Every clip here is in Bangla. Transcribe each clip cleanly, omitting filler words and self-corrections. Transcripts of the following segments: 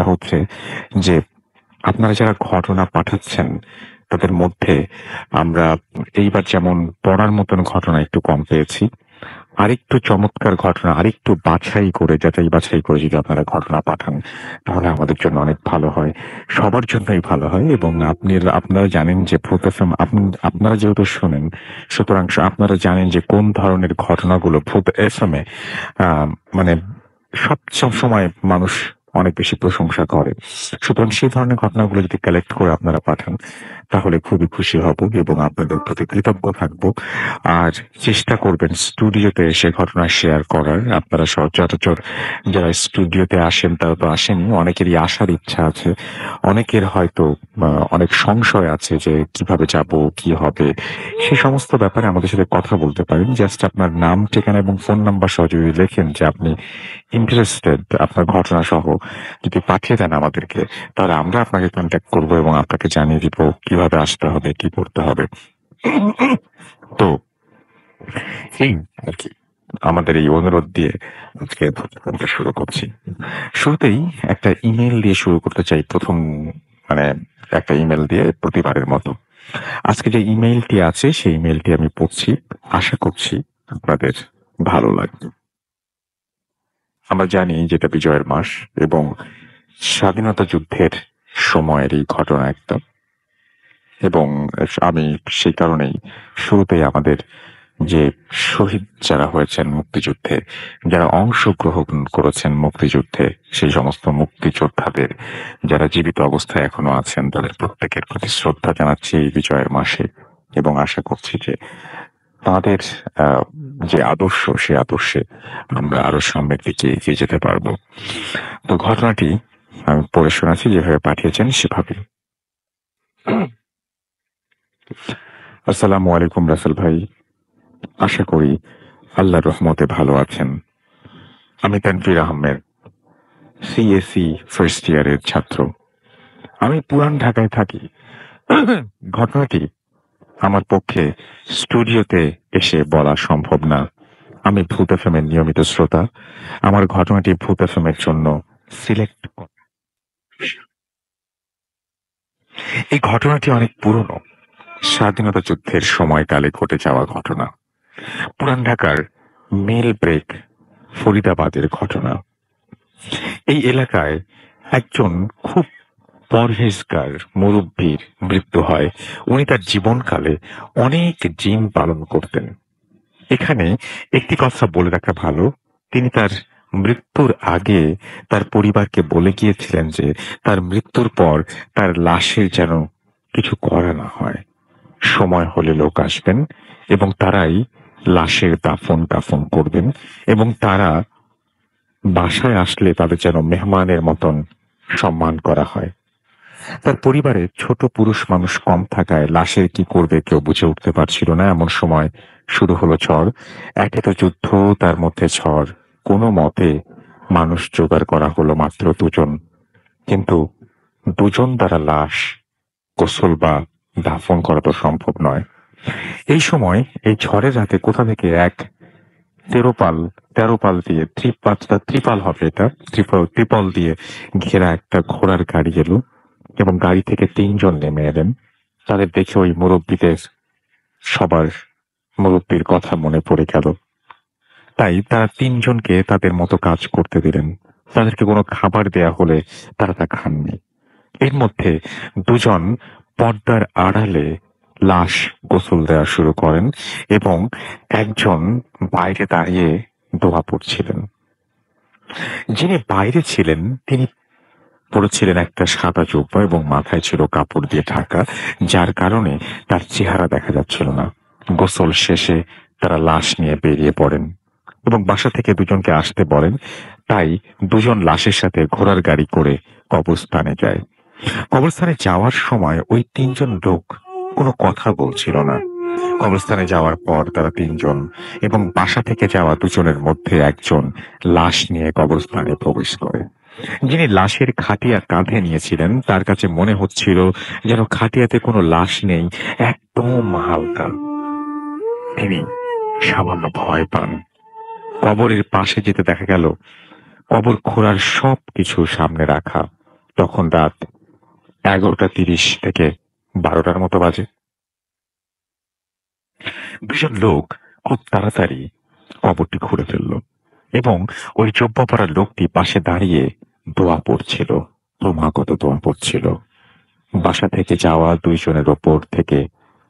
সেটা হচ্ছে যে আপনারা যারা ঘটনা পাঠাচ্ছেন তাদের মধ্যে আমরা এইবার যেমন পড়ার মতন ঘটনা একটু কম পেয়েছি। আরেকটু চমৎকার ঘটনা আরেকটু যাচাই বাছাই করে যদি আপনারা ঘটনা পাঠান তাহলে আমাদের জন্য অনেক ভালো হয়, সবার জন্যই ভালো হয়। এবং আপনারা জানেন যে ভূত এফএম আপনারা যেহেতু শোনেন, সুতরাং আপনারা জানেন যে কোন ধরনের ঘটনাগুলো ভূত এফএম এ মানে সব সময় মানুষ অনেক বেশি প্রশংসা করে। সুতরাং সেই ধরনের ঘটনাগুলো যদি কালেক্ট করে আপনারা পাঠান তাহলে খুবই খুশি হব এবং আপনাদের প্রতি কৃতজ্ঞ থাকবো। আর চেষ্টা করবেন স্টুডিওতে এসে ঘটনা শেয়ার করার। আপনারা সচরাচর যারা স্টুডিওতে আসেন তারা তো আসেনি, অনেকেরই আসার ইচ্ছা আছে, অনেকের হয়তো অনেক সংশয় আছে যে কিভাবে যাব, কি হবে। সেই সমস্ত ব্যাপারে আমাদের সাথে কথা বলতে পারেন। জাস্ট আপনার নাম, ঠিকানা এবং ফোন নাম্বার সহ যদি লেখেন যে আপনি ইন্টারেস্টেড, আপনার ঘটনা সহ যদি পাঠিয়ে দেন আমাদেরকে, তাহলে আমরা আপনাকে কন্ট্যাক্ট করবো এবং আপনাকে জানিয়ে দিব কিভাবে আসতে হবে, কি করতে হবে। তো এই আর কি আমাদের এই অনুরোধ দিয়ে আজকে প্রতিক্রিয়া শুরু করছি। শুরুতেই একটা ইমেল দিয়ে শুরু করতে চাই। মানে একটা ইমেল দিয়ে প্রতিবারের মতো আজকে যে ইমেলটি আছে সেই ইমেলটি আমি পড়ছি। আশা করছি আপনাদের ভালো লাগবে। আমরা জানি যেটা বিজয়ের মাস এবং স্বাধীনতা যুদ্ধের সময়ের এই ঘটনা একটা। এবং আমি সেই কারণেই শুরুতেই আমাদের যে শহীদ যারা হয়েছেন মুক্তিযুদ্ধে, যারা অংশগ্রহণ করেছেন মুক্তিযুদ্ধে, সেই সমস্ত মুক্তিযোদ্ধাদের যারা জীবিত অবস্থায় এখনো আছেন তাদের প্রত্যেকের প্রতি শ্রদ্ধা জানাচ্ছি এই বিজয়ের মাসে। এবং আশা করছি যে তাদের যে আদর্শ, সে আদর্শে আমরা আরো সামনের দিকে এগিয়ে যেতে পারবো। তো ঘটনাটি আমি পড়ে শোনাচ্ছি, যেভাবে পাঠিয়েছেন সেভাবে। আসসালামু আলাইকুম রাসেল ভাই, আশা করি আল্লাহর রহমতে ভালো আছেন। আমি তানভীর আহমেদ, সিএসি ফার্স্ট ইয়ারের ছাত্র। আমি পুরান ঢাকায় থাকি। ঘটনাটি আমার পক্ষে স্টুডিওতে এসে বলা সম্ভব না। আমি ভূত এফএমের নিয়মিত শ্রোতা। আমার ঘটনাটি ভূত এফএমের জন্য সিলেক্ট। এই ঘটনাটি অনেক পুরনো, স্বাধীনতা যুদ্ধের সময়কালে ঘটে যাওয়া ঘটনা। পুরান ঢাকার মেল ব্রেক ফরিদাবাদের ঘটনা। এই এলাকায় একজন খুব পরহেজগার মুরব্বীর মৃত্যু হয়। উনি তার জীবনকালে অনেক জিন পালন করতেন। এখানে একটি কথা বলে রাখা ভালো, তিনি তার মৃত্যুর আগে তার পরিবারকে বলে গিয়েছিলেন যে তার মৃত্যুর পর তার লাশের যেন কিছু করা না হয়। সময় হলে লোক আসবেন এবং তারাই লাশের দাফন কাফন করবেন এবং তারা বাসায় আসলে তাদের যেন মেহমানের মতন সম্মান করা হয়। তার পরিবারে ছোট পুরুষ মানুষ কম থাকায় লাশের কি করবে কেউ বুঝে উঠতে পারছিল না। এমন সময় শুরু হলো ঝড়। একে তো যুদ্ধ, তার মধ্যে ঝড়। কোনো মতে মানুষ জোগাড় করা হলো মাত্র 2 জন। কিন্তু 2 জন দ্বারা লাশ গোসল বা দাফন করা তো সম্ভব নয়। এই সময় এই ঝড়ের রাতে কোথা থেকে এক তেরোপাল দিয়ে ত্রিপাল হবে, এটা ত্রিপল দিয়ে ঘেরা একটা ঘোড়ার গাড়ি এলো এবং গাড়ি থেকে 3 জন নেমে এলেন। তাদের দেখে ওই সবার মুরব্বীর কথা মনে পড়ে গেল। তাই তারা 3 জনকে তাদের মতো কাজ করতে দিলেন। তাদেরকে কোনো খাবার দেয়া হলে তারা তা খাননি। এর মধ্যে 2 জন পর্দার আড়ালে লাশ গোসল দেওয়া শুরু করেন এবং একজন বাইরে দাঁড়িয়ে দোয়া পড়ছিলেন। যিনি বাইরে ছিলেন তিনি পরেছিলেন একটা সাদা জুব্বা এবং মাথায় ছিল কাপড় দিয়ে ঢাকা, যার কারণে তার চেহারা দেখা যাচ্ছিল না। গোসল শেষে তারা লাশ নিয়ে বেরিয়ে পড়েন এবং বাসা থেকে 2 জনকে আসতে বলেন। তাই 2 জন লাশের সাথে ঘোড়ার গাড়ি করে কবরস্থানে যায়। কবরস্থানে যাওয়ার সময় ওই 3 জন লোক কোনো কথা বলছিল না। কবরস্থানে যাওয়ার পর তারা 3 জন এবং বাসা থেকে যাওয়া 2 জনের মধ্যে একজন লাশ নিয়ে কবরস্থানে প্রবেশ করে। যিনি লাশের খাটিয়া কাঁধে নিয়েছিলেন তার কাছে মনে হচ্ছিল যেন খাটিয়াতে কোনো লাশ নেই, একদম হালকা। তিনি সামান্য ভয় পান। কবরের পাশে যেতে দেখা গেল কবর খোঁড়ার সব কিছু সামনে রাখা। তখন রাত 11:30 থেকে 12টার মতো বাজে। দুজন লোক খুব তাড়াতাড়ি কবরটি খুঁড়ে ফেলল এবং ওই জব্বা পরা লোকটি পাশে দাঁড়িয়ে দোয়া পড়ছিল, ক্রমাগত দোয়া পড়ছিল। বাসা থেকে যাওয়া দুইজনের ওপর থেকে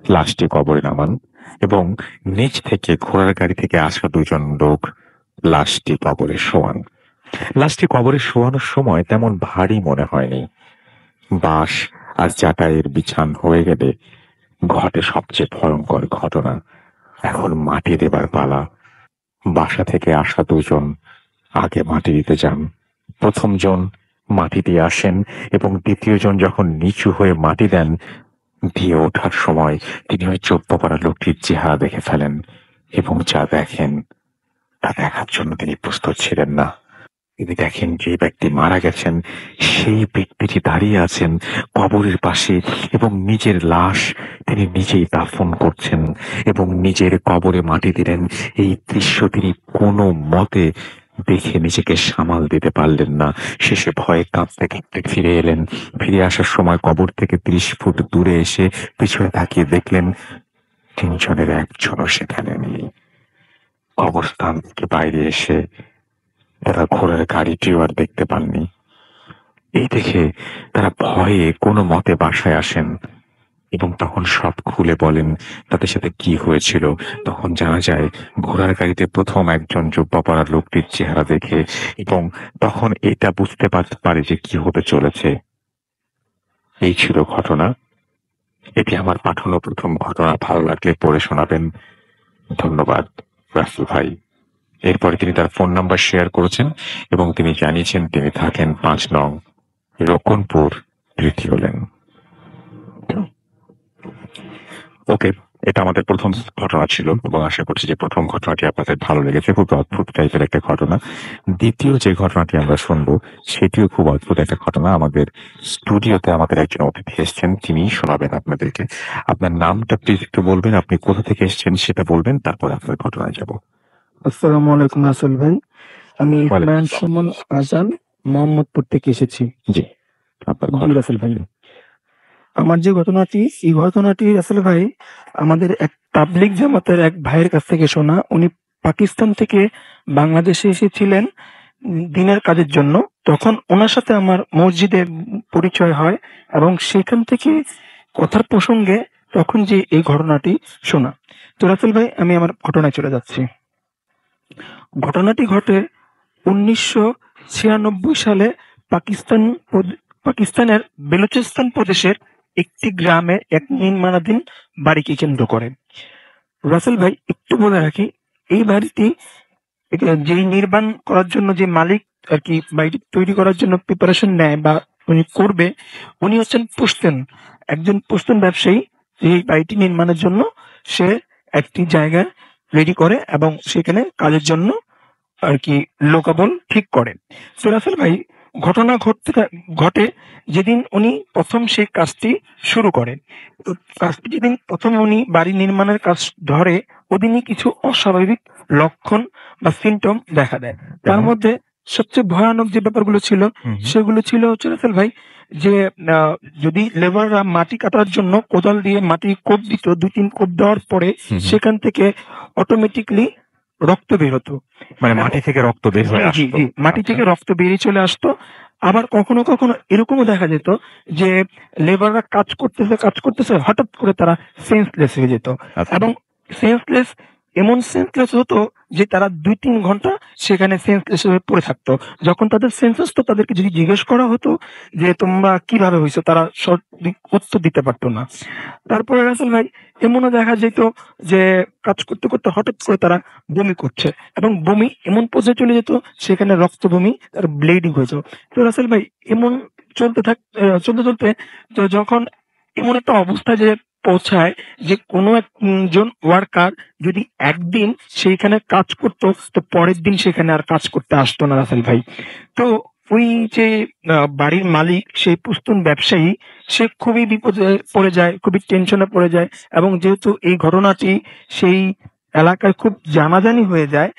লাশটি কবরে নামান এবং নিচ থেকে ঘোড়ার গাড়ি থেকে আসা দুজন লোক লাশটি কবরে শোয়ান। লাশটি কবরে শোয়ানোর সময় তেমন ভারী মনে হয়নি। বাঁশ আর চাটাইয়ের বিছান হয়ে গেলে ঘটে সবচেয়ে ভয়ঙ্কর ঘটনা। এখন মাটি দেবার পালা। বাসা থেকে আসা দুজন আগে মাটি দিতে যান। প্রথম জন মাটি দিয়ে আসেন এবং দ্বিতীয় জন যখন নিচু হয়ে মাটি দেন, দিয়ে ওঠার সময় তিনি ওই জব্বা পরা লোকটির চেহারা দেখে ফেলেন এবং যা দেখেন তা দেখার জন্য তিনি প্রস্তুত ছিলেন না। তিনি দেখেন যে ব্যক্তি মারা গেছেন সেই ব্যক্তিটি দাঁড়িয়ে আছেন কবরের পাশে এবং নিজের লাশ তিনি নিজেই দাফন করছেন এবং নিজের কবরে মাটি দিলেন। এই দৃশ্য তিনি কোনো মতে দেখে নিজেকে সামাল দিতে পারলেন না। শেষে ভয়ে কাঁপতে কাঁপতে ফিরে এলেন। ফিরে আসার সময় কবর থেকে 30 ফুট দূরে এসে পিছনে তাকিয়ে দেখলেন তিনজনের একজনও সেখানে নেই। কবরস্থান থেকে বাইরে এসে তারা ঘোড়ার গাড়িটিও আর দেখতে পাননি। এই দেখে তারা ভয়ে কোনো মতে বাসায় আসেন এবং তখন সব খুলে বলেন তাদের সাথে কি হয়েছিল। তখন জানা যায় ঘোড়ার গাড়িতে প্রথম একজন জুব্বা পরা লোকটির চেহারা দেখে এবং তখন এটা বুঝতে পারে যে কি হতে চলেছে। এই ছিল ঘটনা। এটি আমার পাঠানো প্রথম ঘটনা। ভালো লাগলে পড়ে শোনাবেন। ধন্যবাদ রাসেল ভাই। এরপরে তিনি তার ফোন নাম্বার শেয়ার করেছেন এবং তিনি জানিয়েছেন তিনি থাকেন 5 নং রকনপুর 3য় লেন। ওকে, এটা আমাদের প্রথম ঘটনা ছিল এবং আশা করছি যে প্রথম ঘটনাটি আপনাদের ভালো লেগেছে। খুব অদ্ভুত টাইপের একটা ঘটনা। দ্বিতীয় যে ঘটনাটি আমরা শুনবো সেটিও খুব অদ্ভুত একটা ঘটনা। আমাদের স্টুডিওতে আমাদের একজন অতিথি এসছেন, তিনি শোনাবেন আপনাদেরকে। আপনার নামটা প্লিজ একটু বলবেন, আপনি কোথা থেকে এসছেন সেটা বলবেন, তারপর আপনার ঘটনায় যাব। আসসালামু আলাইকুম রাসেল ভাই, আমি ইসমাইল সুমন আজান মোহাম্মদপুর থেকে এসেছি। জি, আপনার জি রাসেল ভাই, আমার যে ঘটনাটি, এই ঘটনাটি রাসেল ভাই আমাদের এক তাবলিগ জামাতের এক ভাইয়ের কাছ থেকে শোনা। উনি পাকিস্তান থেকে বাংলাদেশে এসেছিলেন দিনের কাজের জন্য। তখন ওনার সাথে আমার মসজিদে পরিচয় হয় এবং সেখান থেকে কথার প্রসঙ্গে তখন যে এই ঘটনাটি শোনা। তো রাসেল ভাই, আমি আমার ঘটনায় চলে যাচ্ছি। ঘটনাটি ঘটে 1996 সালে পাকিস্তানের বেলুচিস্তান প্রদেশের একটি গ্রামে এক নির্মাণাধীন বাড়িকে কেন্দ্র করে। রাসেল ভাই, একটু বলে রাখি, এই বাড়িটি যেই নির্মাণ করার জন্য যে মালিক আর কি বাড়িটি তৈরি করার জন্য প্রিপারেশন নেয় বা উনি করবে, উনি হচ্ছেন পশতুন, একজন পশতুন ব্যবসায়ী। এই বাড়িটি নির্মাণের জন্য সে একটি জায়গা রেডি করে এবং সেখানে কাজের জন্য আর কি লোকাবল ঠিক করে। তো রাসেল ভাই, ঘটনা ঘটে যেদিন উনি প্রথম সেই কাজটি শুরু করেন। তো কাজটি যেদিন প্রথম উনি বাড়ি নির্মাণের কাজ ধরে, ওদিনই কিছু অস্বাভাবিক লক্ষণ বা সিমটম দেখা দেয়। তার মধ্যে সবচেয়ে ভয়ানক যে ব্যাপারগুলো ছিল সেগুলো ছিল হচ্ছে রাসেল ভাই যে যদি লেবাররা মাটি কাটার জন্য কোদাল দিয়ে মাটি কোপ দিত, 2-3 কোপ দেওয়ার পরে সেখান থেকে অটোমেটিকলি রক্ত বের হতো। মানে মাটি থেকে রক্ত বের হয়ে আসতো? জি জি, মাটি থেকে রক্ত বেরিয়ে চলে আসতো। আবার কখনো কখনো এরকমও দেখা যেত যে লেবাররা কাজ করতেছে হঠাৎ করে তারা সেন্সলেস হয়ে যেত। এবং সেন্সলেস এমন সেন্সলেস হতো যে তারা 2-3 ঘন্টা সেখানে সেন্সলেস হয়ে পড়ে থাকতো। যখন তাদের সেন্স আসতো, তাদেরকে যদি জিজ্ঞেস করা হতো যে তোমরা কিভাবে হয়েছো, তারা সঠিক উত্তর দিতে পারতো না। তারপরে রাসেল ভাই, এমনও দেখা যেত যে কাজ করতে করতে হঠাৎ করে তারা বমি করছে এবং বমি এমন পর্যায়ে চলে যেত সেখানে রক্ত বমি আর ব্লিডিং হয়েছে। তো রাসেল ভাই, এমন চলতে চলতে যখন এমন একটা অবস্থা যে পৌঁছায় যে কোনো একজন ওয়ার্কার যদি একদিন সেইখানে কাজ করতো, তো পরের দিন সেখানে আর কাজ করতে আসতো না রাসেল ভাই। তো ওই যে বাড়ির মালিক, সেই পুস্তুন ব্যবসায়ী, সে খুবই বিপদে পড়ে যায়, খুবই টেনশনে পড়ে যায়। এবং যেহেতু এই ঘটনাটি সেই এলাকায় খুব জানাজানি হয়ে যায়,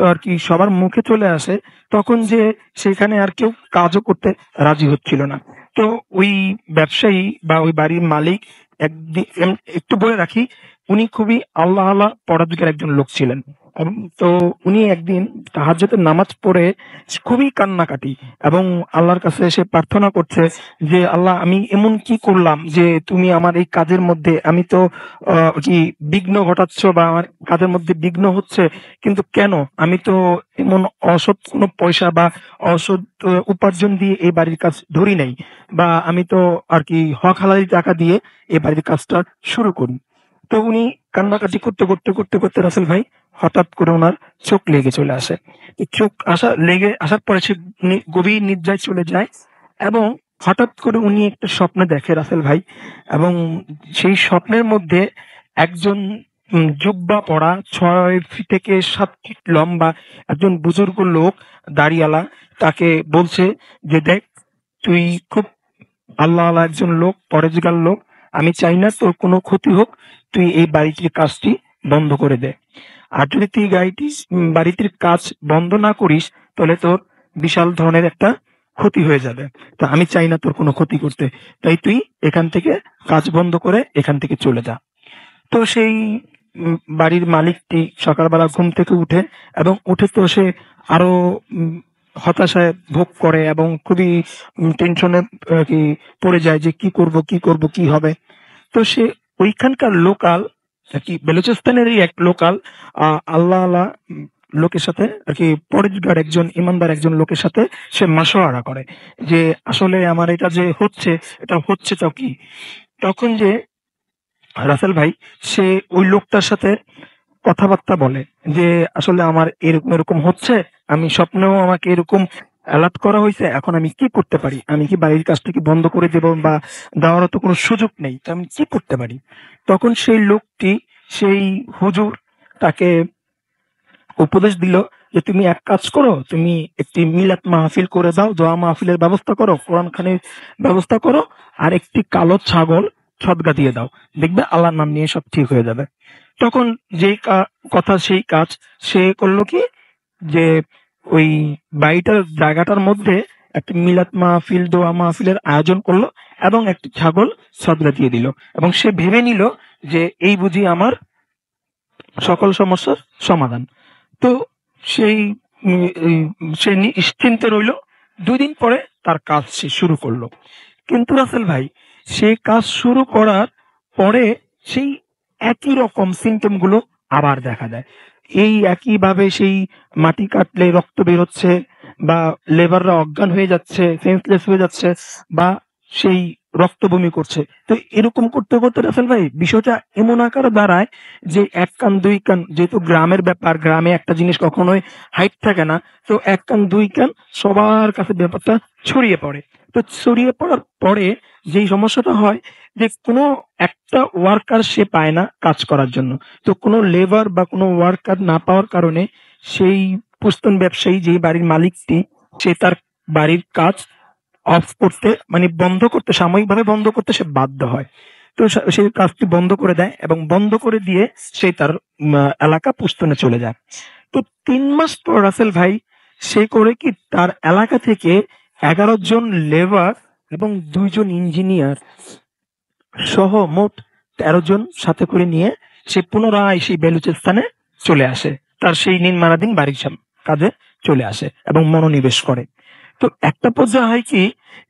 আর কি সবার মুখে চলে আসে, তখন যে সেখানে আর কেউ কাজও করতে রাজি হচ্ছিল না। তো ওই ব্যবসায়ী বা ওই বাড়ির মালিক একদিন একটু বলে রাখি, উনি খুবই আল্লাহ আল্লাহ পরহেজগার একজন লোক ছিলেন। তো উনি একদিন তাহাজ্জুদের নামাজ পড়ে খুবই কান্নাকাটি এবং আল্লাহর কাছে এসে প্রার্থনা করছে যে আল্লাহ, আমি এমন কি করলাম যে তুমি আমার এই কাজের মধ্যে, আমি তো কি বিঘ্ন ঘটাচ্ছ বা আমার কাজের মধ্যে বিঘ্ন হচ্ছে, কিন্তু কেন? আমি তো এমন অসৎ কোনো পয়সা বা অসৎ উপার্জন দিয়ে এই বাড়ির কাজ ধরি নাই, বা আমি তো আর কি হক হালালি টাকা দিয়ে এই বাড়ির কাজটা শুরু করি। তো উনি কান্নাকাটি করতে করতে করতে করতে রাসেল ভাই হঠাৎ করে ওনার চোখ লেগে চলে আসে। এই চোখ লেগে আসার পরে সে উনি গভীর নিদ্রায় চলে যায় এবং হঠাৎ করে উনি একটা স্বপ্ন দেখে রাসেল ভাই, এবং সেই স্বপ্নের মধ্যে একজন জুব্বা পরা 6 থেকে 7 ফিট লম্বা একজন বুজুর্গ লোক দাড়িওয়ালা তাকে বলছে যে দেখ, তুই খুব আল্লাহ আল্লাহ একজন লোক, পরেজগার লোক, আমি চাই না তোর কোনো ক্ষতি হোক, তুই এই বাড়িটির কাজটি বন্ধ করে দে। আর যদি তুই বাড়িটির কাজ বন্ধ না করিস, তাহলে তোর বিশাল ধরনের একটা ক্ষতি হয়ে যাবে। তো আমি চাই না তোর কোনো ক্ষতি করতে, তাই তুই এখান থেকে কাজ বন্ধ করে এখান থেকে চলে যা। তো সেই বাড়ির মালিকটি সকালবেলা ঘুম থেকে উঠে এবং উঠে তো সে আরো হতাশায় ভোগ করে এবং খুবই টেনশনে কি পড়ে যায় যে কি করব কি করব কি হবে। তো সে ওইখানকার লোকাল আর কি বেলুচিস্তানেরই এক লোকাল আল্লাহ আল্লাহ লোকের সাথে আর কি পরেজগার একজন ইমানদার একজন লোকের সাথে সে মাশওয়ারা করে যে আসলে আমার এটা যে হচ্ছে, এটা হচ্ছে তো কি। তখন যে রাসেল ভাই সে ওই লোকটার সাথে কথাবার্তা বলে যে আসলে আমার এরকম এরকম হচ্ছে, আমি স্বপ্নেও আমাকে এরকম অ্যালার্ট করা হয়েছে, এখন আমি কি করতে পারি? আমি কি বাড়ির কাজটা কি বন্ধ করে দেবো, বা দেওয়ারও তো কোনো সুযোগ নেই, তো আমি কি করতে পারি? তখন সেই লোকটি, সেই হুজুর তাকে উপদেশ দিল যে তুমি এক কাজ করো, তুমি একটি মিলাদ মাহফিল করে দাও, দোয়া মাহফিলের ব্যবস্থা করো, কোরআন খানের ব্যবস্থা করো, আর একটি কালো ছাগল সদগা দিয়ে দাও, দেখবে আল্লাহর নাম নিয়ে সব ঠিক হয়ে যাবে। তখন যেই কথা সেই কাজ, সে করলো কি যে ওই বাড়িটার জায়গাটার মধ্যে একটি মিলাদ মাহফিল, দোয়া মাহফিলের আয়োজন করলো এবং একটি ছাগল সদগা দিয়ে দিল, এবং সে ভেবে নিল যে এই বুঝি আমার সকল সমস্যার সমাধান। তো সেই সে নিশ্চিন্তে রইল। 2 দিন পরে তার কাজ সে শুরু করলো। কিন্তু রাসেল ভাই, সে কাজ শুরু করার পরে সেই একই রকম সিমটম গুলো আবার দেখা দেয়। এই একই ভাবে সেই মাটি কাটলে রক্ত বেরোচ্ছে, বা লেবাররা অজ্ঞান হয়ে যাচ্ছে, সেন্সলেস হয়ে যাচ্ছে, বা সেই রক্ত বমি করছে। তো এরকম করতে করতে রাসেল ভাই বিষয়টা এমন আকারে দাঁড়ায় যে 1 কান 2 কান, যেহেতু গ্রামের ব্যাপার, গ্রামে একটা জিনিস কখনোই হাইট থাকে না, তো 1 কান 2 কান সবার কাছে ব্যাপারটা ছড়িয়ে পড়ে। তো ছড়িয়ে পড়ার পরে যেই সমস্যাটা হয় যে কোনো একটা ওয়ার্কার সে পায় না কাজ করার জন্য। তো কোনো লেবার বা কোনো ওয়ার্কার না পাওয়ার কারণে সেই পুস্তন ব্যবসায়ী, যেই বাড়ির মালিকটি, সে তার বাড়ির কাজ অফ করতে, মানে বন্ধ করতে, সাময়িকভাবে বন্ধ করতে সে বাধ্য হয়। তো সে কাজটি বন্ধ করে দেয় এবং বন্ধ করে দিয়ে সে তার এলাকা পুস্তনে চলে যায়। তো 3 মাস পর রাসেল ভাই সে করে কি, তার এলাকা থেকে 11 জন লেবার এবং 2 জন ইঞ্জিনিয়ার সহ মোট 13 জন সাথে করে নিয়ে সে পুনরায় সেই বেলুচিস্তানে চলে আসে, তার সেই নির্মাণাধীন বাড়ির কাজে চলে আসে এবং মনোনিবেশ করে। তো একটা পর্যায়ে হয় কি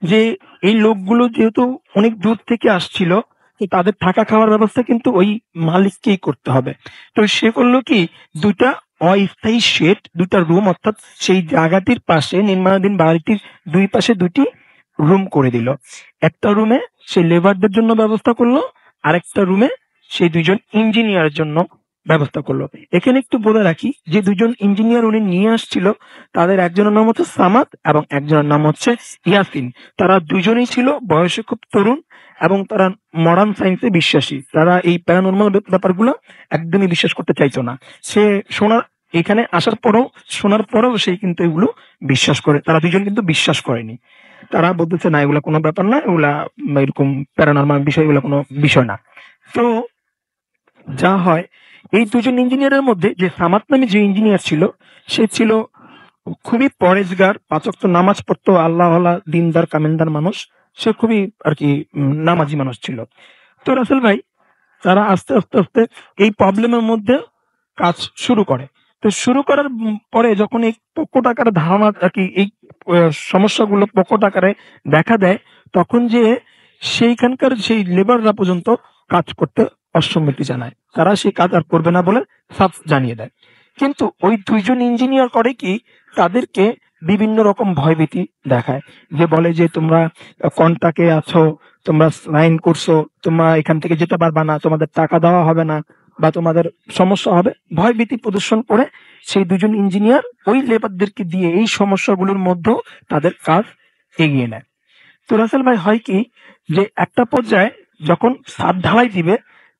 যে এই লোকগুলো যেহেতু অনেক দূর থেকে আসছিল, তো তাদের থাকা খাওয়ার ব্যবস্থা কিন্তু ওই মালিককেই করতে হবে। তো সে করলো কি, 2টা অস্থায়ী শেড, 2টা রুম, অর্থাৎ সেই জায়গাটির পাশে, নির্মাণাধীন বাড়িটির 2 পাশে 2টি রুম করে দিল। একটা রুমে সে লেবারদের জন্য ব্যবস্থা করলো, আরেকটা রুমে সেই 2 জন ইঞ্জিনিয়ারের জন্য ব্যবস্থা করলো। এখানে একটু বলে রাখি যে 2 জন ইঞ্জিনিয়ার উনি নিয়ে আসছিল, তাদের একজনের নাম হচ্ছে সামাদ এবং একজনের নাম হচ্ছে ইয়াসিন। তারা 2জনই ছিল বয়সে খুব তরুণ এবং তারা মডার্ন সায়েন্সে বিশ্বাসী। তারা এই প্যারানর্মাল ব্যাপারগুলো একদমই বিশ্বাস করতে চাইতো না। সে এখানে আসার পরেও, শোনার পরেও সে কিন্তু এগুলো বিশ্বাস করে। তারা 2জন কিন্তু বিশ্বাস করেনি। তারা বলতেছে না, এগুলা কোনো ব্যাপার না, এগুলা এরকম প্যারানর্মাল বিষয়, এগুলা কোনো বিষয় না। তো যা হয়, এই 2জন ইঞ্জিনিয়ারের মধ্যে যে সামাদ নামে যে ইঞ্জিনিয়ার ছিল, সে ছিল খুবই পরেজগার, 5 ওয়াক্ত নামাজ পড়তো, আল্লাহওয়ালা দিনদার কামেলদার মানুষ। সে খুবই আর কি নামাজি মানুষ ছিল। তো রাসেল ভাই তারা আস্তে আস্তে আস্তে এই প্রবলেমের মধ্যে কাজ শুরু করে। তো শুরু করার পরে যখন এই প্রকট আকারে ধারণা আর কি এই সমস্যাগুলো প্রকট আকারে দেখা দেয়, তখন যেয়ে সেইখানকার সেই লেবাররা পর্যন্ত কাজ করতে অসম্মতি জানায়। তারা সেই কাজ আর করবে না বলে সাফ জানিয়ে দেয়। কিন্তু ওই ২ জন ইঞ্জিনিয়ার করে কি, তাদেরকে বিভিন্ন রকম ভয়ভীতি দেখায়। যে বলে যে, "তোমরা কন্ট্রাক্টে আছো, তোমরা সাইন করছো, তোমরা এখান থেকে যেতে পারবা না, তোমাদের টাকা দেওয়া হবে না বা তোমাদের সমস্যা হবে।" ভয়ভীতি প্রদর্শন করে সেই ২ জন ইঞ্জিনিয়ার ওই লেবারদেরকে দিয়ে এই সমস্যাগুলোর মধ্যেও তাদের কাজ এগিয়ে নেয়। তো রাসেল ভাই হয় কি, যে একটা পর্যায়ে যখন ছাদ ঢালাই দিবে,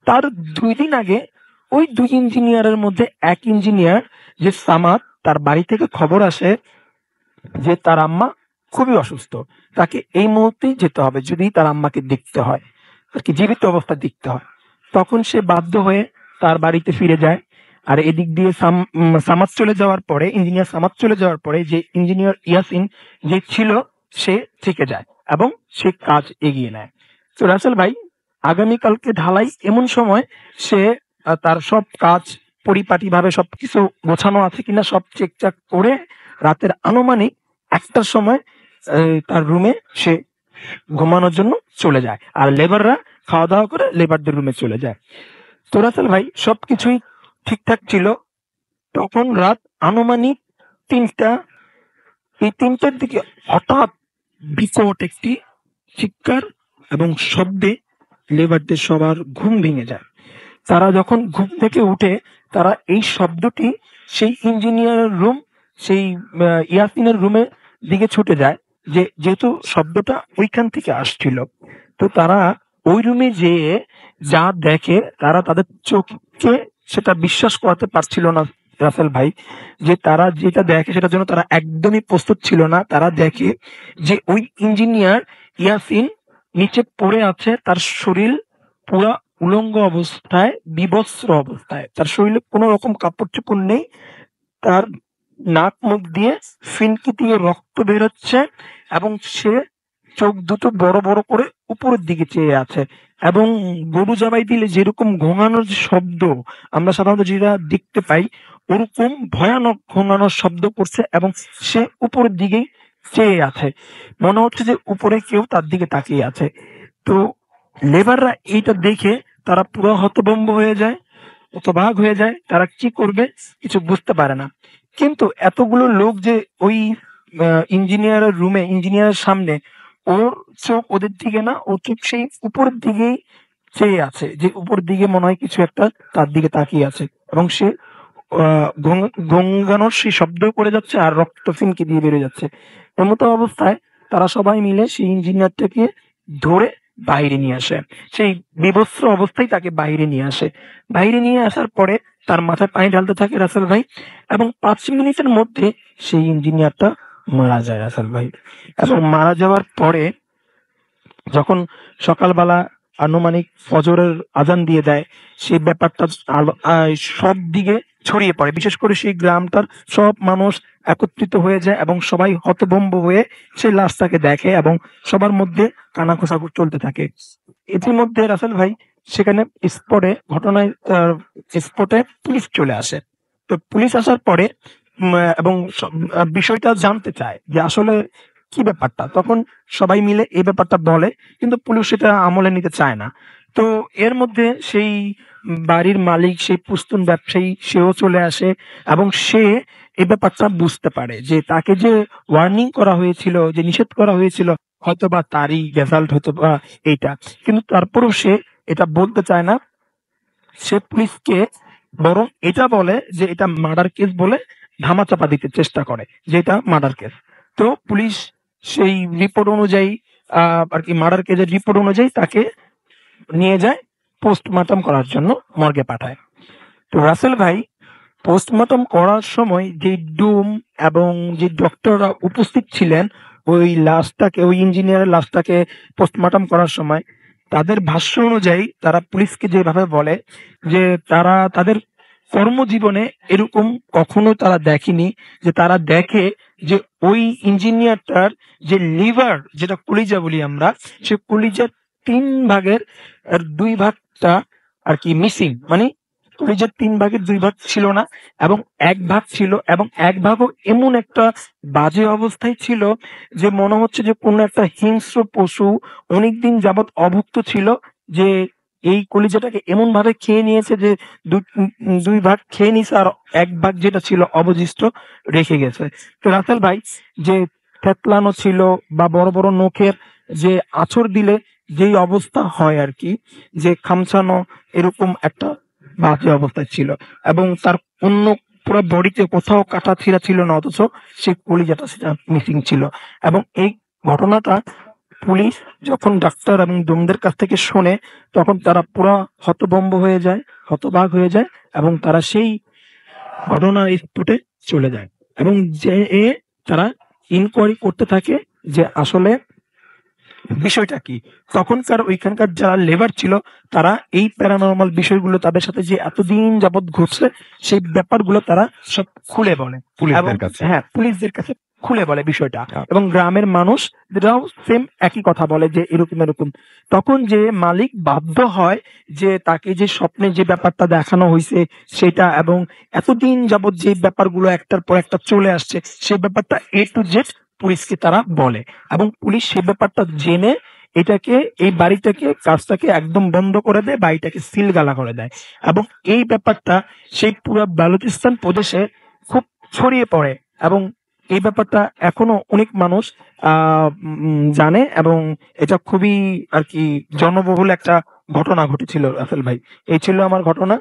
তার ২ দিন আগে ওই ২ ইঞ্জিনিয়ারের মধ্যে এক ইঞ্জিনিয়ার যে সামাদ, তার বাড়ি থেকে খবর আসে যে তার আম্মা খুবই অসুস্থ। তাকে এই মুহূর্তেই যেতে হবে যদি তার আম্মাকে দেখতে হয়, আরকি জীবিত অবস্থায় দেখতে হয়। তখন সে বাধ্য হয়ে তার বাড়িতে ফিরে যায়। আর এদিক দিয়ে সামাদ চলে যাওয়ার পরে, ইঞ্জিনিয়ার সামাদ চলে যাওয়ার পরে যে ইঞ্জিনিয়ার ইয়াসিন যে ছিল সে থেকে যায় এবং সে কাজ এগিয়ে নেয়। তো রাসেল ভাই আগামীকালকে ঢালাই, এমন সময় সে তার সব কাজ পরিপাটিভাবে সবকিছু গোছানো আছে কিনা সব চেক-চাক করে রাতের আনুমানিক ১টার সময় তার রুমে সে ঘুমানোর জন্য চলে যায়। আর লেবাররা খাওয়া-দাওয়া করে লেবারদের রুমে চলে যায়। তো রাসেল ভাই সবকিছুই ঠিকঠাক ছিল। তখন রাত আনুমানিক ৩টা। এই ৩টার দিকে হঠাৎ বিকট একটি চিৎকার এবং শব্দে লেবারদের সবার ঘুম ভেঙে যায়। তারা যখন ঘুম থেকে উঠে, তারা এই শব্দটি সেই ইঞ্জিনিয়ারের রুম, সেই ইয়াসিনের রুমের দিকে ছুটে যায়, যেহেতু শব্দটা ওইখান থেকে আসছিল। তো তারা ওই রুমে যেয়ে যা দেখে, তারা তাদের চোখকে সেটা বিশ্বাস করাতে পারছিল না রাসেল ভাই। যে তারা যেটা দেখে সেটার জন্য তারা একদমই প্রস্তুত ছিল না। তারা দেখে যে ওই ইঞ্জিনিয়ার ইয়াসিন নিচে পড়ে আছে, তার শরীর পুরা উলঙ্গ অবস্থায়, বিবস্ত্র অবস্থায়। তার শরীরে কোনো রকম কাপড়-চোপড় নেই। তার নাক মুখ দিয়ে ফিনকি দিয়ে রক্ত বেরোচ্ছে এবং সে চোখ দুটো বড় বড় করে উপরের দিকে চেয়ে আছে এবং গরু জবাই দিলে যেরকম ঘুমানোর যে শব্দ আমরা সাধারণত যেটা দেখতে পাই, ওরকম ভয়ানক ঘুমানোর শব্দ করছে এবং সে উপরের দিকেই চেয়ে আছে। মনে হচ্ছে যে উপরে কেউ তার দিকে তাকিয়ে আছে। তো লেবাররা এইটা দেখে তারা পুরো হতভম্ব হয়ে যায়, হতবাক হয়ে যায়। তারা কি করবে কিছু বুঝতে পারে না। কিন্তু এতগুলো লোক যে ওই ইঞ্জিনিয়ারের রুমে, ইঞ্জিনিয়ারের সামনে, ওর চোখ ওদের দিকে না, ওর চোখ সেই উপরের দিকেই চেয়ে আছে। যে উপরের দিকে মনে হয় কিছু একটা তার দিকে তাকিয়ে আছে এবং সে গঙ্গানোর সেই শব্দ করে যাচ্ছে আর রক্ত ফিনকি দিয়ে বেরিয়ে যাচ্ছে। এমতো অবস্থায় তারা সবাই মিলে সেই ইঞ্জিনিয়ারটাকে ধরে বাইরে নিয়ে আসে। সেই বিবস্ত্র অবস্থায় তাকে বাইরে নিয়ে আসে। বাইরে নিয়ে আসার পরে তার মাথায় পানি ঢালতে থাকে রাসেল ভাই এবং ৫ মিনিটের মধ্যে সেই ইঞ্জিনিয়ারটা মারা যায় রাসেল ভাই। এবং মারা যাওয়ার পরে যখন সকালবেলা আনুমানিক ফজরের আজান দিয়ে দেয়, সেই ব্যাপারটা সব দিকে ছড়িয়ে পড়ে। বিশেষ করে সেই গ্রামটার সব মানুষ একত্রিত হয়ে যায় এবং সবাই হতভম্ব হয়ে সেই লাশটাকে দেখে এবং সবার মধ্যে কানাঘুষা চলতে থাকে। ইতিমধ্যে রাসেল ভাই সেখানে ঘটনায় স্পটে পুলিশ চলে আসে। তো পুলিশ আসার পরে এবং বিষয়টা জানতে চায় যে আসলে কি ব্যাপারটা। তখন সবাই মিলে এই ব্যাপারটা বলে, কিন্তু পুলিশ সেটা আমলে নিতে চায় না। তো এর মধ্যে সেই বাড়ির মালিক, সেই পুস্তুন ব্যবসায়ী, সেও চলে আসে এবং সে এই ব্যাপারটা বুঝতে পারে যে তাকে যে ওয়ার্নিং করা হয়েছিল, যে নিষেধ করা হয়েছিল, হয়তোবা তারই রেজাল্ট হয়তোবা এইটা। কিন্তু তারপরেও সে এটা বলতে চায় না। সে পুলিশকে বরং এটা বলে যে এটা মার্ডার কেস বলে ধামাচাপা দিতে চেষ্টা করে যে এটা মার্ডার কেস। তো পুলিশ সেই রিপোর্ট অনুযায়ী আর কি মার্ডার কেসের রিপোর্ট অনুযায়ী তাকে নিয়ে যায় পোস্টমর্টম করার জন্য, মর্গে পাঠায়। তো রাসেল ভাই পোস্টমর্টম করার সময় যে ডুম এবং যে ডক্টররা উপস্থিত ছিলেন ওই লাশটাকে, ওই ইঞ্জিনিয়ারের লাশটাকে পোস্টমর্টম করার সময়, তাদের ভাষ্য অনুযায়ী তারা পুলিশকে যেভাবে বলে যে তারা তাদের কর্মজীবনে এরকম কখনো তারা দেখেনি যে তারা দেখে যে ওই ইঞ্জিনিয়ারটার যে লিভার, যেটা কলিজা বলি আমরা, সে কলিজার ৩ ভাগের ২ ভাগটা আর কি মিসিং। মানে কলিজার ৩ ভাগের ২ ভাগ ছিল না এবং ১ ভাগ ছিল, এবং ১ ভাগও এমন একটা বাজে অবস্থায় ছিল যে মনে হচ্ছে যে কোনো একটা হিংস্র পশু অনেকদিন যাবৎ অভুক্ত ছিল, যে এই কলিজাটাকে এমনভাবে খেয়ে নিয়েছে যে ২ ভাগ খেয়ে নিছে আর ১ ভাগ যেটা ছিল অবশিষ্ট রেখে গেছে। তো রাসেল ভাই, যে থেতলানো ছিল বা বড়, বড় নখের যে আঁচড় দিলে যেই অবস্থা হয় আরকি, যে খামচানো, এরকম একটা বাজে অবস্থায় ছিল এবং তার অন্য পুরা বডিতে কোথাও কাটা ছিঁড়া ছিল না, অথচ সেই কলিজাটা সেটা মিসিং ছিল। এবং এই ঘটনাটা পুলিশ যখন ডাক্তার এবং ডোমদের কাছ থেকে শোনে, তখন তারা পুরা হতভম্ব হয়ে যায়, হতবাক হয়ে যায় এবং তারা সেই ঘটনার স্পটে চলে যায় এবং যেয়ে তারা ইনকোয়ারি করতে থাকে যে আসলে বিষয়টা কি। তখনকার ওইখানকার যারা লেবার ছিল, তারা এই প্যারানরমাল বিষয়গুলো তাদের সাথে যে এতদিন যাবৎ ঘটছে সেই ব্যাপারগুলো তারা সব খুলে বলে এবং পুলিশদের কাছে। হ্যাঁ, পুলিশদের কাছে খুলে বলে বিষয়টা। আচ্ছা। এবং গ্রামের মানুষরাও সেম একই কথা বলে যে এরকম এরকম। তখন যে মালিক বাধ্য হয় যে তাকে যে স্বপ্নে যে ব্যাপারটা দেখানো হয়েছে সেটা, এবং এতদিন যাবৎ যে ব্যাপারগুলো একটার পর একটা চলে আসছে, সেই ব্যাপারটা A to Z পুলিশকে তারা বলে এবং পুলিশ সেই ব্যাপারটা জেনে এটাকে, এই বাড়িটাকে, কাজটাকে একদম বন্ধ করে দেয়, বাড়িটাকে সিলগালা করে দেয় এবং এই ব্যাপারটা সেই পুরা বালুচিস্তান প্রদেশে খুব ছড়িয়ে পড়ে এবং এই ব্যাপারটা এখনো অনেক মানুষ জানে এবং এটা খুবই আর কি জনবহুল একটা ঘটনা ঘটেছিল রাসেল ভাই। এই ছিল আমার ঘটনা।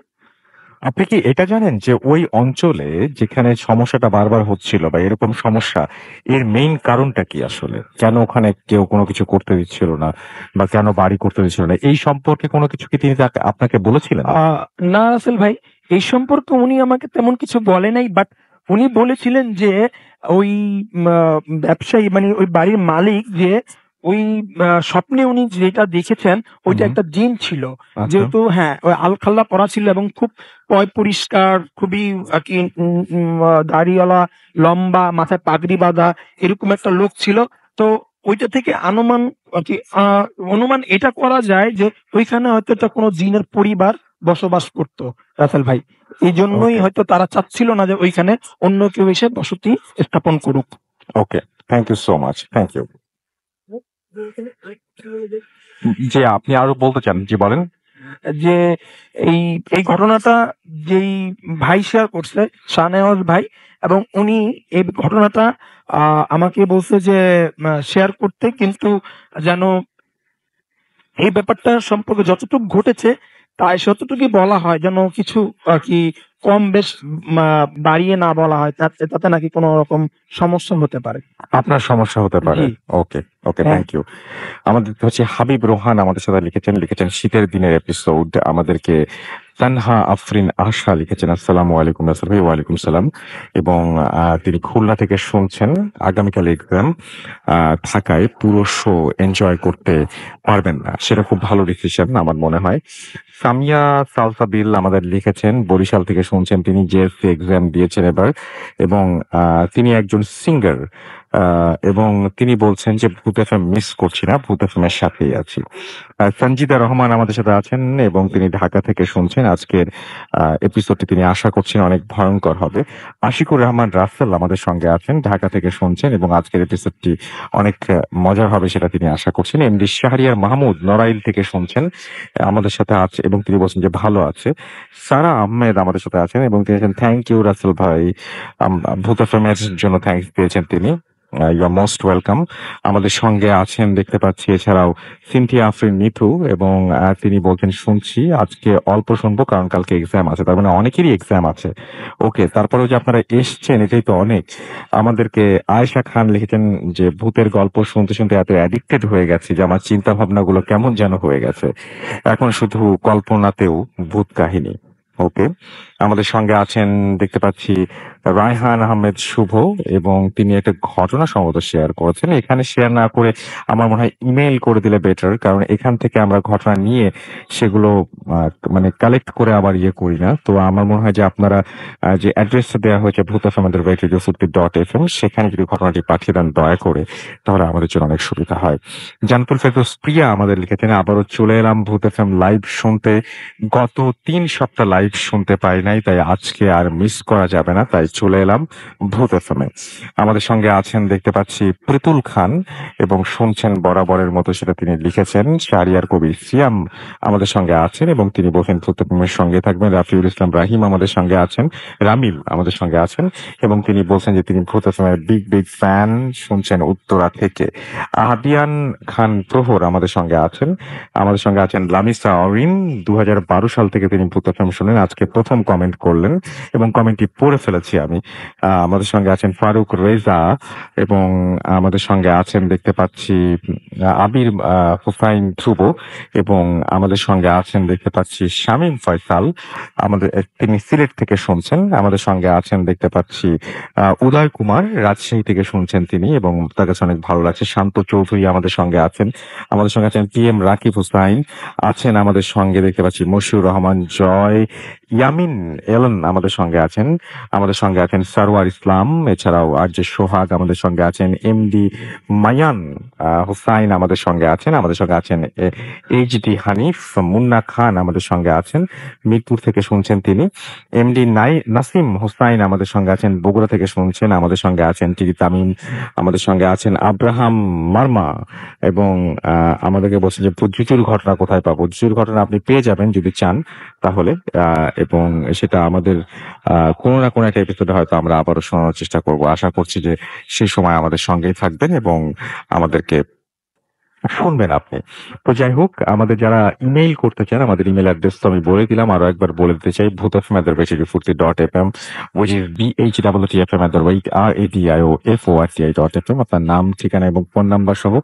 আপনি কি এটা জানেন যে ওই অঞ্চলে যেখানে সমস্যাটা বারবার হচ্ছিল বা এরকম সমস্যা, এর মেইন কারণটা কি আসলে? কেন ওখানে কেউ কোনো কিছু করতে দিচ্ছিল না বা কেন বাড়ি করতে দিচ্ছিল না? এই সম্পর্কে কোনো কিছু কি তিনি আপনাকে বলেছিলেন? না রাসেল ভাই, এই সম্পর্কে উনি আমাকে তেমন কিছু বলে নাই, বাট উনি বলেছিলেন যে ওই ব্যবসায়ী, মানে ওই বাড়ির মালিক, যে ওই স্বপ্নে উনি যেটা দেখেছেন ওইটা হুম। একটা জিন ছিল। আচ্ছা। যেহেতু হ্যাঁ, ওই আলখাল্লা পরা ছিল এবং খুব পয় পরিষ্কার, খুবই আর কি দাড়িওয়ালা, লম্বা, মাথায় পাগড়ি বাঁধা, এরকম একটা লোক ছিল। তো ওইটা থেকে অনুমান আর কি অনুমান এটা করা যায় যে ওইখানে হয়তো একটা কোনো জিনের পরিবার বসবাস করতো রাসেল ভাই। এই জন্যই ওকে, হয়তো তারা চাচ্ছিল না যে ওইখানে অন্য কেউ এসে বসতি স্থাপন করুক। Okay. Thank you so much. Thank you. জি, আপনি আরো বলতে চান? জি, বলেন। যে এই এই ঘটনাটা যেই ভাই শেয়ার করছে, শাহনেওয়াজ ভাই, এবং উনি এই ঘটনাটা আমাকে বলছে যে শেয়ার করতে, কিন্তু যেন এই ব্যাপারটা সম্পর্কে যতটুকু ঘটেছে তাই ততটুকুই বলা হয়, যেন কিছু আর কি কম বেশ বাড়িয়ে না বলা হয়, তাতে নাকি কোনো রকম সমস্যা হতে পারে। আপনার সমস্যা হতে পারে। জি। ওকে, ওকে, হ্যাঁ। Thank you. আমাদের হচ্ছে হাবিব রোহান আমাদের সাথে লিখেছেন শীতের দিনের এপিসোড। আমাদেরকে তানহা আফরিন আশা লিখেছেন, আসসালামু আলাইকুম নাসির ভাই। ওয়ালাইকুম সালাম। এবং তিনি খুলনা থেকে শুনছেন। আগামীকাল এক্সাম থাকায় পুরো শো এনজয় করতে পারবেন না। সেটা খুব ভালো ডিসিশন আমার মনে হয়। সামিয়া সালসাবিল আমাদের লিখেছেন, বরিশাল থেকে শুনছেন। তিনি জেএসসি এক্সাম দিয়েছেন এবার এবং তিনি একজন সিঙ্গার এবং তিনি বলছেন যে ভূত এফএম মিস করছি না, ভূত এফএম এর সাথেই আছি। সঞ্জিদা রহমান আমাদের সাথে আছেন এবং তিনি ঢাকা থেকে শুনছেন। আজকের এপিসোডটি তিনি আশা করছেন অনেক ভয়ঙ্কর হবে। আশিকুর রহমান রাসেল আমাদের সঙ্গে আছেন, ঢাকা থেকে শুনছেন এবং আজকের এপিসোডটি অনেক মজার হবে সেটা তিনি আশা করছেন। এমডি শাহরিয়ার মাহমুদ নড়াইল থেকে শুনছেন, আমাদের সাথে আছে এবং তিনি বলছেন যে ভালো আছে। সারা আহমেদ আমাদের সাথে আছেন এবং তিনি থ্যাংক ইউ রাসেল ভাই, ভূত এফএম এর জন্য থ্যাংকস দিয়েছেন তিনি। You are most welcome. আমাদের সঙ্গে আছেন দেখতে পাচ্ছি এছাড়াও সিনথিয়া আফরিন নিথু এবং তিনি বলছেন শুনছি, আজকে অল্প শুনবো কারণ কালকে এক্সাম আছে। তার মানে অনেকেরই এক্সাম আছে। ওকে, তারপরেও যে আপনারা এসছেন এটাই তো অনেক। আমাদেরকে আয়েশা খান লিখেছেন যে ভূতের গল্প শুনতে শুনতে এত অ্যাডিক্টেড হয়ে গেছি যে আমার চিন্তা ভাবনাগুলো কেমন যেন হয়ে গেছে, এখন শুধু কল্পনাতেও ভূত কাহিনী। ওকে, আমাদের সঙ্গে আছেন দেখতে পাচ্ছি রায়হান আহমেদ শুভ, এবং তিনি একটা ঘটনা সম্ভবত শেয়ার করেছেন। এখানে শেয়ার না করে আমার মনে হয় ইমেইল করে দিলে বেটার, কারণ এখান থেকে আমরা ঘটনা নিয়ে সেগুলো মানে কালেক্ট করে আবার ইয়ে করি না। তো আমার মনে হয় যে আপনারা যে অ্যাড্রেসটা দেওয়া হয়েছে ভূত এফ আমাদের radio40.fm, সেখানে যদি ঘটনাটি পাঠিয়ে দেন দয়া করে, তাহলে আমাদের জন্য অনেক সুবিধা হয়। জান্নাতুল ফেরদৌস প্রিয়া আমাদের লিখেছেন, আবারও চলে এলাম ভূত এফএম লাইভ শুনতে। গত 3 সপ্তাহ লাইভ শুনতে পারি নাই, তাই আজকে আর মিস করা যাবে না, তাই চলে এলাম ভূত এফএমে। আমাদের সঙ্গে আছেন দেখতে পাচ্ছি প্রতুল খান, এবং শুনছেন বরাবরের মতো সেটা তিনি লিখেছেন। শাহরিয়ার কবির সিয়াম আমাদের সঙ্গে আছেন, এবং তিনি বলছেন ভূত এফএমের সঙ্গে থাকবেন। রাফিউল ইসলাম রাহিম আমাদের সঙ্গে আছেন, রামিম আমাদের সঙ্গে আছেন, এবং তিনি বলছেন যে তিনি ভূত এফএমের বিগ ফ্যান, শুনছেন উত্তরা থেকে। আহাদিয়ান খান প্রহর আমাদের সঙ্গে আছেন। আমাদের সঙ্গে আছেন লামিসা অরিন, 2012 সাল থেকে তিনি ভূত এফএম শুনেন, আজকে প্রথম কমেন্ট করলেন এবং কমেন্টটি পড়ে ফেলেছি আমি। আমাদের সঙ্গে আছেন ফারুক রেজা, এবং আমাদের সঙ্গে আছেন দেখতে পাচ্ছি আবির হুসাইন ধ্রুব, এবং আমাদের সঙ্গে আছেন দেখতে পাচ্ছি শামীম ফয়সাল, আমাদের তিনি সিলেট থেকে শুনছেন। আমাদের সঙ্গে আছেন দেখতে পাচ্ছি উদয় কুমার, রাজশাহী থেকে শুনছেন তিনি, এবং তার কাছে অনেক ভালো লাগছে। শান্ত চৌধুরী আমাদের সঙ্গে আছেন। আমাদের সঙ্গে আছেন PM রাকিব হুসাইন, আছেন আমাদের সঙ্গে দেখতে পাচ্ছি মশিউর রহমান জয়, ইয়ামিন এলন আমাদের সঙ্গে আছেন। আমাদের সঙ্গে আছেন সারওয়ার ইসলাম, এছাড়াও আরজে সোহাগ আমাদের সঙ্গে আছেন। MD মায়ান হুসাইন আমাদের সঙ্গে আছেন। আমাদের সঙ্গে আছেন HD হানিফ, মুন্না খান আমাদের সঙ্গে আছেন, মিরপুর থেকে শুনছেন তিনি। MD নাসিম হুসাইন আমাদের সঙ্গে আছেন, বগুড়া থেকে শুনছেন। আমাদের সঙ্গে আছেন টিডি তামিম, আমাদের সঙ্গে আছেন আব্রাহাম মার্মা, এবং আমাদেরকে বলছেন যে জুজুর ঘটনা কোথায় পাবো। জুজুর ঘটনা আপনি পেয়ে যাবেন যদি চান তাহলে, এবং সেটা আমাদের কোনো না কোনো একটা এপিসোডে হয়তো আমরা আবারও শোনানোর চেষ্টা করব। আশা করছি যে সেই সময় আমাদের সঙ্গেই থাকবেন এবং আমাদেরকে শুনবেন আপনি। তো যাই হোক, আমাদের যারা ইমেইল করতে চান, আমাদের ইমেল অ্যাড্রেস তো আমি বলে দিলাম, আরো একবার বলে দিতে চাই, bhutfm@radio40.fm, which is BHWTFM@radio40.fm। আপনার নাম, ঠিকানা এবং ফোন নাম্বার সহ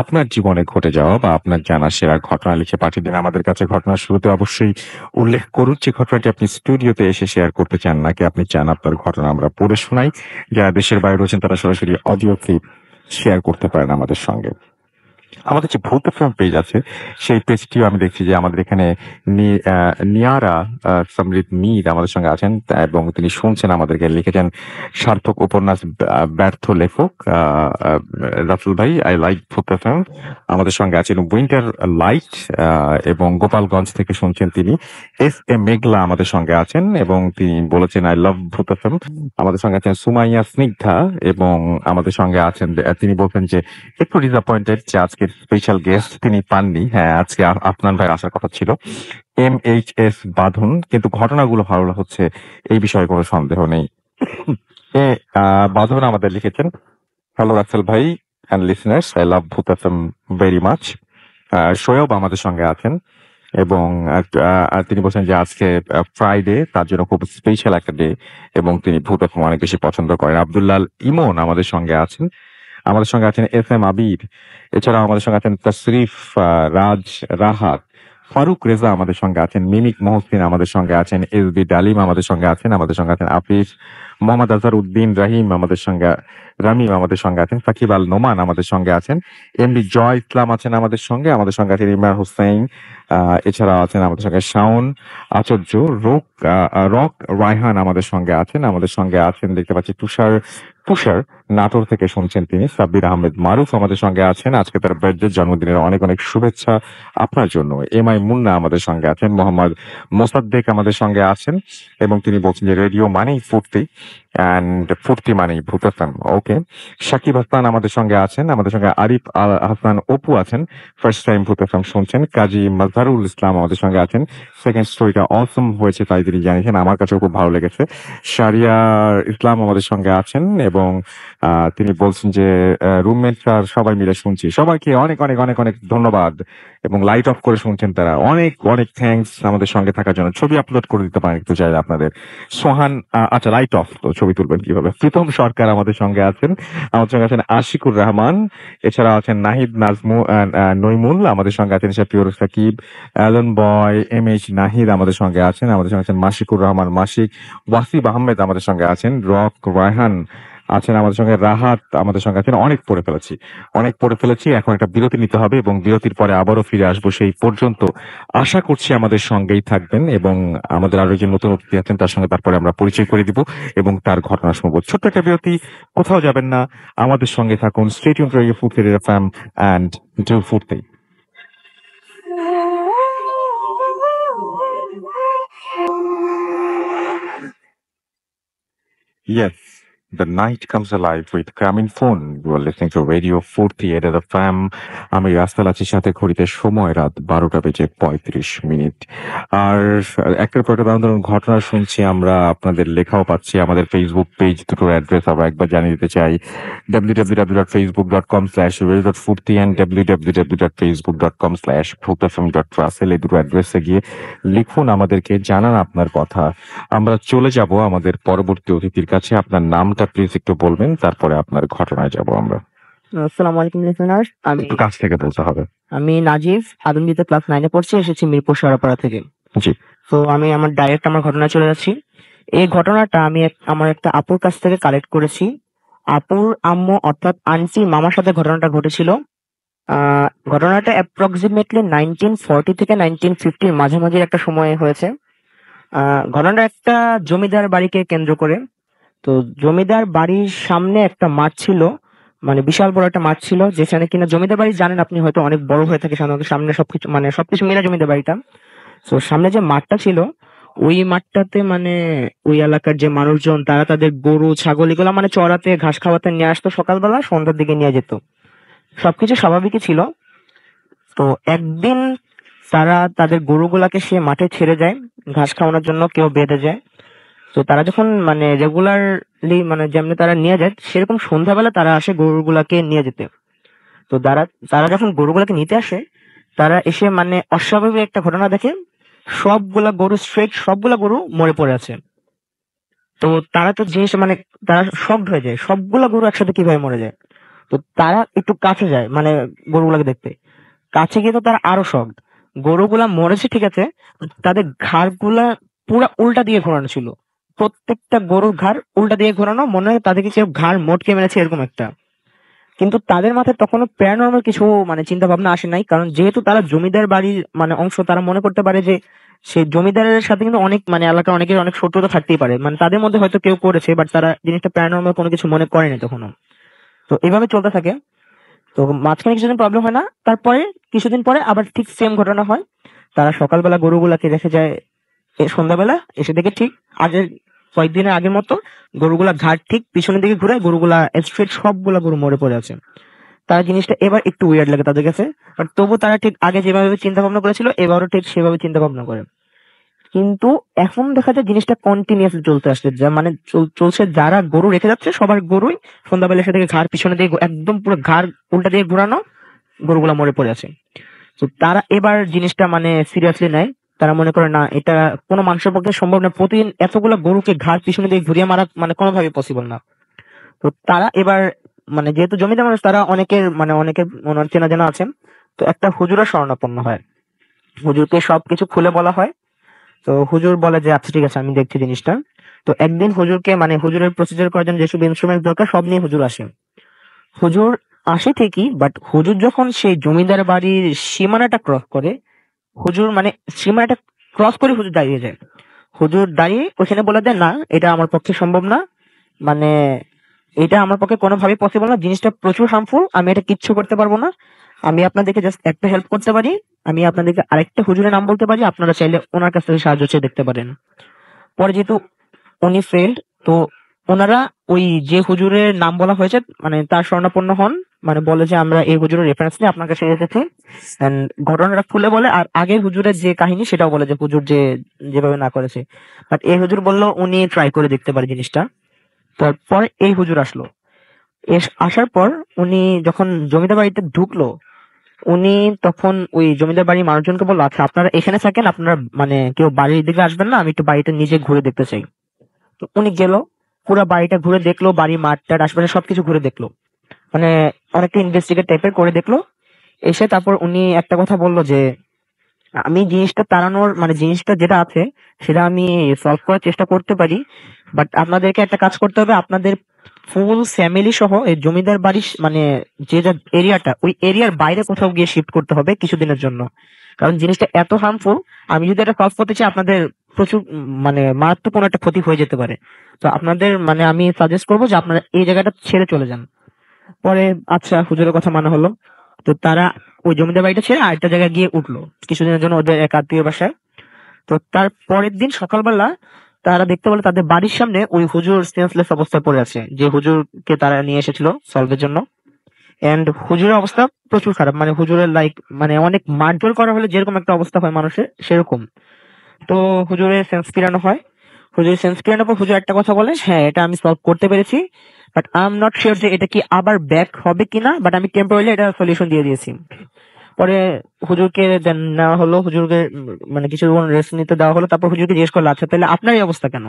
আপনার জীবনে ঘটে যাওয়া বা আপনার জানা সেরা ঘটনা লিখে পাঠিয়ে দিন আমাদের কাছে। ঘটনার শুরুতে অবশ্যই উল্লেখ করুন যে ঘটনাটি আপনি স্টুডিওতে এসে শেয়ার করতে চান, নাকি আপনি চান আপনার ঘটনা আমরা পড়ে শোনাই। যারা দেশের বাইরে রয়েছেন তারা সরাসরি অডিও ক্লিপ শেয়ার করতে পারেন আমাদের সঙ্গে। আমাদের যে ভূত এফএম পেজ আছে, সেই পেজটিও আমি দেখছি যে আমাদের এখানে নিয়ারা সমৃদ্ধ মীর আমাদের সঙ্গে আছেন, এবং তিনি শুনছেন, আমাদেরকে লিখেছেন সার্থক উপন্যাস ব্যর্থ লেখক রাফুল ভাই, আই লাইক ভূত এফএম। আমাদের সঙ্গে আছেন উইন্টার লাইট, এবং গোপালগঞ্জ থেকে শুনছেন তিনি। SM মেঘলা আমাদের সঙ্গে আছেন, এবং তিনি বলেছেন আই লাভ ভূত এফএম। আমাদের সঙ্গে আছেন সুমাইয়া স্নিগ্ধা, এবং আমাদের সঙ্গে আছেন তিনি বলছেন যে একটু ডিসঅ্যাপয়েন্টেড যে আজকের স্পেশাল গেস্ট তিনি পাননি। হ্যাঁ, আজকে আপনার ভাই আসার কথা ছিল, MHS বাঁধন, কিন্তু ঘটনাগুলো ভালো হচ্ছে, এই বিষয়ে কোনো সন্দেহ নেই। বাঁধন আমাদের লিখেছেন, হ্যালো রাসেল ভাই অ্যান্ড লিসনার্স, আই লাভ ভূত এফএম ভেরি মাচ। শোয়েব আমাদের সঙ্গে আছেন, এবং তিনি বলছেন যে আজকে ফ্রাইডে, তার জন্য খুব স্পেশাল একটা ডে, এবং তিনি ভূত এফএম অনেক বেশি পছন্দ করেন। আব্দুল্লাল ইমন আমাদের সঙ্গে আছেন। আমাদের সঙ্গে আছেন FM আবির, এছাড়াও আমাদের সঙ্গে আছেন তশরিফ রাজ রাহাত, ফারুক রেজা আমাদের সঙ্গে আছেন, মিনিক মহসিন আমাদের সঙ্গে আছেন, SB ডালিম আমাদের সঙ্গে আছেন। আমাদের সঙ্গে আছেন আফিস, মোহাম্মদ আজহার উদ্দিন রাহিম আমাদের সঙ্গে, রামিম আমাদের সঙ্গে আছেন, সাকিব আল নোমান আমাদের সঙ্গে আছেন, MD জয় ইসলাম আছেন আমাদের সঙ্গে। আমাদের সঙ্গে আছেন ইমরান হোসেন, এছাড়াও আছেন আমাদের সঙ্গে শাওন আচার্য, রক রায়হান আমাদের সঙ্গে আছেন। আমাদের সঙ্গে আছেন দেখতে পাচ্ছি তুষার নাটোর থেকে শুনছেন তিনি। সাব্বির আহমেদ মারুফ আমাদের সঙ্গে আছেন, আজকে তার বার্থডে, জন্মদিনের অনেক অনেক শুভেচ্ছা আপনার জন্য। MI মুন্না আমাদের সঙ্গে আছেন, মোহাম্মদ মোসাদ্দেক আমাদের সঙ্গে আছেন, এবং তিনি বলছেন যে রেডিও মানেই ফুর্তি, অ্যান্ড ফুর্তি মানেই ভূত এফএম। ওকে, সাকিব হাসান আমাদের সঙ্গে আছেন। আমাদের সঙ্গে আরিফ আল হাসান অপু আছেন, ফার্স্ট টাইম ভূত এফএম শুনছেন। কাজী মাজহারুল ইসলাম আমাদের সঙ্গে আছেন, সেকেন্ড স্টোরিটা অসম হয়েছে তাই তিনি জানিয়েছেন, আমার কাছেও খুব ভালো লেগেছে। শারিয়ার ইসলাম আমাদের সঙ্গে আছেন, এবং তিনি বলছেন যে রুমমেটরা সবাই মিলে শুনছি, সবাইকে অনেক অনেক অনেক অনেক ধন্যবাদ এবং লাইট অফ করে শুনছেন তারা, অনেক অনেক থ্যাঙ্কস আমাদের সঙ্গে থাকার জন্য। ছবি আপলোড করে দিতে পারেন একটু চাইলে আপনাদের। সোহান আচ্ছা লাইট অফ, তো ছবি তুলবেন কিভাবে? প্রীতম সরকার আমাদের সঙ্গে আছেন, আমাদের সঙ্গে আছেন আশিকুর রহমান, এছাড়া আছেন নাহিদ নাজমু নইমুল, আমাদের সঙ্গে আছেন শাফিউর সাকিব, অ্যালন বয়, এম এইচ নাহিদ আমাদের সঙ্গে আছেন, আমাদের সঙ্গে আছেন মাশিকুর রহমান মাসিক, ওয়াসিব আহমেদ আমাদের সঙ্গে আছেন, রক রায়হান আছেন আমাদের সঙ্গে, রাহাত আমাদের সঙ্গে আছেন। অনেক পড়ে ফেলেছি, এখন একটা বিরতি নিতে হবে এবং বিরতির পরে আবারও ফিরে আসবো। সেই পর্যন্ত আশা করছি আমাদের সঙ্গেই থাকবেন এবং আমাদের আরো যে নতুন অতিথি আছেন তার সঙ্গে তারপরে আমরা পরিচয় করে দিব এবং তার ঘটনা শুনবো। ছোট্ট একটা বিরতি, কোথাও যাবেন না, আমাদের সঙ্গে থাকুন। স্টে টিউনড টু রেডিও ফুর্তি এফএম এন্ড ডু ফুর্তি। Yes, the night comes alive with Gramophone. You are listening to Radio 48 FM. আমি রাস্তাল আছি, সাথে ঘড়িতে সময় রাত 12:35। আর একটার পর একটা দারুণ ঘটনা শুনছি আমরা, আপনাদের লেখাও পাচ্ছি। আমাদের ফেসবুক পেজ দুটোর অ্যাড্রেস আমরা একবার জানিয়ে দিতে চাই, www.facebook.com/radio.furti and www.facebook.com/bhutfm.russell। এই দুটো অ্যাড্রেসে গিয়ে লিখুন, আমাদেরকে জানান আপনার কথা। আমরা চলে যাব আমাদের পরবর্তী অতিথির কাছে। আপনার নামটা প্লিজ একটু বলবেন, তারপরে আপনার ঘটনায় যাব আমরা। আসসালামু আলাইকুম লিসেনার্স, একটু কাছ থেকে বলতে হবে। আমি নাজিব, আদমজীতে ক্লাস 9-এ পড়ছি, এসেছি মিরপুর সরাপাড়া থেকে। জি। তো আমি আমার ঘটনা চলে যাচ্ছি। এই ঘটনাটা আমি আমার একটা আপুর কাছ থেকে কালেক্ট করেছি। আপুর আম্মু অর্থাৎ আন্টি মামার সাথে ঘটনাটা ঘটেছিল। ঘটনাটা অ্যাপ্রক্সিমেটলি 1940 থেকে 1950 মাঝামাঝি একটা সময়ে হয়েছে। ঘটনাটা একটা জমিদার বাড়িকে কেন্দ্র করে। তো জমিদার বাড়ির সামনে একটা মাঠ ছিল, মানে বিশাল বড় একটা মাঠ ছিল, যেখানে কিনা জমিদার বাড়ি জানেন আপনি হয়তো অনেক বড় হয়ে থাকে সাধারণত, সামনে সবকিছু মিলে জমিদার বাড়িটা। তো সামনে যে মাঠটা ছিল, ওই মাঠটাতে মানে ওই এলাকার যে মানুষজন তারা তাদের গরু ছাগল এগুলা মানে চড়াতে ঘাস খাওয়াতে নিয়ে আসতো, সকালবেলা সন্ধ্যার দিকে নিয়ে যেত, সবকিছু স্বাভাবিকই ছিল। তো একদিন তারা তাদের গরুগুলাকে সে মাঠে ছেড়ে যায় ঘাস খাওয়ানোর জন্য, কেউ বেঁধে যায়। তো তারা যখন মানে রেগুলারলি মানে যেমনি তারা নিয়ে যায়, সেরকম সন্ধ্যাবেলা তারা আসে গরুগুলাকে নিয়ে যেতে। তো তারা যখন গরুগুলাকে নিতে আসে, তারা এসে মানে অস্বাভাবিক একটা ঘটনা দেখে, সবগুলা গরু মরে পড়ে আছে। তো তারা তো জিনিস মানে তারা শকড হয়ে যায়, সবগুলা গরু একসাথে কিভাবে মরে যায়। তো তারা একটু কাছে যায় মানে গরুগুলাকে দেখতে, কাছে গিয়ে তো তারা আরো শকড। গরুগুলা মরেছে ঠিক আছে, তাদের ঘাড়গুলা পুরা উল্টা দিয়ে ঘোরানো ছিল, প্রত্যেকটা গরুর ঘাড় উল্টা দিয়ে ঘোরানো, মনে হয় তাদেরকে কেউ ঘাড় মোটকে মেরেছে এরকম একটা। কিন্তু তাদের মাথায় তখনও প্যারানর্মাল কিছু মানে চিন্তা ভাবনা আসে নাই, কারণ যেহেতু তারা জমিদার বাড়ির মানে অংশ, তারা মনে করতে পারে যে সেই জমিদারের সাথে কিন্তু অনেক মানে এলাকার অনেকের অনেক শত্রুতা থাকতেই পারে, মানে তাদের মধ্যে হয়তো কেউ করেছে, বাট তারা জিনিসটা প্যারানর্মাল কোনো কিছু মনে করেনি তখনও। তো এভাবে চলতে থাকে। তো মাঝখানে কিছুদিন প্রবলেম হয় না, তারপরে কিছুদিন পরে আবার ঠিক সেম ঘটনা হয়। তারা সকালবেলা গরুগুলাকে রেখে যায়, সন্ধ্যাবেলা এসে দেখে ঠিক আগের কয়েকদিনের আগের মতো গরুগুলা ঘাট ঠিক পিছনের দিকে ঘুরে গরুগুলা স্ট্রেট সবগুলা গরু মরে পড়ে আছে। তার জিনিসটা এবার একটু উইয়ার্ড লাগে তাদের কাছে, বাট তবু তারা ঠিক আগে যেভাবে চিন্তা ভাবনা করেছিল এবারও ঠিক সেভাবে চিন্তা ভাবনা করে। কিন্তু এখন দেখা যায় জিনিসটা কন্টিনিউয়াসলি চলতে আসছে, যা মানে চলছে, যারা গরু রেখে যাচ্ছে সবার গরুই সন্ধ্যাবেলা এসে থেকে ঘাড় পিছনে দিয়ে একদম পুরো ঘাড় উল্টা দিয়ে ঘোরানো, গরুগুলা মরে পড়ে আছে। তো তারা এবার জিনিসটা মানে সিরিয়াসলি নেয়। তারা মনে করে না, এটা কোনো মানুষের পক্ষে সম্ভব না, প্রতিদিন এতগুলো গরুকে ঘাড় পিছনে দিয়ে ঘুরিয়ে মারা মানে কোনোভাবে পসিবল না। তো তারা এবার মানে যেহেতু জমিদার মানুষ, তারা অনেকের ওনার চেনা জানা আছেন, তো একটা হুজুরের শরণাপন্ন হয়। হুজুরকে সবকিছু খুলে বলা হয়। তো হুজুর বলে যে আচ্ছা ঠিক আছে, আমি দেখছি জিনিসটা। তো একদিন হুজুরকে মানে হুজুরের প্রসিজার করার জন্য যেসব ইনস্ট্রুমেন্ট দরকার সব নিয়ে হুজুর আসে। হুজুর আসে ঠিকই, বাট হুজুর যখন সেই জমিদার বাড়ির সীমানাটা ক্রস করে, হুজুর মানে সীমানাটা ক্রস করে হুজুর দাঁড়িয়ে যায়। হুজুর দাঁড়িয়ে ওখানে বলে দেয় না, এটা আমার পক্ষে সম্ভব না, মানে এটা আমার পক্ষে কোনোভাবে পসিবল না, জিনিসটা প্রচুর হার্মফুল, আমি এটা কিচ্ছু করতে পারবো না। আমি আপনাদেরকে জাস্ট একটা হেল্প করতে পারি, আমি আপনাদেরকে আরেকটা হুজুরের নাম বলতে পারি, আপনারা চাইলে ওনার কাছ থেকে সাহায্য চেয়ে দেখতে পারেন। পরে যেহেতু উনি ফেল্ড, তো ওনারা ওই যে হুজুরের নাম বলা হয়েছে মানে তার শরণাপন্ন হন, মানে বলে যে আমরা এই হুজুরের রেফারেন্স নিয়ে আপনার কাছে এসেছি, এন্ড ঘটনাটা খুলে বলে। আর আগের হুজুরের যে কাহিনী সেটাও বলে যে হুজুর যেভাবে না করেছে, বাট এই হুজুর বললো উনি ট্রাই করে দেখতে পারে জিনিসটা। তারপরে এই হুজুর আসলো। আসার পর উনি যখন জমিদার বাড়িতে ঢুকলো, উনি তখন ওই জমিদার বাড়ির মানুষজনকে বললো, আচ্ছা আপনারা এখানে থাকেন, আপনারা মানে কেউ বাড়ির দিকে আসবেন না, আমি একটু বাড়িটা নিজে ঘুরে দেখতে চাই। তো উনি গেল, পুরো বাড়িটা ঘুরে দেখলো, বাড়ির মাঠটার আশপাশে সবকিছু ঘুরে দেখলো, মানে অনেকটা ইনভেস্টিগেট টাইপের করে দেখলো। এসে তারপর উনি একটা কথা বললো যে আমি জিনিসটা তাড়ানোর মানে জিনিসটা যেটা আছে সেটা আমি সলভ করার চেষ্টা করতে পারি, বাট আপনাদেরকে একটা কাজ করতে হবে, আপনাদের ফুল ফ্যামিলি সহ এই জমিদার বাড়ির মানে যে যা এরিয়াটা, ওই এরিয়ার বাইরে কোথাও গিয়ে শিফট করতে হবে কিছুদিনের জন্য। কারণ জিনিসটা এত হার্মফুল, আমি যদি এটা সলভ করতে চাই আপনাদের প্রচুর মানে মারাত্মক কোনো একটা ক্ষতি হয়ে যেতে পারে। তো আপনাদের মানে আমি সাজেস্ট করবো যে আপনারা এই জায়গাটা ছেড়ে চলে যান। পরে আচ্ছা হুজুরের কথা মানা হলো। তো তারা ওই জমিদার বাড়িটা ছেড়ে আরেকটা জায়গায় গিয়ে উঠলো কিছুদিনের জন্য ওদের এক আত্মীয় বাসায়। তো তার পরের দিন সকালবেলা তারা দেখতে পেলো তাদের বাড়ির সামনে ওই হুজুর সেন্সলেস অবস্থায় পড়ে আছে, যে হুজুরকে তারা নিয়ে এসেছিল সলভের জন্য। এন্ড হুজুরের অবস্থা প্রচুর খারাপ, মানে হুজুরের লাইক মানে অনেক মারধর করা হলে যেরকম একটা অবস্থা হয় মানুষের সেরকম। তো হুজুরের সেন্স ফিরানো হয়। হুজুরের সেন্স ফিরানোর পর হুজুর একটা কথা বলে, হ্যাঁ এটা আমি সলভ করতে পেরেছি, but I am not sure যে এটা কি আবার ব্যাক হবে কিনা, বাট আমি টেম্পোরারি এটা সলিউশন দিয়ে দিয়েছি। পরে হুজুরকে নেওয়া হলো, হুজুরকে মানে কিছু রেস্ট নিতে দেওয়া হলো। তারপর হুজুরকে জিজ্ঞেস করলো, আচ্ছা তাহলে আপনার এই অবস্থা কেন?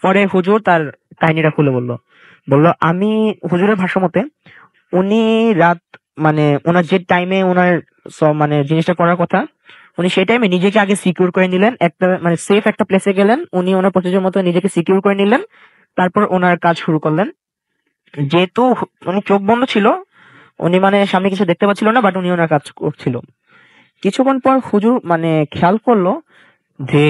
পরে হুজুর তার কাহিনীটা খুলে বললো। বললো আমি হুজুরের ভাষ্য মতে উনি রাত মানে ওনার যে টাইমে ওনার মানে জিনিসটা করার কথা, উনি সেই টাইমে নিজেকে আগে সিকিউর করে নিলেন, একটা মানে সেফ একটা প্লেসে গেলেন, উনি ওনার প্রসিজার মতো নিজেকে সিকিউর করে নিলেন, তারপর ওনার কাজ শুরু করলেন। যেহেতু উনি চোখ বন্ধ ছিল, উনি মানে সামনে কিছু দেখতে পাচ্ছিল না, বাট উনি ওনার কাজ করছিল। কিছুক্ষণ পর হুজুর মানে খেয়াল করলো যে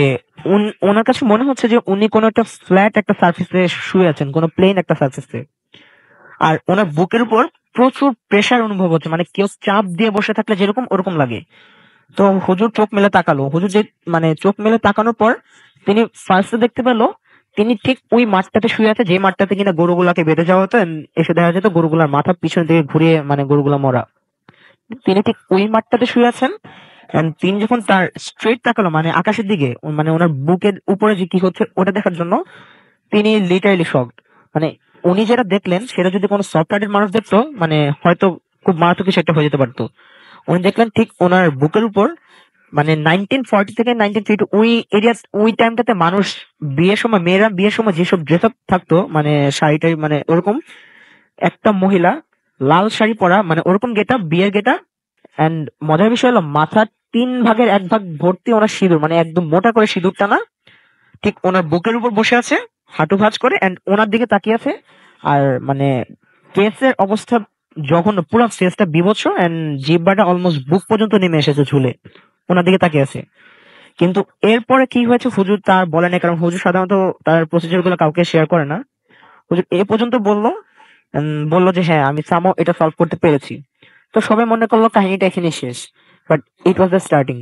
ওনার কাছে মনে হচ্ছে যে উনি কোনো একটা ফ্ল্যাট একটা সার্ফেসে শুয়ে আছেন, কোনো প্লেন একটা সার্ফেসে। আর ওনার বুকের উপর প্রচুর প্রেসার অনুভব হচ্ছে, মানে কেউ চাপ দিয়ে বসে থাকলে যেরকম ওরকম লাগে। তো হুজুর চোখ মেলে তাকালো, হুজুর যে মানে চোখ মেলে তাকানোর পর তিনি ফার্স্টে দেখতে পেলো তিনি ঠিক ওই মাঠটাতে শুয়ে আছে, যে মাঠটাতে কিনা গরুগুলাকে বেঁধে যাওয়া হতো, and এসে দেখা যেত গরুগুলার মাথা পিছন দিকে ঘুরিয়ে মানে গরুগুলা মরা। তিনি ঠিক ওই মাঠটাতে শুয়ে আছেন। And তিনি যখন তার স্ট্রেট তাকালো মানে আকাশের দিকে, মানে ওনার বুকের উপরে যে কি হচ্ছে ওটা দেখার জন্য, তিনি লিটারালি শকড। মানে উনি যেটা দেখলেন সেটা যদি কোনো সফটওয়্যারের মানুষ দেখতো মানে হয়তো খুব মারাত্মক কিছু একটা হয়ে যেতে পারতো। উনি দেখলেন ঠিক ওনার বুকের উপর মানে 1940 থেকে 1950 ওই এরিয়া, ওই টাইমটাতে মানুষ বিয়ের সময়, মেয়েরা বিয়ের সময় যেসব ড্রেস আপ থাকতো মানে শাড়িটাই মানে ওরকম একটা মহিলা লাল শাড়ি পরা, মানে ওরকম গেটা বিয়ের গেটা। এন্ড মজার বিষয় হলো মাথার 3 ভাগের 1 ভাগ ভর্তি ওনার সিঁদুর, মানে একদম মোটা করে সিঁদুর টানা, ঠিক ওনার বুকের উপর বসে আছে হাঁটু ভাঁজ করে, এন্ড ওনার দিকে তাকিয়ে আছে। আর মানে ফেসের অবস্থা জঘন্য, পুরো ফেসটা বিভৎস, এন্ড জিহ্বাটা অলমোস্ট বুক পর্যন্ত নেমে এসেছে ঝুলে, ওনার দিকে তাকিয়ে আছে। কিন্তু এরপরে কি হয়েছে হুজুর তার বলে না, কারণ হুজুর সাধারণত তার প্রসিজার গুলো কাউকে শেয়ার করে না। হুজুর এ পর্যন্ত বললো, বললো যে হ্যাঁ আমি সামো এটা সলভ করতে পেরেছি। তো সবাই মনে করলো কাহিনীটা এখানে শেষ, but it was the starting.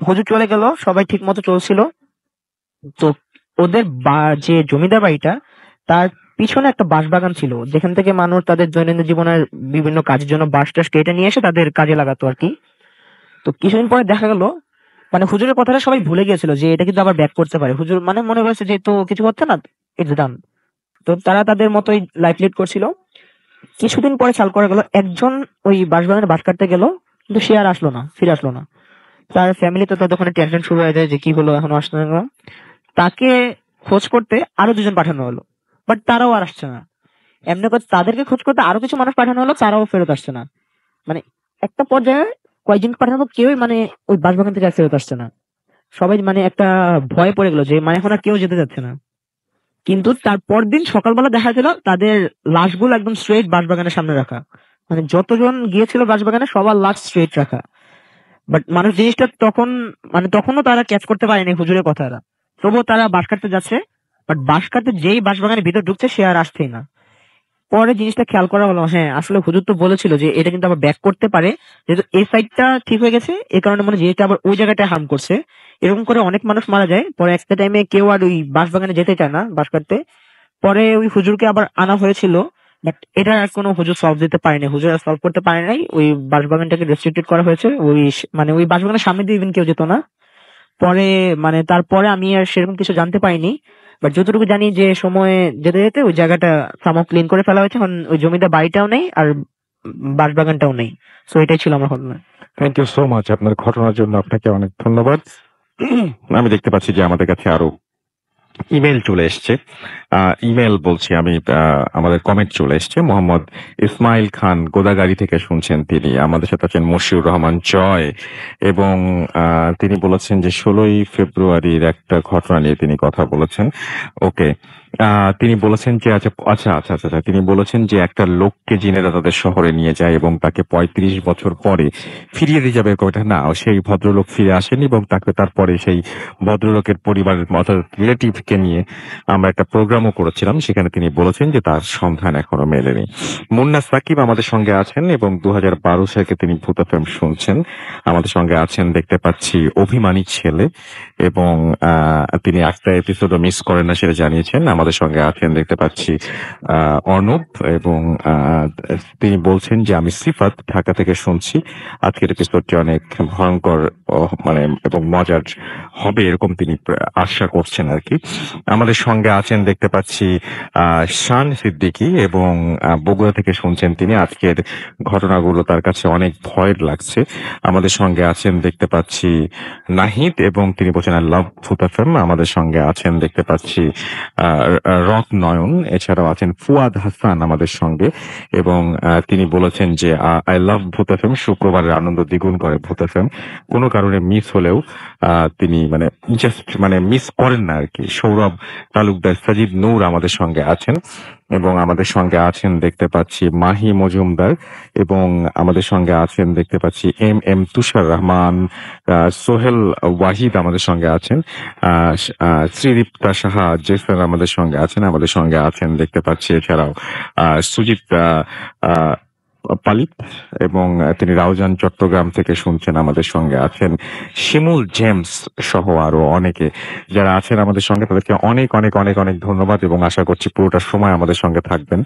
হুজুর চলে গেল, সবাই ঠিক মতো চলছিল। তো ওদের যে জমিদার বাড়িটা, তার পিছনে একটা বাঁশবাগান ছিল, যেখান থেকে মানুষ তাদের দৈনন্দিন জীবনের বিভিন্ন কাজের জন্য বাঁশ টাস কেটে নিয়ে এসে তাদের কাজে লাগাতো আর কি। তো কিছুদিন পরে দেখা গেল মানে হুজুরের কথাটা সবাই ভুলে গিয়েছিল যে এটা কিন্তু আবার ব্যাক করতে পারে। হুজুর মানে মনে করেছে যে তো কিছু করছে না, ইটস ডান। তো তারা তাদের মতোই লাইফ লিড করছিল। কিছুদিন পরে খেয়াল করা গেল একজন ওই বাঁশবাগানে বাঁশ কাটতে গেল, কিন্তু সে আর আসলো না, ফিরে আসলো না। তার ফ্যামিলি তো ততক্ষণে টেনশন শুরু হয়ে যায় যে কি হলো, এখনো আসলো না। তাকে খোঁজ করতে আরো 2 জন পাঠানো হলো, বাট তারাও আর আসছে না। এমনি করে তাদেরকে খোঁজ করতে আরো কিছু মানুষ পাঠানো হলো, তারাও ফেরত আসছে না। মানে একটা পর্যায়ে কয়েকজন পাঠানো, কেউই মানে ওই বাসবাগান থেকে আর ফেরত আসছে না। সবাই মানে একটা ভয় পড়ে গেল যে মানে এখন আর কেউ যেতে যাচ্ছে না। কিন্তু তার পরদিন সকালবেলা দেখা গেল তাদের লাশগুলো একদম স্ট্রেট বাঁশবাগানের সামনে রাখা, মানে যতজন গিয়েছিল বাঁশবাগানে সবার লাশ স্ট্রেট রাখা। বাট মানুষ জিনিসটা তখন মানে তখনও তারা ক্যাচ করতে পারেনি হুজুরের কথাটা, তবুও তারা বাঁশ কাটতে যাচ্ছে। বাট বাঁশ কাটতে যেই বাঁশবাগানের ভিতর ঢুকছে সে আর আসছেই না। পরে জিনিসটা খেয়াল করা হলো, হ্যাঁ আসলে হুজুর তো বলেছিল যে এটা কিন্তু আবার ব্যাক করতে পারে, যেহেতু এই সাইডটা ঠিক হয়ে গেছে এই কারণে মানে যেটা আবার ওই জায়গাটা হার্ম করছে। এরকম করে অনেক মানুষ মারা যায়। পরে একটা টাইমে কেউ আর ওই বাঁশবাগানে যেতে চায় না বাঁশ কাটতে। পরে ওই হুজুরকে আবার আনা হয়েছিল, বাট এটা আর কোনো হুজুর সলভ দিতে পারেনি, হুজুর আর সলভ করতে পারে নাই। ওই বাঁশবাগানটাকে রেস্ট্রিক্টেড করা হয়েছে, ওই মানে ওই বাঁশবাগানের সামনে দিয়ে ইভেন কেউ যেত না। পরে মানে তারপরে আমি আর সেরকম কিছু জানতে পাইনি, বাট যতটুকু জানি যে সময়ে যেতে যেতে ওই জায়গাটা সামহাও ক্লিন করে ফেলা হয়েছে, এখন ওই জমিতে বাড়িটাও নেই আর বাঁশবাগানটাও নেই। সো এটাই ছিল আমার ঘটনা। থ্যাংক ইউ সো মাচ আপনার ঘটনার জন্য, আপনাকে অনেক ধন্যবাদ। আমি দেখতে পাচ্ছি যে আমাদের কাছে আরো ইমেল চলে এসছে। ইমেল বলছি আমি, আমাদের কমেন্ট চলে এসছে। মোহাম্মদ ইসমাইল খান গোদাগাড়ি থেকে শুনছেন, তিনি আমাদের সাথে আছেন মশিউর রহমান জয়, এবং তিনি বলেছেন যে 16ই ফেব্রুয়ারির একটা ঘটনা নিয়ে তিনি কথা বলেছেন। ওকে, তিনি বলেছেন যে আচ্ছা, তিনি বলেছেন যে একটা লোককে জিনেরা তাদের শহরে নিয়ে যায় এবং তাকে 35 বছর পরে ফিরিয়ে দিয়ে যাবে। ওটা না, সেই ভদ্রলোক ফিরে আসেনি এবং তাকে তারপরে সেই ভদ্রলোকের পরিবারের অর্থাৎ রিলেটিভকে নিয়ে আমরা একটা প্রোগ্রামও করেছিলাম, সেখানে তিনি বলেছেন যে তার সন্ধান এখনো মেলেনি। মুন্না সাকিব আমাদের সঙ্গে আছেন এবং 2012 থেকে তিনি ভূত এফএম শুনছেন। আমাদের সঙ্গে আছেন দেখতে পাচ্ছি অভিমানী ছেলে, এবং তিনি একটা এপিসোডও মিস করেন না সেটা জানিয়েছেন। আমাদের সঙ্গে আছেন দেখতে পাচ্ছি অর্ণব, এবং তিনি বলছেন যে আমি সিফাত ঢাকা থেকে শুনছি, আজকের এপিসোডটি অনেক ভয়ঙ্কর মানে এবং মজার হবে এরকম তিনি আশা করছেন আর কি। আমাদের সঙ্গে আছেন দেখতে পাচ্ছি শান সিদ্দিকী, এবং বগুড়া থেকে শুনছেন তিনি, আজকের ঘটনাগুলো তার কাছে অনেক ভয়ের লাগছে। আমাদের সঙ্গে আছেন দেখতে পাচ্ছি নাহিদ, এবং তিনি বলছেন আই লাভ ভূত এফএম। আমাদের সঙ্গে আছেন দেখতে পাচ্ছি রক নয়ন, এছাড়াও আছেন ফুয়াদ হাসান আমাদের সঙ্গে, এবং তিনি বলেছেন যে আই লাভ ভূত এফএম, শুক্রবারের আনন্দ দ্বিগুণ করে ভূত এফএম, কোনো কারণে মিস হলেও তিনি মানে জাস্ট মানে মিস করেন না আর কি। সৌরভ তালুকদার, সাজিদ নূর আমাদের সঙ্গে আছেন, এবং আমাদের সঙ্গে আছেন দেখতে পাচ্ছি মাহি মজুমদার, এবং আমাদের সঙ্গে আছেন দেখতে পাচ্ছি এম তুষার রহমান, সোহেল ওয়াহিদ আমাদের সঙ্গে আছেন, শ্রীদীপ্তা সাহা জেসন আমাদের সঙ্গে আছেন, আমাদের সঙ্গে আছেন দেখতে পাচ্ছি এছাড়াও সুজিত পালিত, এবং তিনি রাউজান চট্টগ্রাম থেকে শুনছেন। আমাদের সঙ্গে আছেন শিমুল জেমস সহ আরো অনেকে যারা আছেন আমাদের সঙ্গে, তাদেরকে অনেক অনেক অনেক অনেক ধন্যবাদ, এবং আশা করছি পুরোটা সময় আমাদের সঙ্গে থাকবেন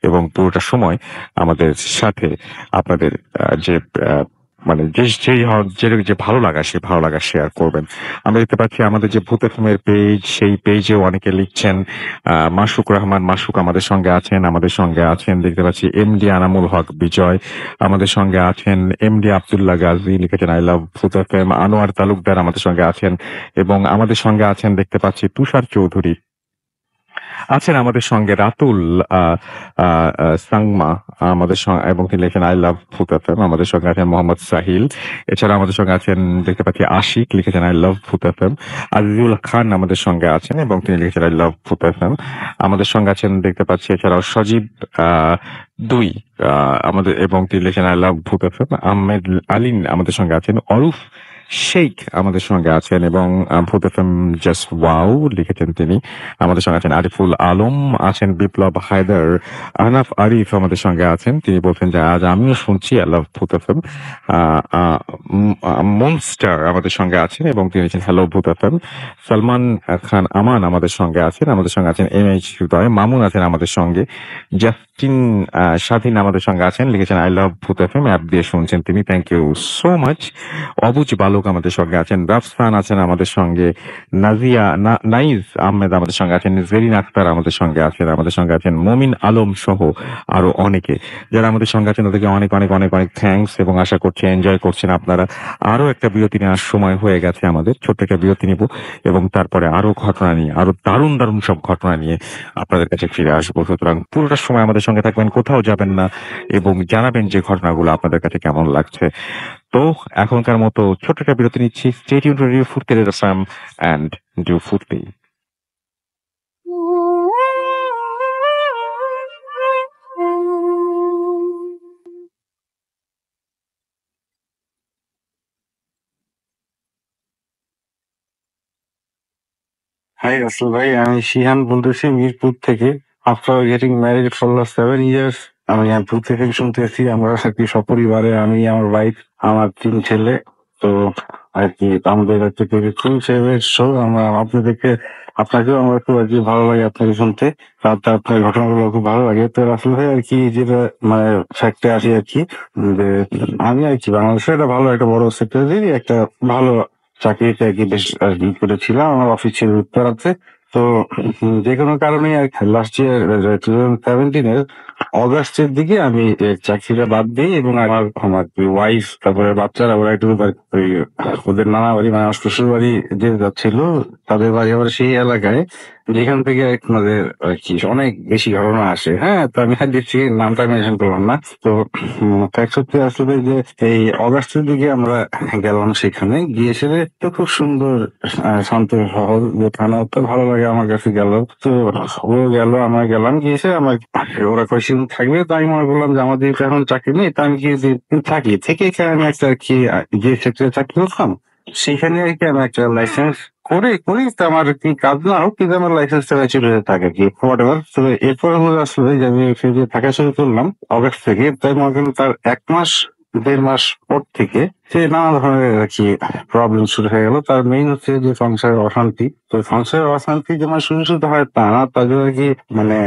এবং পুরোটা সময় আমাদের সাথে আপনাদের যে মানে যে ভালো লাগা সেই ভালো লাগা শেয়ার করবেন। আমরা দেখতে পাচ্ছি আমাদের যে ভূত এফএমের পেজ, সেই পেজেও অনেকে লিখছেন। মাসুক রহমান মাসুক আমাদের সঙ্গে আছেন, আমাদের সঙ্গে আছেন দেখতে পাচ্ছি এমডি আনামুল হক বিজয়, আমাদের সঙ্গে আছেন এমডি আব্দুল্লাহ গাজী, লিখেছেন আই লাভ ভূত এফএম। আনোয়ার তালুকদার আমাদের সঙ্গে আছেন, এবং আমাদের সঙ্গে আছেন দেখতে পাচ্ছি তুষার চৌধুরী আছেন, আমাদের সঙ্গে রাতুল সাংমা আমাদের সঙ্গে, এবং তিনি লিখেন আই লাভ ভূত এফএম। আমাদের সঙ্গে আছেন মোহাম্মদ সাহিল, এছাড়া আমাদের সঙ্গে আছেন দেখতে পাচ্ছি আশিক, লিখেছেন আই লাভ ভূত এফএম। আজিজুল খান আমাদের সঙ্গে আছেন এবং তিনি লিখেছেন আই লাভ ভূত এফএম। আমাদের সঙ্গে আছেন দেখতে পাচ্ছি এছাড়াও সজীব দুই আমাদের, এবং তিনি লিখেছেন আই লাভ ভূত এফএম। আহমেদ আলিন আমাদের সঙ্গে আছেন, অরুফ শেখ আমাদের সঙ্গে আছেন, এবং ভূত এফএম জাস্ট ওয়াও লিখেছেন তিনি। আমাদের সঙ্গে আছেন আরিফুল আলম, আছেন বিপ্লব হায়দার, আহনাফ আরিফ আমাদের সঙ্গে আছেন, তিনি বলছেন যে আজ আমিও শুনছি আই লাভ ভূত এফএম। মনস্টার আমাদের সঙ্গে আছেন এবং তিনি লিখেছেন হ্যালো ভূত এফএম। সালমান খান আমান আমাদের সঙ্গে আছেন, আমাদের সঙ্গে আছেন এম এইচ হৃদয়, মামুন আছেন আমাদের সঙ্গে, জাস্টিন স্বাধীন আমাদের সঙ্গে আছেন, লিখেছেন আই লাভ ভূত এফএম, অ্যাপ দিয়ে শুনছেন তিনি, থ্যাংক ইউ সো মাচ। অবুজ বালক আমাদের সঙ্গে আছেন, রাফসান আছেন আমাদের সঙ্গে, নাজিয়া নাইজ আহমেদ আমাদের সঙ্গে আছেন, জেরিন আক্তার আমাদের সঙ্গে আছেন, আমাদের সঙ্গে আছেন মমিন আলম সহ আরো অনেকে যারা আমাদের সঙ্গে আছেন, তাদেরকে অনেক অনেক অনেক অনেক থ্যাঙ্কস, এবং আশা করছি এনজয় করছেন আপনারা। আরো একটা বিরতি নেওয়ার সময় হয়ে গেছে আমাদের, ছোট্ট একটা বিরতি নিব এবং তারপরে আরো ঘটনা নিয়ে, আরো দারুণ দারুণ সব ঘটনা নিয়ে আপনাদের কাছে ফিরে আসবো। সুতরাং পুরোটা সময় আমাদের সঙ্গে থাকবেন, কোথাও যাবেন না, এবং জানাবেন যে ঘটনাগুলো আপনাদের কাছে কেমন লাগছে। তো এখনকার মতো ছোট্ট একটা বিরতি নিচ্ছি। স্টে টিউনড টু রেডিও ফুর্তি এফএম এন্ড ডু ফুর্তি। হাই রাসেল ভাই, আমি শিহান বলতেছি মিরপুর থেকে। After getting married for last 7 years আমি ভূত থেকে শুনতেছি। আমরা আর কি সপরিবারে, আমি, আমার ওয়াইফ, আমার 3 ছেলে। তো আর কি আমাদের হচ্ছে কুল সাহেবের শো, আমরা আপনাদেরকে, আপনাকেও আমার খুব আর কি ভালো লাগে আপনাকে শুনতে, তাতে আপনার ঘটনাগুলো খুব ভালো লাগে। তো রাসেল ভাই আর কি যেটা মানে ফ্যাক্টে আসি আর কি, যে আমি আর কি বাংলাদেশের একটা ভালো একটা বড় সেক্টরেরই একটা ভালো চাকরিতে আর কি বেশ আর কি করেছিলাম, আমার অফিস ছিল উত্তরাতে। তো যে কোনো কারণে লাস্ট ইয়ার 2017 অগাস্টের দিকে আমি চাকরিটা বাদ দিই, এবং আমার আমার ওয়াইফ তারপরে বাচ্চারা ওরা একটু ওই ওদের নানা বাড়ি মানে আমার শ্বশুর বাড়ি যে যাচ্ছিল, তাদের বাড়ি আবার সেই এলাকায় যেখান থেকে আমাদের আর কি অনেক বেশি ঘটনা আসে। হ্যাঁ, তো আমি আর দেখছি নামটা মেনশন করলাম না। তো ফ্যাক্ট হচ্ছে আসলে যে এই অগাস্টের দিকে আমরা গেলাম, সেখানে গিয়ে এসে তো খুব সুন্দর শান্ত শহর, যেখানে তো ভালো লাগে আমার কাছে। গেল তো ও গেল, আমরা গেলাম, গিয়েছে আমার ওরা কয়েকদিন থাকবে, তো আমি মনে করলাম যে আমাদের তো এখন চাকরি নেই, তো আমি গিয়ে যে থাকি থেকে এখানে আমি একটা আর কি যে সেক্টরে চাকরি করতাম সেখানে আর কি আমি একটা লাইসেন্স করি তো আমার কি কাজ না হোক, কিন্তু আমার লাইসেন্সটা চলে থাকে আর কি হোয়াটএভার। তো এরপর হলো আসলে যে আমি ওখানে যে থাকা শুরু করলাম অগাস্ট থেকে, তাই মনে করেন তার 1 মাস 1.5 মাস পর থেকে সে নানা ধরনের আর কি প্রবলেম শুরু হয়ে গেল। তার মেইন হচ্ছে যে সংসারের অশান্তি। তো সংসারের অশান্তি যেমন শুধু হয় তা না, তার জন্য আর কি মানে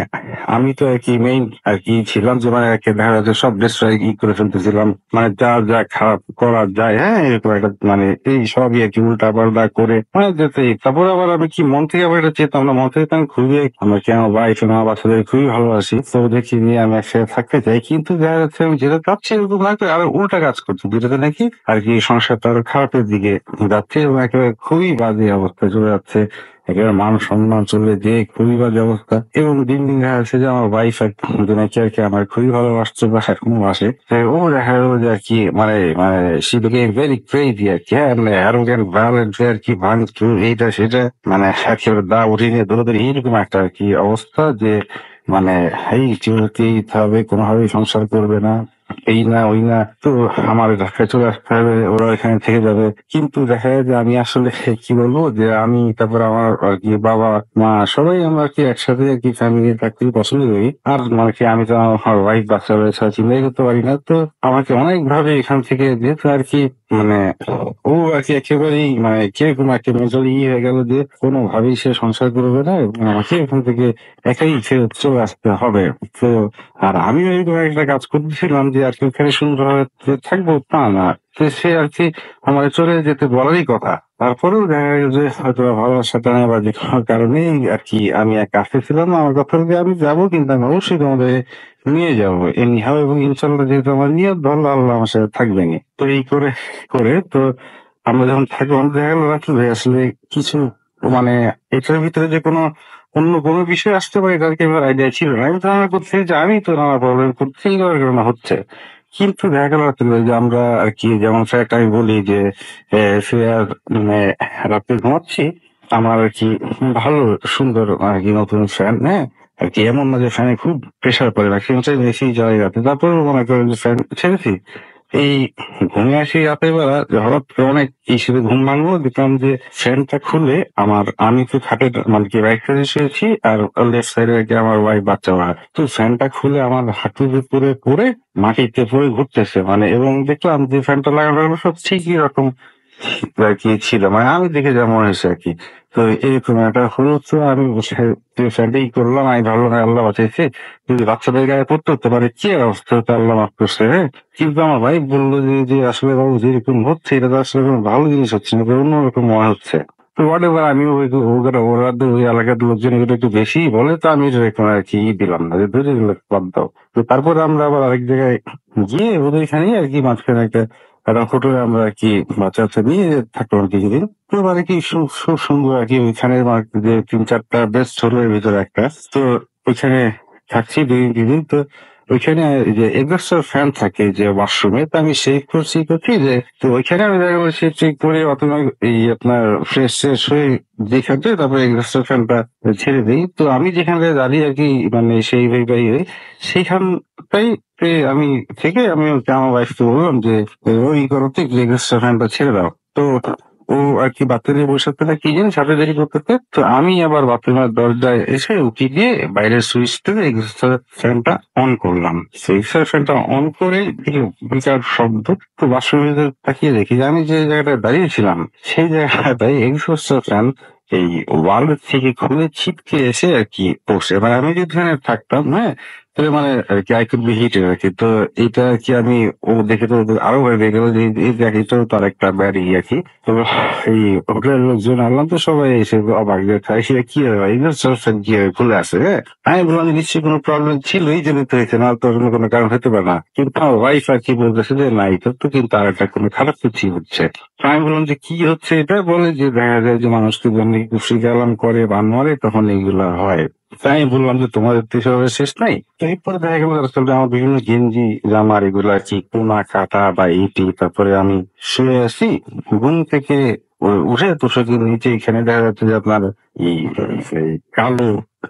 আমি তো আর কি মেইন আর কি ছিলাম যে মানে একে দেখা যাচ্ছে সব ডিস্ট্রয় করে ফেলতেছিলাম, মানে যা যা খারাপ করা যায়, হ্যাঁ এরকম একটা মানে এই সবই আর কি উল্টা পাল্টা করে মানে যেতেই। তারপরে আবার আমি কি মন থেকে আবার এটা চেতাম না, মন থেকে তো আমি খুবই আমার কি আমার ওয়াইফ আমার বাচ্চাদের খুবই ভালোবাসি, তো দেখি নিয়ে আমি একসাথে থাকতে চাই, কিন্তু দেখা যাচ্ছে আমি যেটা চাচ্ছি এরকম লাগবে আর উল্টা কাজ করছি, যেটাতে নাকি আর কি সংসারটা আরো খারাপের দিকে যাচ্ছে এবং একেবারে খুবই বাজে অবস্থায় চলে যাচ্ছে। একেবারে মান সম্মান চলে যে খুবই বাজে অবস্থা, এবং দিন দিন দেখা যাচ্ছে যে আমার ওয়াইফ নাকি আর কি আমার খুবই ভালোবাসছে বা এখনো বাসে। তো ও দেখা গেল যে আর কি মানে মানে সে became very crazy আর কি, হ্যাঁ মানে arrogant violent আর কি ভাঙচুর এইটা সেটা মানে একেবারে দা উঠিয়ে নিয়ে দৌড়াদৌড়ি এইরকম একটা আর কি অবস্থা, যে মানে এই চলতেই হবে, কোনোভাবেই সংসার করবে না, এই না ওই না, তো আমার ঢাকায় চলে আসতে হবে, ওরা এখানে থেকে যাবে। কিন্তু দেখা যায় যে আমি আসলে কি বলবো যে আমি তারপর আমার আর কি বাবা মা সবাই আমরা আর কি একসাথে আর কি ফ্যামিলি থাকতে পছন্দ করি। আর মানে কি আমি তো আমার ওয়াইফ বাচ্চা রয়েছে চিন্তাই করতে পারি না, তো আমাকে অনেক ভাবে এখান থেকে যেহেতু আর কি মানে ও আর কি একেবারেই মানে কিরকম একটা মেন্টালি হয়ে গেল যে কোনোভাবেই সে সংসার করবে না এবং আমাকে এখান থেকে একাই ছেড়ে চলে আসতে হবে। তো আর আমি এরকম একটা কাজ করতেছিলাম যে আর কি ওখানে সুন্দরভাবে যে থাকবো তা না, তো সে আর কি আমার চলে যেতে বলারই কথা। তারপরেও দেখা গেল যে হয়তো ভালোবাসা টানে বা যে কোনো কারণেই আর কি আমি একা আসতেছিলাম না, আমার কথা হলো যে আমি যাবো, কিন্তু আমি অবশ্যই তোমাদের নিয়ে যাবো এমনি হবে, এবং ইনশাল্লাহ যেহেতু আমার নিয়ত ভালো আল্লাহ আমার সাথে থাকবেনি। তো এই করে করে তো আমরা যখন থাকবো আমাদের দেখা গেল রাখলে আসলে কিছু মানে এটার ভিতরে যে কোনো অন্য কোনো বিষয় আসতে পারে এটার কি আমার আইডিয়া ছিল না। আমি ধারণা করছি যে আমি তো নানা প্রবলেম করছি এই কারণে হচ্ছে, কিন্তু দেখা গেল রাত্রে যে আমরা আর কি যেমন ফ্যাক্ট আমি বলি যে সে আর মানে রাত্রে ঘুমাচ্ছি, আমার আর কি ভালো সুন্দর আর কি নতুন ফ্যান, হ্যাঁ আর কি এমন না যে ফ্যানে খুব প্রেশার পড়ে না, কিন্তু বেশি জায়গাতে তারপরে মনে করেন যে ফ্যান ছেড়েছি, এই ঘুমিয়ে আসি রাতের বেলা যে হঠাৎ করে অনেক হিসেবে ঘুম ভাঙলো, দেখলাম যে ফ্যানটা খুলে আমার আমি তো খাটে মানে কি রাইট সাইডে শুয়েছি আর লেফট সাইডে আমার ওয়াইফ বাচ্চা ওরা, তো ফ্যানটা খুলে আমার হাঁটুর উপরে পড়ে মাটিতে পড়ে ঘুরতেছে মানে, এবং দেখলাম যে ফ্যানটা লাগানো হলো সব ঠিকই রকম আর কি ছিল মানে আমি দেখে যা মনে হয়েছে আর কি। তো এরকম একটা হলো, তো আমি ফ্যানটাই করলাম, আমি ভালো না আল্লাহ বাঁচাইছে, যদি বাচ্চাদের গায়ে পড়তে হতে পারে কি আর অবস্থা হতো আল্লাহ মাফ করছে, হ্যাঁ। কিন্তু আমার ভাই বললো যে আসলে বাবু যেরকম হচ্ছে এটা তো আসলে কোনো ভালো জিনিস হচ্ছে না, অন্যরকম মনে হচ্ছে। তো হোয়াটএভার আমি ওরা তো ওই এলাকার লোকজন এগুলো একটু বেশি বলে, তো আমি এরকম আর কি দিলাম না যে ধরে দিলে বাদ দাও। তো তারপরে আমরা আবার আরেক জায়গায় গিয়ে ওদের এখানে আর কি মাঝখানে একটা হোটেলে আমরা আর কি বাচ্চা বাচ্চা নিয়ে থাকলাম আর কি কিছুদিন। তো মানে কি খুব সুন্দর আর কি ওইখানে যে 3-4টা বেস্ট হোটেলের ভিতরে একটা, তো ওইখানে থাকছি 2 দিন 3 দিন। তো ওইখানে যে এক্সস্টার ফ্যান থাকে যে ওয়াশরুমে, তো আমি সেই করছি যে তো ওইখানে আমি দেখা গেলো সে চেক করে অথবা এই আপনার ফ্রেশ ট্রেশ হয়ে যেখানে তারপরে এক্সস্টার ফ্যানটা ছেড়ে দিই। তো আমি যেখানে দাঁড়িয়ে আর কি মানে সেই বাইরে সেইখানটাই আমি থেকে আমি আমার ওয়াইফকে বললাম যে ওই করো তো এক্সস্টার ফ্যানটা ছেড়ে দাও। তো ও আর কি বাথরুমে বসে থাকতে না কি জানি সাথে দেরি করতেছে, তো আমি আবার বাথরুমের দরজায় এসে উঠি দিয়ে বাইরের সুইচ থেকে এক্সস্টার ফ্যানটা অন করলাম। সেই এক্সস্টার ফ্যানটা অন করে বিকার শব্দ, তো বাথরুমের ভিতরে তাকিয়ে দেখি যে আমি যে জায়গাটায় দাঁড়িয়েছিলাম সেই জায়গাটায় এক্সস্টার ফ্যান এই ওয়াল থেকে খুলে ছিটকে এসে আর কি পড়ছে, মানে আমি যেখানে থাকতাম, হ্যাঁ তাহলে মানে আর কি আই কুড বি হিট আর কি। তো এটা কি আমি ও দেখে তো আরো ভয় পেয়ে গেল যে এই দেখ এটাও তার একটা ব্যাড ই আর কি। তো এই হোটেলের লোকজন আনলাম তো সবাই এসে অবাক যে তাই সে কি হয় এগুলো সব কি হয় খুলে আসে, হ্যাঁ। আমি বললাম যে নিশ্চয়ই কোনো প্রবলেম ছিল এই জন্য তো হয়েছে, না তো অন্য কোনো কারণ হতে পারে না। কিন্তু আমার ওয়াইফ আর কি বলতেছে যে না এটা তো কিন্তু আর একটা কোনো খারাপ কিছু হচ্ছে। তো আমি বললাম যে কি হচ্ছে, এটা বলে যে দেখা যায় যে মানুষকে যখন কুফরি কালাম করে বা মারে তখন এইগুলা হয়। তাই আমি বললাম যে তোমাদের তো এসবের শেষ নাই। তো এরপরে দেখা গেল আসলে আমার বিভিন্ন গেঞ্জি জামার এগুলো আর কি কোনা কাটা বা ইটি, তারপরে আমি শুয়ে আছি ঘুম থেকে উঠে তোষকের নিচে এখানে দেখা যাচ্ছে যে আপনার এই এই কালো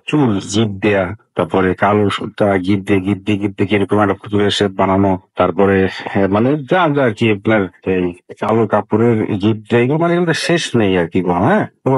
চুল জিপ দেয়া, তারপরে কালো সুতা গিট দিয়ে কিরকম একটা পুতুলের শেপ বানানো, তারপরে মানে যা যা আর কি আপনার এই কালো কাপড়ের গিট দেয়া, এগুলো মানে এগুলো শেষ নেই আর কি কোনো, হ্যাঁ। তো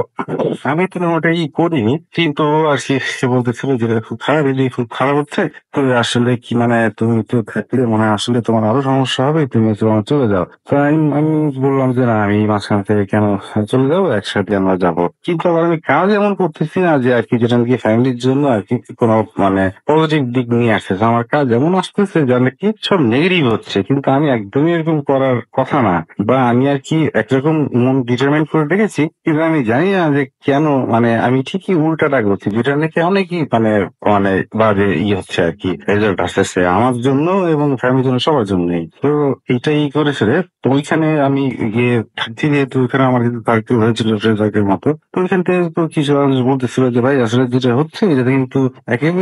আমি তো ওটাই করিনি, কিন্তু ও আর কি সে বলতেছিল যে খুব খারাপ, এদিকে খুব খারাপ হচ্ছে। তো আসলে কি মানে তুমি তো থাকলে মনে হয় আসলে তোমার আরো সমস্যা হবে, তুমি তোমার চলে যাও। তো আমি বললাম যে না আমি মাঝখান থেকে কেন চলে যাবো, একসাথে আমরা যাবো। কিন্তু আবার আমি কাজ এমন করতেছি না যে আর কি যেটা নাকি ফ্যামিলির জন্য আর কি কোনো মানে পজিটিভ দিক নিয়ে আসতেছে। আমার কাজ এমন আসতেছে যে নাকি সব নেগেটিভ হচ্ছে, কিন্তু আমি একদমই এরকম করার কথা না, বা আমি আর কি একরকম মন ডিটারমাইন্ড করে রেখেছি, কিন্তু আমি জানি না যে কেন মানে আমি ঠিকই উল্টাটা করছি, যেটা নাকি অনেকই মানে মানে বাজে হচ্ছে আর কি, রেজাল্ট আসতেছে আমার জন্য এবং ফ্যামিলির জন্য সবার জন্যই। তো এইটাই করেছে রে। তো ওইখানে আমি গিয়ে থাকছি, যেহেতু ওইখানে আমার কিন্তু থাকতে হয়েছিল ট্রেজার্টের মতো। তো ওইখান থেকে তো কিছু মানুষ বলতেছিল যে ভাই আসলে যেটা হচ্ছে এটা কিন্তু একেবারেই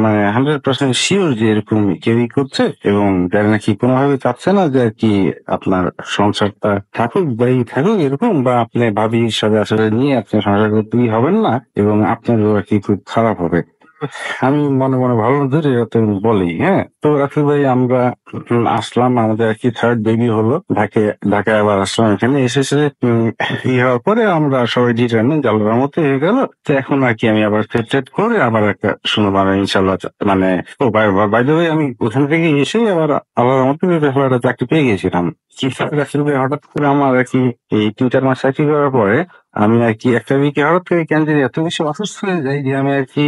মানে 100% শিওর যে এরকম কেউই করছে, এবং তারা নাকি কোনোভাবে চাচ্ছে না যে আর কি আপনার সংসারটা থাকুক বা এই থাকুক এরকম, বা আপনি ভাবির সাথে আসলে নিয়ে আপনি সংসার করতেই হবেন না, এবং আপনারও আর কি খুব খারাপ হবে। আমি মনে মনে ভালো ধরে তো বলি, হ্যাঁ। তো রাসেল ভাই আমরা আসলাম, আমাদের আর কি থার্ড বেবি হলো, ঢাকায় আবার আসলাম, এখানে এসেছে হওয়ার পরে আমরা সবাই ডিটারমেন্ট জালার মতো হয়ে গেল। তো এখন আর কি আমি আবার সেট করে আবার একটা সুন্দর মানে ইনশাল্লাহ মানে ও বাই দ্য ওয়ে আমি ওখান থেকে এসে আবার আল্লাহর মতো একটা চাকরি পেয়ে গেছিলাম। কি রাসেল ভাই হঠাৎ করে আমার আর কি এই 3-4 মাস চাকরি করার পরে আমি আর কি একটা উইকে হঠাৎ করে কেন জানি এত বেশি অসুস্থ হয়ে যাই যে আমি আর কি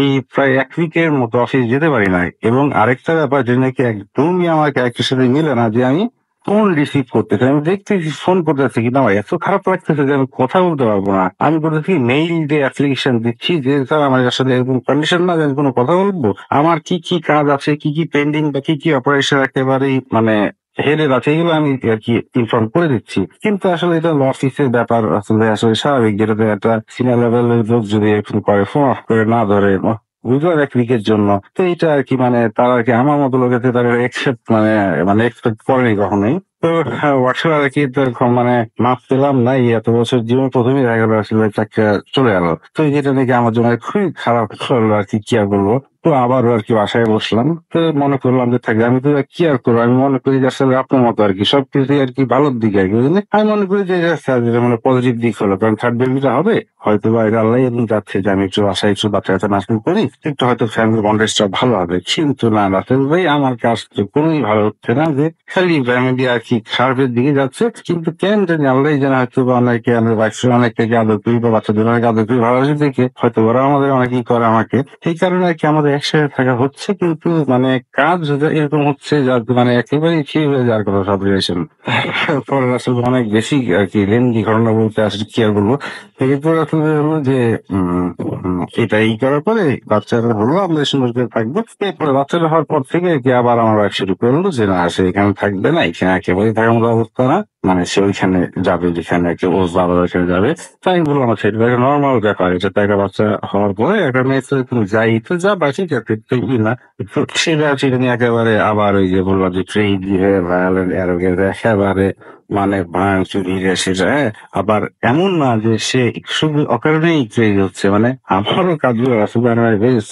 এই প্রায় 1 উইকের মতো অফিস যেতে পারি না। এবং আরেকটা ব্যাপার যে নাকি একদমই আমার ক্যারেক্টারের সাথে মিলে না, যে আমি ফোন রিসিভ করতেছি, আমি দেখতেছি ফোন করতেছি, কিন্তু আমার এত খারাপ লাগতেছে যে আমি কথা বলতে পারবো না। আমি করতেছি মেইল দিয়ে অ্যাপ্লিকেশন দিচ্ছি যে স্যার আমার আসলে এরকম কন্ডিশন না যে আমি কোনো কথা বলবো, আমার কি কি কাজ আছে, কি কি পেন্ডিং বা কি কি অপারেশন একেবারেই মানে হেডের আছে, এগুলো আমি আর কি ইনফর্ম করে দিচ্ছি। কিন্তু আসলে এটা অফিসের ব্যাপার, আসলে আসলে স্বাভাবিক, যেটাতে একটা সিনিয়র লেভেলের লোক যদি এরকম করে ফোন অফ করে না ধরে বুঝলাম 1 উইকের জন্য, তো এটা আর কি মানে তারা আর কি আমার মতো লোকেতে তারা একসেপ্ট মানে মানে এক্সপেক্ট করেনি কখনোই। তো হোয়াটসঅ্যাপ আর কি তো এরকম মানে মাপ পেলাম না, এই এত বছর জীবন প্রথমেই দেখা গেল আসলে চাকরি চলে গেল। তো যেটা নাকি আমার জন্য খুবই খারাপ হলো আর কি আর বলবো। তো আবারও আর কি বাসায় বসলাম, তো মনে করলাম যে থাকবে আমি তো কি আর করবো, আমি মনে করি যে আসলে আপনার মতো আর কি সবকিছু আর কি ভালোর দিকে আর কি বুঝলেন। আমি মনে করি যে যেটা মানে পজিটিভ দিক হলো, কারণ থার্ড বেবিটা হবে হয়তো বা এটা আল্লাহ এবং যাচ্ছে যে আমি একটু বাসায় একটু বাচ্চা কাচ্চা নাচন করি, একটু হয়তো ফ্যামিলি বন্ডেজটা ভালো হবে। কিন্তু না রাসেল ভাই আমার কাজ তো কোনোই ভালো হচ্ছে না, যে খালি ফ্যামিলি আর কি খারাপের দিকে যাচ্ছে। কিন্তু কেন জানি আল্লাহ জানে, হয়তো বা অনেকে আমাদের বাচ্চা অনেকটাকে আদর করি বা বাচ্চাদের অনেক আদর করি ভালোবাসি দেখে হয়তো ওরা আমাদের অনেকেই করে আমাকে, এই কারণে আর কি আমাদের একসাথে থাকা হচ্ছে। কিন্তু মানে কাজ এরকম হচ্ছে যার মানে একেবারেই ঠিক হয়ে যাওয়ার কথা সব রিলেশন। পরে আসলে অনেক বেশি আর কি লেন্দি ঘটনা বলতে আসলে কি আর বলবো। এরপর আসলে হলো যে এটা এই করার পরে বাচ্চারা হলো আমরা সুন্দর করে থাকবো। এরপরে বাচ্চারা হওয়ার পর থেকে কি আবার আমার ওয়াইফ শুরু করলো যে না সে এখানে থাকবে না, এখানে একেবারেই থাকার মতো অবস্থা না, মানে সে ওইখানে যাবে যেখানে ওর বাবা ওইখানে যাবে। তাই বললাম আমার সেটা একটা নর্মাল ব্যাপার, এটা তো একটা বাচ্চা হওয়ার পরে একটা মেয়ে তো তুমি যাই তো যা বাঁচি যাতে না। তো সেটা নিয়ে একেবারে আবার ওই যে বললাম যে ট্রেন দিয়ে ভায়োলেন্ট অ্যারোগেন্স একেবারে মানে ভাঙচুর সেটা, হ্যাঁ। আবার এমন না যে সে শুধু অকারণেই ক্রেজ হচ্ছে, মানে আমারও কাজগুলো আসলে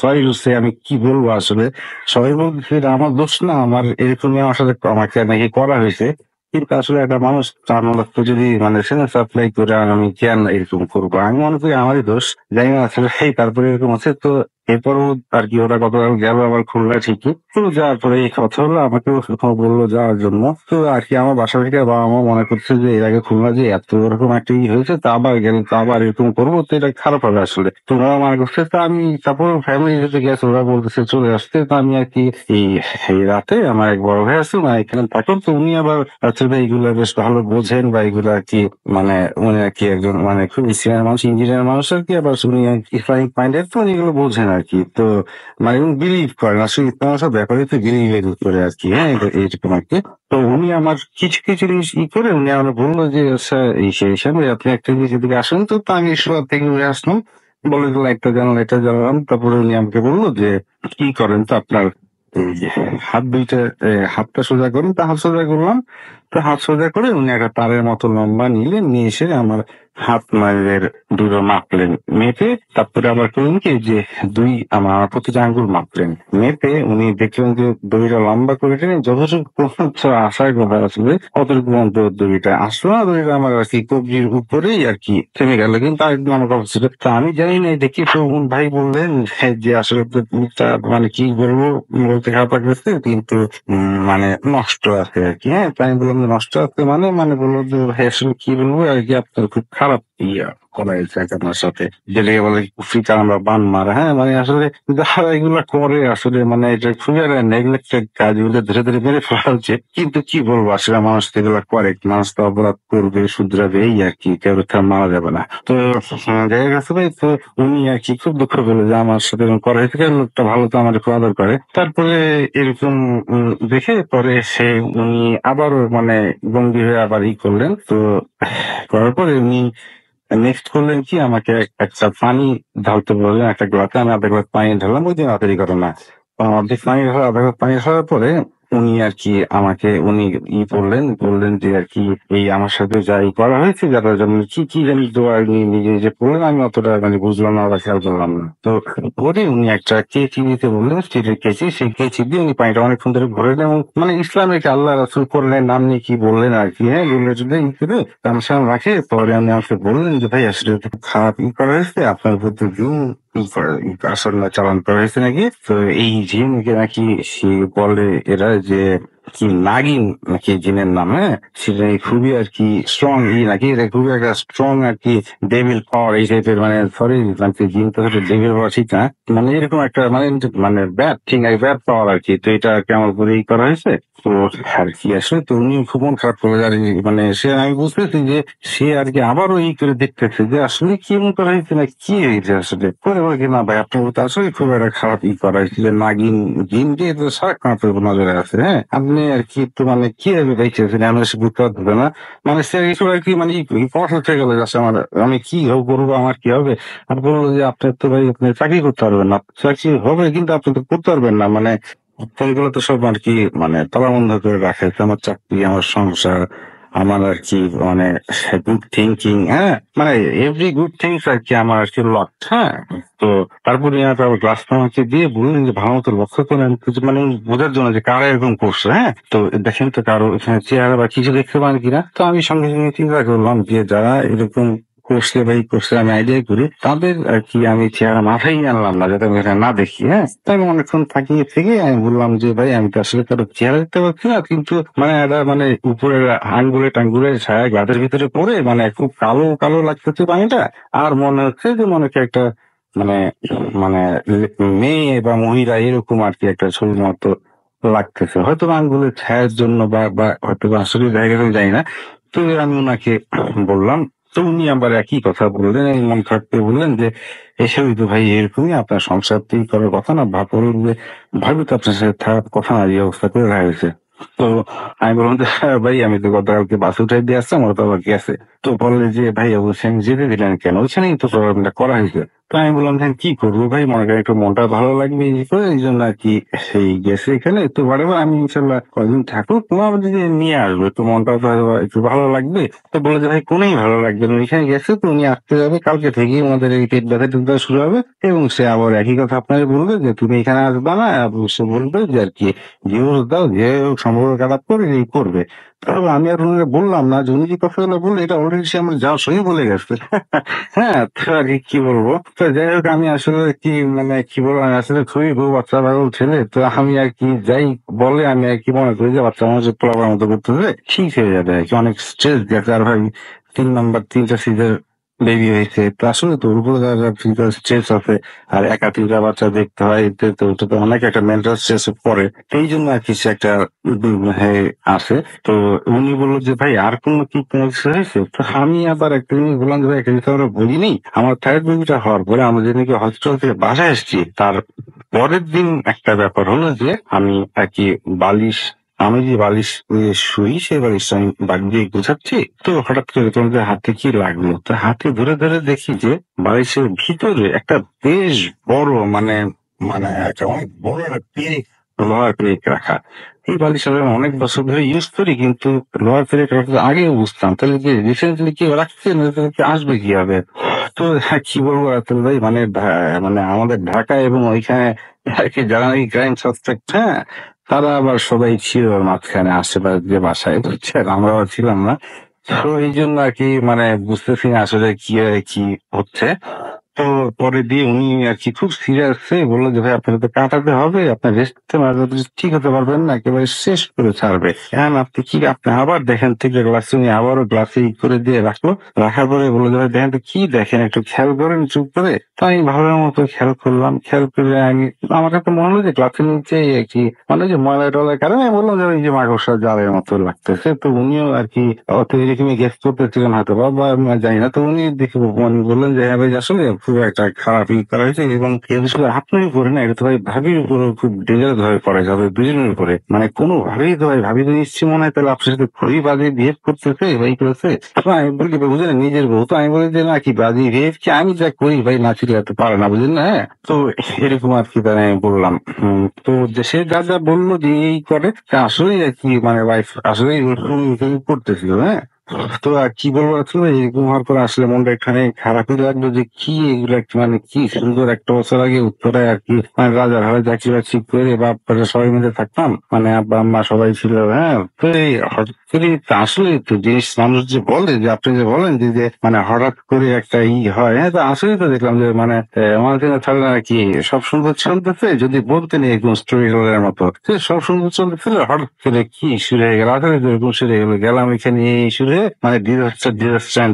সরি সে আমি কি বলবো আসলে সবাই বলছে এটা আমার দোষ না, আমার এরকমই আমার সাথে আমাকে নাকি করা হয়েছে। কিন্তু আসলে একটা মানুষ তার মতো যদি মানে সেন্স অ্যাপ্লাই করে আমি কেন এরকম করবো, আমি মনে করি আমারই দোষ, জানি না আসলে তারপরে এরকম আছে। তো এরপরও আর কি ওরা গতকাল গেল আবার খুলনা ঠিকই। তো যাওয়ার পরে এই কথা হলো, আমাকেও বললো যাওয়ার জন্য। তো আর কি আমার বাসা থেকে বাবা মা মনে করছে যে এর আগে খুলনা যে এত এরকম একটা হয়েছে, তা আবার গেলে তো আবার এরকম করবো, তো এটা খারাপ হবে আসলে। তো ওরা মনে করছে, তা আমি তারপর ফ্যামিলি যেতে গেছে, ওরা বলতেছে চলে আসতে। তো আমি আর কি এই এই রাতে আমার এক বড় ভাই আছে, মানে এখানে থাকুন। তো উনি আবার আসলে এইগুলা বেশ ভালো বোঝেন, বা এগুলা আর কি মানে উনি আর কি একজন মানে খুব সিনিয়র মানুষ, ইঞ্জিনিয়ার মানুষ আর কি। আবার উনি ইসলামিক মাইন্ডেড, তো উনি এগুলো বোঝেন আর কি। তো মানে উনি বিলিভ করেন আসলে ইসলাম সব ব্যাপারে, তো বিলিভ করে আর কি। হ্যাঁ, এইরকম আর কি। তো উনি আমার কিছু কিছু জিনিস করে উনি আমার বললো যে আচ্ছা এই সেই হিসাবে আপনি একটা জিনিস এদিকে আসেন। তো তো আমি সব থেকে উঠে আসলাম, বলে দিল একটা জানাল এটা জানালাম। তারপরে উনি আমাকে বললো যে কি করেন তো আপনার এই যে হাত দুইটা, হাতটা সোজা করুন। তো হাত সোজা করলাম। তো হাত সোজা করে উনি একটা তারের মতো লম্বা নিলেন, নিয়ে এসে আমার হাত মায়ের দুটো মাপলেন, মেপে তারপরে আবার করলেন কি যে আমার প্রতিটা আঙ্গুল মাপলেন, মেপে উনি দেখলেন যে দড়িটা লম্বা করে টেনে যতটুকু পর্যন্ত আসার কথা আসলে অতটুকু পর্যন্ত দড়িটা আসলো না। দড়িটা আমার আর কি কবজির উপরেই আর কি থেমে গেল, কিন্তু আরেকদিন আমার কথা ছিল। তা আমি জানি না, দেখি তো ভাই বললেন যে আসলে তো মুখটা মানে কি বলবো, বলতে খারাপ লাগতেছে, কিন্তু মানে নষ্ট আছে আর কি। হ্যাঁ, তাই আমি বললাম যে নষ্ট আছে মানে মানে বললো যে ভাই আসলে কি বলবো আর কি, আপনার খুব খারাপ করা হয়েছে আর কি আপনার সাথে, যেটাকে বলে কুফরি আমরা বান মারা। হ্যাঁ, মানে আসলে যারা এগুলা করে আসলে মানে এটা খুবই নেগলেক্টেড কাজ, এগুলো ধীরে ধীরে মেরে ফেলা উচিত। কিন্তু কি বলবো আসলে, মানুষ তো এগুলা করে, মানুষ তো অপরাধ করবে, শুধরাবে, এই আর কি, কেউ তার মারা যাবে না। তো জায়গা গেছে ভাই। তো উনি আর কি খুব দুঃখ পেলো যে আমার সাথে এরকম করা হয়েছে, কারণ লোকটা ভালো, তো আমার খুব আদর করে। তারপরে এরকম দেখে পরে সে উনি আবারও মানে গম্ভীর হয়ে আবার করলেন। তো করার পরে উনি নেক্সট করলেন কি, আমাকে একটা পানি ঢালতে বললেন একটা গ্লাসে। আমি আধা গ্লাস পানি ঢাললাম, ওই দিন রাতেরই ঘটনা। অর্ধেক পানি ঢালা, আধা গ্লাস পানি ঢালার পরে উনি আর কি আমাকে উনি বললেন যে আর কি এই আমার সাথে যাই করা হয়েছে, যারা যেমন কি কি জানি দোয়া উনি নিজে নিজে পড়লেন, আমি অতটা মানে বুঝলাম না বা খেয়াল করলাম না। তো পরে উনি একটা কেচি দিতে বললেন, স্টিলের কেচি। সেই কেচি দিয়ে উনি পানিটা অনেকক্ষণ ধরে ভরে নেন, এবং মানে ইসলামিক আল্লাহ রাসুল করলেন নাম নিয়ে কি বললেন আর কি। হ্যাঁ, বললে যদি করে আমার সামনে রাখে। পরে আমি আমাকে বললেন যে ভাই আসলে তো খুব খারাপ করা হয়েছে, আপনার উপর তো আসলে চালান করা হয়েছে নাকি। তো এই জিনকে নাকি সে বলে এরা যে কি নাগিন নাকি জিনের নাম। হ্যাঁ, সেটা খুবই আর কি স্ট্রং নাকি, এটা খুবই একটা স্ট্রং আর কি ডেভিল পাওয়ার এই টাইপের। মানে সরি মানে জিন তো ডেভিল পাওয়ার ঠিক না, মানে এরকম একটা মানে মানে ব্যাড ঠিক আছে, ব্যাড পাওয়ার আর কি। তো এটা কেমন করে করা হয়েছে। তো আর কি আসলে তো উনি খুব মন খারাপ করে আর মানে সে, আমি বুঝতেছি যে সে আর কি আবারও করে দেখতেছে যে আসলে কি এমন করা হয়েছে না কি হয়েছে আসলে। পরে বলে কি না ভাই আপনার তো আসলে খুব একটা খারাপ করা হয়েছিল, নাগিন জিন দিয়ে তো সারাক্ষণ আপনার নজরে আছে। হ্যাঁ, আপনি আর কি একটু মানে কি ভাবে দেখতেছেন, আমি সে বুঝতে পারতেছে না। মানে সে কিছু আর কি মানে পড়াশোনা থেকে গেল যাচ্ছে আমার, আমি কি করবো, আমার কি হবে। আর বললো যে আপনার তো ভাই আপনি চাকরি করতে পারবেন না, চাকরি হবে কিন্তু আপনি তো করতে পারবেন না। মানে এগুলো তো সব আর কি মানে তালাবন্ধ করে রাখে, আমার চাকরি, আমার সংসার, আমার আর কি মানে গুড থিঙ্কিং। হ্যাঁ, মানে এভরি গুড থিংস আর কি আমার আর কি লট। হ্যাঁ, তো তারপরে গ্লাসটা আমাকে দিয়ে বললেন যে ভালো মতো লক্ষ্য করেন কিছু মানে বোঝার জন্য যে কারা এরকম করছে। হ্যাঁ, তো দেখেন তো কারো এখানে চেহারা বা কিছু দেখতে পান কিনা। তো আমি সঙ্গে সঙ্গে চিন্তা করলাম যে যারা এরকম করছে বা করছে আমি আইডিয়া করি, তাদের আর কি আমি চেহারা মাথায় আনলাম না, যাতে আমি এটা না দেখি। হ্যাঁ, তাই আমি অনেকক্ষণ তাকিয়ে থেকে আমি বললাম যে ভাই আমি তো আসলে কারো চেহারা দেখতে পাচ্ছি না, কিন্তু মানে এটা মানে উপরের আঙ্গুলে টাঙ্গুলে ছায়া গাছের ভিতরে পড়ে মানে খুব কালো কালো লাগতেছে পানিটা। আর মনে হচ্ছে যে মনে হচ্ছে একটা মানে মানে মেয়ে বা মহিলা এরকম আর কি একটা ছবির মতো লাগতেছে, হয়তো বা আঙ্গুলের ছায়ার জন্য বা হয়তো বা আসলে জায়গাটা যাই না। তো আমি ওনাকে বললাম। তো উনি আবার একই কথা বললেন, এই মন খারাপ করে বললেন যে এসবই তো ভাই এরকমই, আপনার সংসার থেকে করার কথা না, ভাবি তো আপনার সাথে থাকার কথা না, এই অবস্থা করে রাখা হয়েছে। তো আমি বললাম যে হ্যাঁ ভাই আমি তো গতকালকে বাস উঠাই দিয়ে আসলাম, ওরা তো আবার গেছে। তো বললে যে ভাই অবশ্যই আমি যেতে দিলেন কেন, ওইখানেই তো প্রোগ্রামটা করা হয়েছে। তো আমি বললাম যে কি করবো ভাই, মনে করেন একটু মনটা ভালো লাগবে এই করে, এই জন্য আর কি সেই গেছে এখানে। তো বারেবার আমি ইনশাল্লাহ কয়েকদিন থাকুক, তোমার যদি নিয়ে আসবে তো মনটা তো হয়তো একটু ভালো লাগবে। তো বলে যে ভাই কোনেই ভালো লাগবে না, এখানে গেছে তো উনি আসতে যাবে, কালকে থেকেই আমাদের এই পেট ব্যথা টেট ব্যথা শুরু হবে। এবং সে আবার একই কথা আপনাকে বলবে যে তুমি এখানে আসবা না, এবং সে বলবে যে আর কি ডিভোর্স দাও, যে সম্পর্ক খারাপ করে এই করবে। তবে আমি আর ওনাকে বললাম না যে উনি যে কথাগুলো বললো এটা অলরেডি সে আমার যাওয়ার সঙ্গে বলে গেছে। হ্যাঁ, তো আর কি বলবো, তো যাই হোক আমি আসলে কি মানে কি বলবো, আমি আসলে খুবই বউ বাচ্চা পাগল ছেলে, তো আমি আর কি যাই বলে আমি আর কি মনে করি যে বাচ্চা মানুষের পোলাপার মতো করতে হবে ঠিক হয়ে যাবে আর কি। অনেক স্ট্রেস গেছে, আর ভাই 3 সিজার বেবি হয়েছে, তো আসলে তো ওর উপরে ফিজিক্যাল স্ট্রেস আছে, আর একা 3টা বাচ্চা দেখতে হয়, এতে তো ওটা তো অনেক একটা মেন্টাল স্ট্রেস পড়ে। এই জন্য আর কি সে একটা হ্যাঁ আসে। তো উনি বললো যে ভাই আর কোনো কিছু হয়েছে, তো আমি আবার একটা জিনিস বললাম যে ভাই একটা জিনিস আমরা বলিনি, আমার থার্ড বেবিটা হওয়ার পরে আমরা যে নাকি হসপিটাল থেকে বাসায় এসেছি তার পরের দিন একটা ব্যাপার হলো যে আমি আর কি বালিশ আমি যে বালিশ নিয়ে শুই সেই বালিশটা আমি বাড়ি দিয়ে গুছাচ্ছি, তো হঠাৎ করে তোমাদের হাতে কি লাগলো, তো হাতে ধরে ধরে দেখি যে বালিশের ভিতরে একটা বেশ বড় মানে মানে একটা অনেক বড় একটা পেরেক, লোহার পেরেক রাখা। এই বালিশ আমি অনেক বছর ধরে ইউজ করি, কিন্তু লোহার পেরেক রাখা আগেও বুঝতাম, তাহলে কি রিসেন্টলি কেউ রাখছে না, তাহলে কি আসবে কিভাবে? তো কি বলবো রাতুল ভাই, মানে মানে আমাদের ঢাকায় এবং ওইখানে আর কি যারা নাকি ক্রাইম সাসপেক্ট, হ্যাঁ, তারা আবার সবাই ছিল মাঝখানে আশেপাশে যে বাসায়, বুঝছেন, আমরা আবার ছিলাম না। তো এই জন্য আর কি মানে বুঝতেছি না আসলে কি হচ্ছে। তো পরে দিয়ে উনি আর কি খুব সিরিয়াস বললো যে ভাই আপনাকে তো কাটাতে হবে, আপনার রেস্ট ঠিক হতে পারবেন না, একেবারে শেষ করে ছাড়বে। এখন আপনি কি, আপনি আবার দেখেন ঠিক গ্লাসে, উনি আবারও গ্লাসে করে দিয়ে রাখলো, রাখার পরে বললো যে ভাই দেখেন তো কি দেখেন, একটু খেয়াল করেন চুপ করে। তো আমি ভালোর মতো খেয়াল করলাম, খেয়াল করে আমি, আমার কাছে মনে হলো যে গ্লাসের নিচে কি মানে যে ময়লা টলার কারণে আমি বললাম যে ওই যে মাকড়সার জালের মতো লাগতেছে। তো উনিও আর কি অত এরকমই গেস করতেছিলেন হয়তো বা আমি জানি না। তো উনি দেখে উনি বললেন যে হ্যাঁ ভাই আসলে খুব একটা খারাপ ই করা হয়েছে, এবং এর শুধু আপনার উপরে না, এটা তো ভাই ভাবির উপরে খুব ডেঞ্জারাস ভাবে পড়ে যাবে দুজনের উপরে, মানে কোনো ভাবেই তো ভাই ভাবি তো নিশ্চয় মনে হয় তাহলে আপনার সাথে খুবই বাজে বিহেভ করতেছে ভাই করেছে। তো আমি বলি ভাই বুঝলেন নিজের বউ, তো আমি বলি যে না কি বাজে বিহেভ কি, আমি যা করি ভাই না ছিল এত পারে না, বুঝলেন না। হ্যাঁ, তো এরকম আর কি তাই আমি বললাম। তো যে সে যা যা বললো যে এই করে, তা আসলেই আর কি মানে ওয়াইফ আসলেই ওরকম করতেছিল। হ্যাঁ, তো আর কি বলবো আসলে এরকম হওয়ার পর আসলে মনটা এখানে খারাপই লাগলো যে কি এগুলো মানে কি সুন্দর একটা বছর আগে উত্তরায় আর কি মানে রাজার হালে চাকরি বাকরি করে বাপ্পারা সবাই মিলে থাকতাম, মানে আব্বা আম্মা সবাই ছিল। হ্যাঁ, তো এই হঠাৎ করে তো আসলে তো জিনিস মানুষ যে বলে যে আপনি যে বলেন যে মানে হঠাৎ করে একটা হয়, হ্যাঁ, তো আসলেই তো দেখলাম যে মানে আমার জন্য তাহলে নাকি সব সুন্দর চলতেছে, যদি বলতেন এরকম স্টোরি টেলারের মতো যে সব সুন্দর চলতেছিল হঠাৎ করে কি শুরু হয়ে গেল, আসলে তো এরকম শুরু হয়ে গেল, গেলাম এখানে এই শুরু হয়ে মানে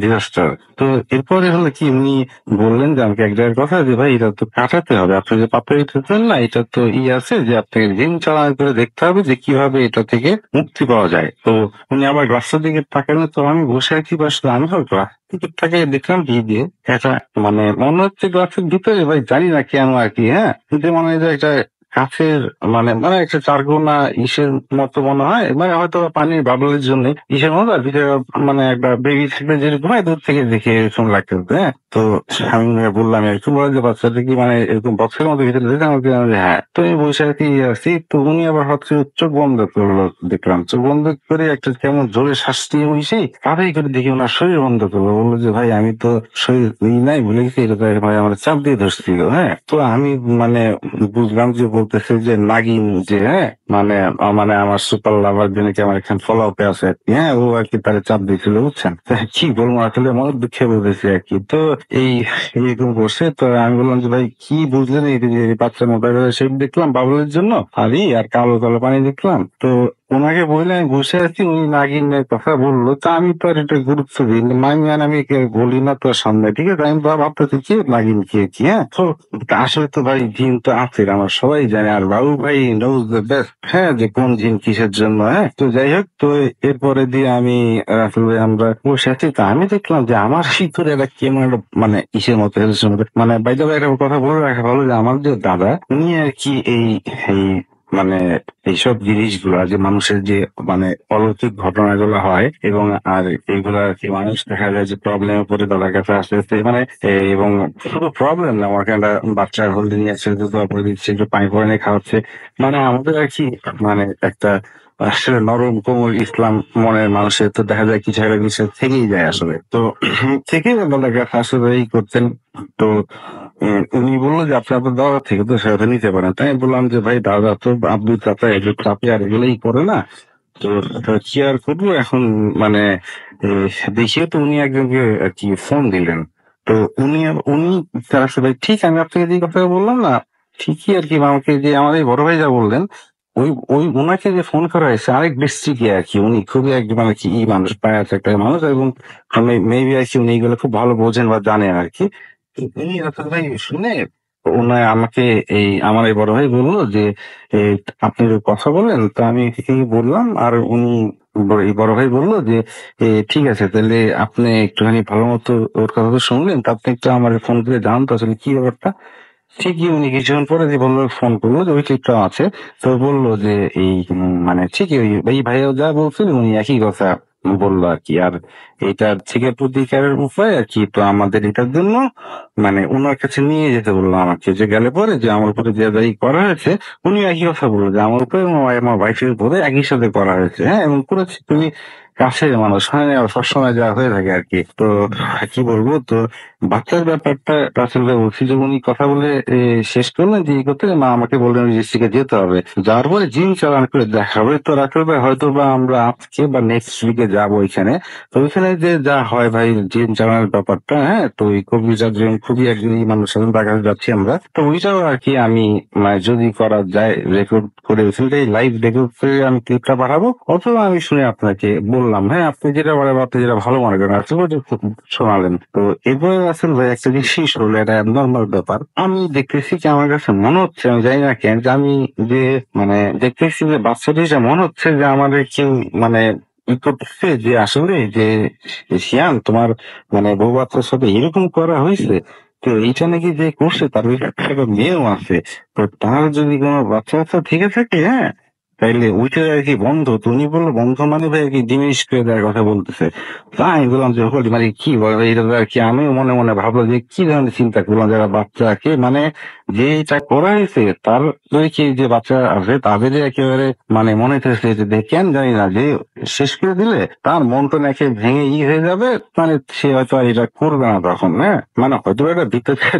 ডিজাস্টার। তো এরপরে হলো কি উনি বললেন যে আমাকে এক জায়গার কথা যে ভাই এটা তো কাটাতে হবে, আপনি যে পাপড়ি দিতেছেন না, এটা তো আছে যে আপনাকে জিন চালানো করে দেখতে হবে যে কিভাবে এটা থেকে মুক্তি পাওয়া যায়। তো উনি আবার গ্লাসের দিকে তাকালেন, তো আমি বসে আছি বাসলে আমি তো গ্লাস দিকে তাকিয়ে দেখলাম কি দিয়ে এটা মানে মনে হচ্ছে গ্লাসের ভিতরে ভাই জানি না কেন আর কি, হ্যাঁ, কিন্তু মনে হয় যে এটা কাছের মানে মানে একটা চারকোনা ইসের মতো মনে হয়, মানে হয়তো পানির বাবলের জন্য ইসের মতো, আর ভিতরে মানে একটা বেবি থাকবে যেরকম হয় দূর থেকে দেখে এরকম লাগতেছে। হ্যাঁ, তো আমি বললাম এরকম বলে যে বাচ্চাটা কি মানে এরকম বক্সের মতো ভিতরে দেখে আমাকে হ্যাঁ, তো আমি বসে আছি। তো উনি আবার হচ্ছে চোখ বন্ধ করলো, দেখলাম চোখ বন্ধ করে একটা কেমন জোরে শ্বাস নিয়ে বসে তাড়াতাড়ি করে দেখি ওনার শরীর বন্ধ করলো, বললো যে ভাই আমি তো শরীর নাই ভুলে গেছি, এটা তো ভাই আমার চাপ দিয়ে ধরছিল। হ্যাঁ, তো আমি মানে বুঝলাম যে বলতেছে যে নাগিন যে হ্যাঁ মানে মানে আমার সুপার লাভার জন্য কি আমার এখানে ফলো আপে আছে আর কি। হ্যাঁ, ও আর কি তারা চাপ দিয়েছিল, বুঝছেন। তা কি বলবো আসলে মনের দুঃখে বলতেছি আর কি। তো এই এরকম করছে, তো আমি বললাম যে ভাই কি বুঝলেন, এই যে বাচ্চা মোবাইল শেপ দেখলাম বাবুলের জন্য আর কালো কালো পানি দেখলাম, তো ওনাকে বললে আমি বসে আছি, উনি নাগিনের কথা বললো, তা আমি তো আর এটা গুরুত্ব দিই আমি বলি না তোর সামনে, ঠিক আছে, আমি ভাবতেছি কি নাগিন খেয়েছি। হ্যাঁ, তো আসলে তো ভাই জিন তো আছে, আমার সবাই জানে, আর বাবু ভাই নোজ দ্য বেস্ট, হ্যাঁ, যে কোন জিন কিসের জন্য। হ্যাঁ, তো যাই হোক, তো এরপরে দিয়ে আমি আসলে আমরা বসে আছি, তো আমি দেখলাম যে আমার ভিতরে একটা কেমন একটা মানে ইসের মতো হেলসের মতো, মানে বাইরে একটা কথা বলে রাখা ভালো যে আমার যে দাদা উনি আর কি এই এই মানে এইসব জিনিসগুলা যে মানুষের যে মানে অলৌকিক ঘটনাগুলো হয়, এবং আর এইগুলা আর কি মানুষ দেখা যায় যে প্রবলেমে পড়ে তাদের কাছে আসতে আসতে মানে এবং শুধু প্রবলেম না, আমাকে একটা বাচ্চার হলদে নিয়ে আসছে, দুধ পরে দিচ্ছে, একটু পানি পরে নিয়ে খাওয়াচ্ছে, মানে আমাদের আর কি মানে একটা আসলে নরম কোমল ইসলাম মনের মানুষের তো দেখা যায় কিছু একটা বিষয় থেকেই যায় আসলে। তো থেকেই বলে গেছে আসলে এই করতেন। তো উনি বললো যে আপনি আপনার দাদা থেকে তো সেটা নিতে পারেন, তাই আমি বললাম যে ভাই দাদা তো আব্দুল চাচা এগুলো চাপে আর এগুলোই করে না, তো কি আর করবো এখন, মানে দেখিয়ে তো উনি একজনকে আর কি ফোন দিলেন। তো উনি তার আসলে ঠিক আমি আপনাকে যে কথা বললাম না, ঠিকই আর কি আমাকে যে আমার এই বড় ভাই যা বললেন, ওই ওই ওনাকে যে ফোন করা হয়েছে আরেক ডিস্ট্রিক্টে আর কি। উনি খুবই একজন মানে কি মানুষ, পায় একটা মানুষ, এবং মেবি আর কি উনি এগুলো খুব ভালো বোঝেন বা জানেন আর কি। তো উনি রাসেল ভাই শুনে ওনার আমাকে আমার এই বড় ভাই বললো যে এই আপনি যে কথা বললেন, তো আমি এই বললাম, আর উনি এই বড় ভাই বললো যে ঠিক আছে, তাহলে আপনি একটুখানি ভালো মতো ওর কথা তো শুনলেন, তা আপনি একটু আমার ফোন করে জানান তো আসলে কি ব্যাপারটা। ঠিকই উনি কিছুক্ষণ পরে যে বললো, ফোন করলো যে ওই ক্লিপটা আছে। তো বললো যে মানে ঠিকই ওই ভাইয়া যা বলছিল উনি একই কথা বললো আর কি। আর এইটার থেকে প্রতিকারের উপায় আর কি, তো আমাদের এটার জন্য মানে ওনার কাছে নিয়ে যেতে বললো আমাকে, যে গেলে পরে যে আমার উপরে যে যাই করা হয়েছে, উনি একই কথা বললো যে আমার উপরে এবং আমার ওয়াইফের উপরে একই সাথে করা হয়েছে। হ্যাঁ, এবং করেছি তুমি কাছের মানুষ, হ্যাঁ, সবসময় যা হয়ে থাকে আর কি। তো কি বলবো, তো বাচ্চার ব্যাপারটা আসলে বলছি যে উনি কথা বলে শেষ করলেন যে এই করতে, মা আমাকে বললেন ডিস্ট্রিক্টে যেতে হবে, যাওয়ার পরে জিম চালান করে দেখাবে। তো রাখল ভাই হয়তো বা আমরা আজকে বা নেক্সট উইকে যাবো ওইখানে। তো ওইখানে যে যা হয় ভাই, জিম চালানোর ব্যাপারটা, হ্যাঁ, তো ওই কবির খুবই একজন মানুষ আছেন, তার কাছে যাচ্ছি আমরা। তো ওইটাও আর কি আমি মানে যদি করা যায় রেকর্ড করে ওইখানটাই লাইভ রেকর্ড করে আমি ক্লিপটা পাঠাবো, অথবা আমি শুনে আপনাকে বললাম। হ্যাঁ, আপনি যেটা বলেন, আপনি যেটা ভালো মনে করেন আসলে ওটা খুব শোনালেন। তো এরপরে আসলে ভাই একটা জিনিস হলো, এটা নর্মাল ব্যাপার। আমি দেখতেছি কি আমার কাছে মনে হচ্ছে, আমি জানি না কেন, যে আমি যে মানে দেখতেছি যে বাচ্চাটি যে মনে হচ্ছে যে আমাদের কেউ মানে ই করতেছে, যে আসলে যে শিয়ান তোমার মানে বউ বাচ্চার সাথে এরকম করা হয়েছে। তো এইটা নাকি যে করছে তার ওই একটা মেয়েও আছে। তো তার যদি কোনো বাচ্চা কাচ্চা থেকে থাকে, হ্যাঁ, তাইলে ওইটা আর কি বন্ধ। তো উনি বললো বন্ধ মানে ভাই আর কি ডিমিনিশ করে দেওয়ার কথা বলতেছে। তা আমি বললাম যে হোলি মানে কি বলে এটা, তো আর কি আমিও মনে মনে ভাবলো যে কি ধরনের চিন্তা করলাম, যারা বাচ্চাকে মানে যে এটা করা হয়েছে তার যদি কি যে বাচ্চা আছে তাদের একেবারে মানে মনে হচ্ছে যে কেন জানি না, যে শেষ করে দিলে তার মনটা নাকি ভেঙে হয়ে যাবে, মানে সে হয়তো আর এটা করবে না তখন। হ্যাঁ, মানে হয়তো এটা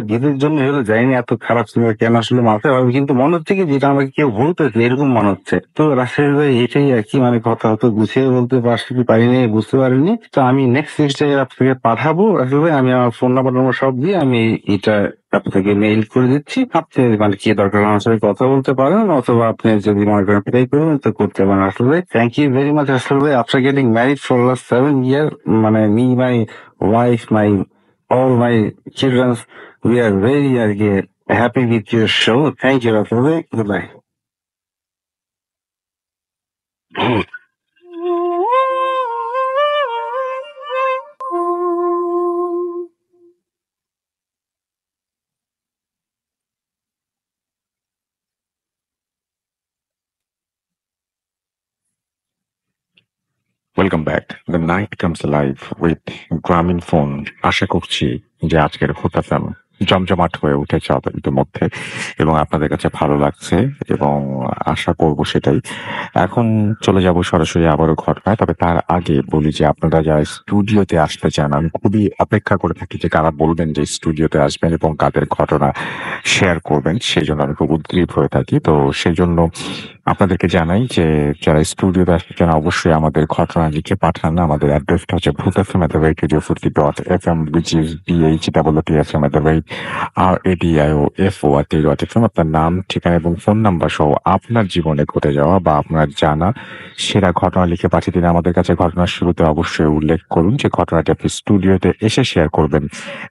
ভিতের জন্য হলো, যায়নি এত খারাপ ছিল কেন আসলে মাথায় হবে, কিন্তু মনে হচ্ছে কি যেটা আমাকে কেউ বলতেছে এরকম মনে হচ্ছে। তো রাশেদ ভাই এটাই আর কি, মানে কথা হয়তো গুছিয়ে বলতে পারছি কি পারিনি, বুঝতে পারিনি। তো আমি নেক্সট ডে আপনাকে পাঠাবো রাশেদ ভাই, আমি আমার ফোন নাম্বার সব দিয়ে আমি এটা আপনাকে মেইল করে দিচ্ছি। আপনি মানে কি দরকার আমার সাথে কথা বলতে পারেন, অথবা আপনি যদি মনে করেন প্রে করবেন তো করতে পারেন। আসলে থ্যাংক ইউ ভেরি মাচ আসলে after getting married for last 7 years, মানে me my wife my all my children, we are very happy with your show. Thank you, Rasul. Goodbye. Welcome back. The night comes live with গ্রামীণ ফোন। আশা করছি যে আজকের হোতাফেম জমজমাট হয়ে উঠেছে ইতিমধ্যে, এবং আপনাদের কাছে ভালো লাগছে, এবং আশা করব সেটাই। এখন চলে যাব সরাসরি আবারও ঘটনায়, তবে তার আগে বলি যে আপনারা যারা স্টুডিওতে আসতে চান, আমি খুবই অপেক্ষা করে থাকি যে কারা বলবেন যে স্টুডিওতে আসবেন এবং কাদের ঘটনা শেয়ার করবেন, সেই জন্য আমি খুব উদ্গ্রীব হয়ে থাকি। তো সেই জন্য আপনাদেরকে জানাই যে যারা স্টুডিওতে আসতে চান অবশ্যই আমাদের ঘটনা লিখে পাঠান। আমাদের অ্যাড্রেসটা হচ্ছে bhutfm@radio40.fm, which is BHWFM@radio.fo@radio.fm। আপনার নাম, ঠিকানা এবং ফোন নাম্বার সহ আপনার জীবনে ঘটে যাওয়া বা আপনার জানা সেরা ঘটনা লিখে পাঠিয়ে দিন আমাদের কাছে। ঘটনার শুরুতে অবশ্যই উল্লেখ করুন যে ঘটনাটি আপনি স্টুডিওতে এসে শেয়ার করবেন,